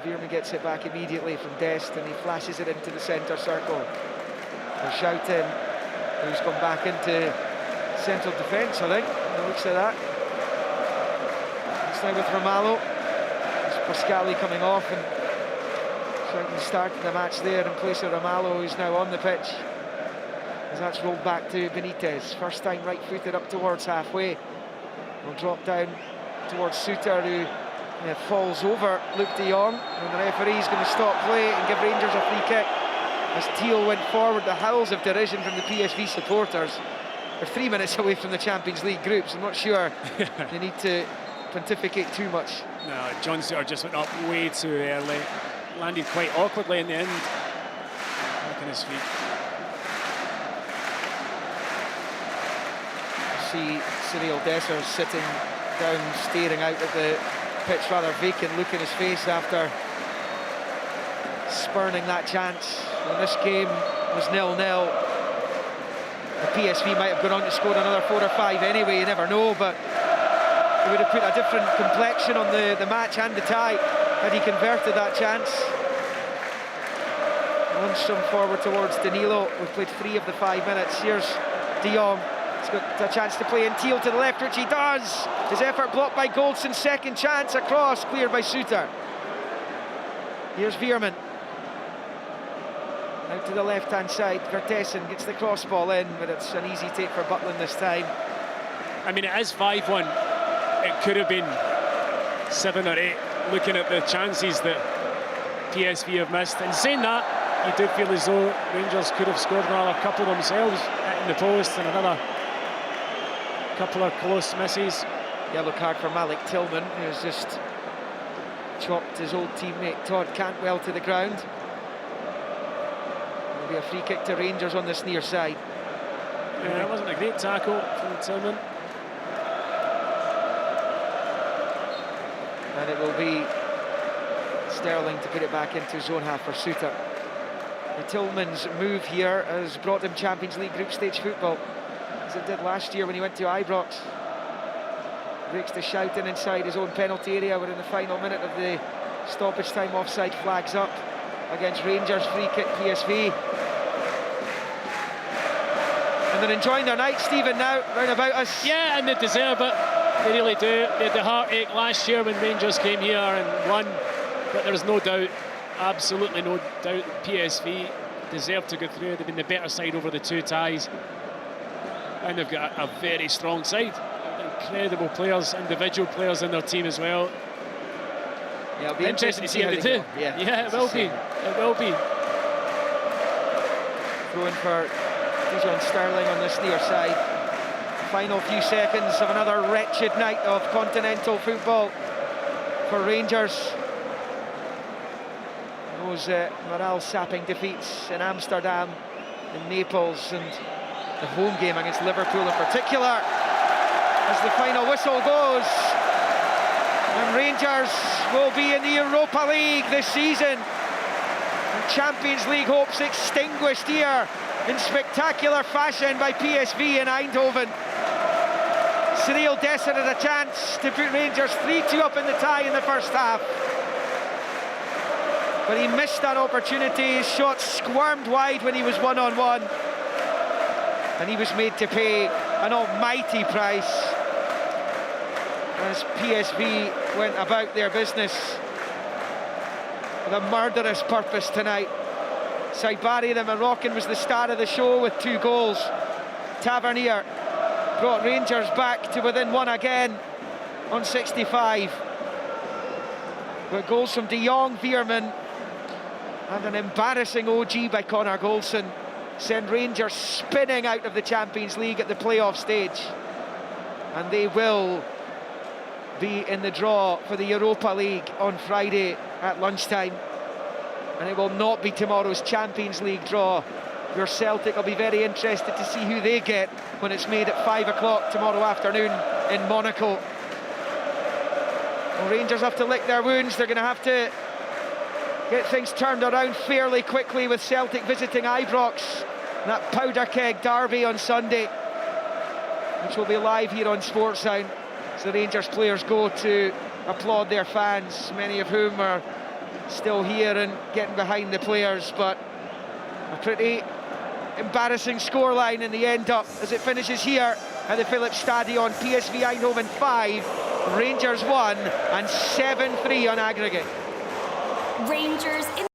Veerman gets it back immediately from Dest, and he flashes it into the centre circle. For Schouten, who's gone back into central defence, I think, it looks like that. It's now with Ramallo. It's Pascali coming off, and Schouten starting the match there in place of Ramallo, who's now on the pitch. As that's rolled back to Benitez. First time right-footed up towards halfway. Will drop down towards Souttar, who falls over Luke de Jong, and the referee's going to stop play and give Rangers a free kick. As Thiel went forward, the howls of derision from the PSV supporters. They're 3 minutes away from the Champions League groups. I'm not sure they need to pontificate too much. No, John Souttar just went up way too early. Landed quite awkwardly in the end. Back on his feet. See Cyril Dessers sitting down, staring out at the pitch, rather vacant look in his face after spurning that chance. When this game was 0-0, the PSV might have gone on to score another 4 or 5 anyway, you never know, but it would have put a different complexion on the match and the tie had he converted that chance. Lundstrom forward towards Danilo. We've played 3 of the 5 minutes. Here's De Jong. He's got a chance to play in Thiel to the left, which he does. His effort blocked by Goldson's second chance across, cleared by Suter. Here's Veerman. Out to the left-hand side. Vertessen gets the cross ball in, but it's an easy take for Butland this time. I mean, it is 5-1. It could have been 7 or 8, looking at the chances that PSV have missed. And saying that, you do feel as though Rangers could have scored another couple themselves, hitting the post, and another couple of close misses. Yellow card for Malik Tillman, who's just chopped his old teammate Todd Cantwell to the ground. There'll be a free kick to Rangers on this near side. Yeah, it wasn't a great tackle from Tillman. And it will be Sterling to put it back into zone half for Suter. Tillman's move here has brought him Champions League group stage football, as it did last year when he went to Ibrox. Breaks the shout in inside his own penalty area. We're in the final minute of the stoppage time. Offside flags up against Rangers. Free kick PSV. And they're enjoying their night, Stephen, now, round about us. Yeah, and they deserve it. They really do. They had the heartache last year when Rangers came here and won, but there's no doubt, absolutely no doubt, PSV deserve to go through. They've been the better side over the 2 ties, and they've got a very strong side. Incredible players, individual players in their team as well. Yeah, it'll be interesting to see how they do. Yeah, it will be. It will be. Throwing for Dijon Sterling on this near side. Final few seconds of another wretched night of continental football for Rangers. Those morale-sapping defeats in Amsterdam, in Naples, and the home game against Liverpool in particular. As the final whistle goes, and Rangers will be in the Europa League this season. And Champions League hopes extinguished here in spectacular fashion by PSV in Eindhoven. Cyril Dessers had a chance to put Rangers 3-2 up in the tie in the first half, but he missed that opportunity. His shot squirmed wide when he was one-on-one, and he was made to pay an almighty price as PSV went about their business with a murderous purpose tonight. Saibari, the Moroccan, was the star of the show with 2 goals. Tavernier brought Rangers back to within 1 again on 65. But goals from De Jong, Veerman, and an embarrassing OG by Connor Goldson send Rangers spinning out of the Champions League at the playoff stage. And they will be in the draw for the Europa League on Friday at lunchtime. And it will not be tomorrow's Champions League draw. Your Celtic will be very interested to see who they get when it's made at 5 o'clock tomorrow afternoon in Monaco. Well, Rangers have to lick their wounds. They're going to have to get things turned around fairly quickly with Celtic visiting Ibrox, and that powder keg derby on Sunday, which will be live here on Sportsound. So the Rangers players go to applaud their fans, many of whom are still here and getting behind the players, but a pretty embarrassing scoreline in the end up as it finishes here at the Philips Stadion. PSV Eindhoven 5, Rangers 1, and 7-3 on aggregate. Rangers in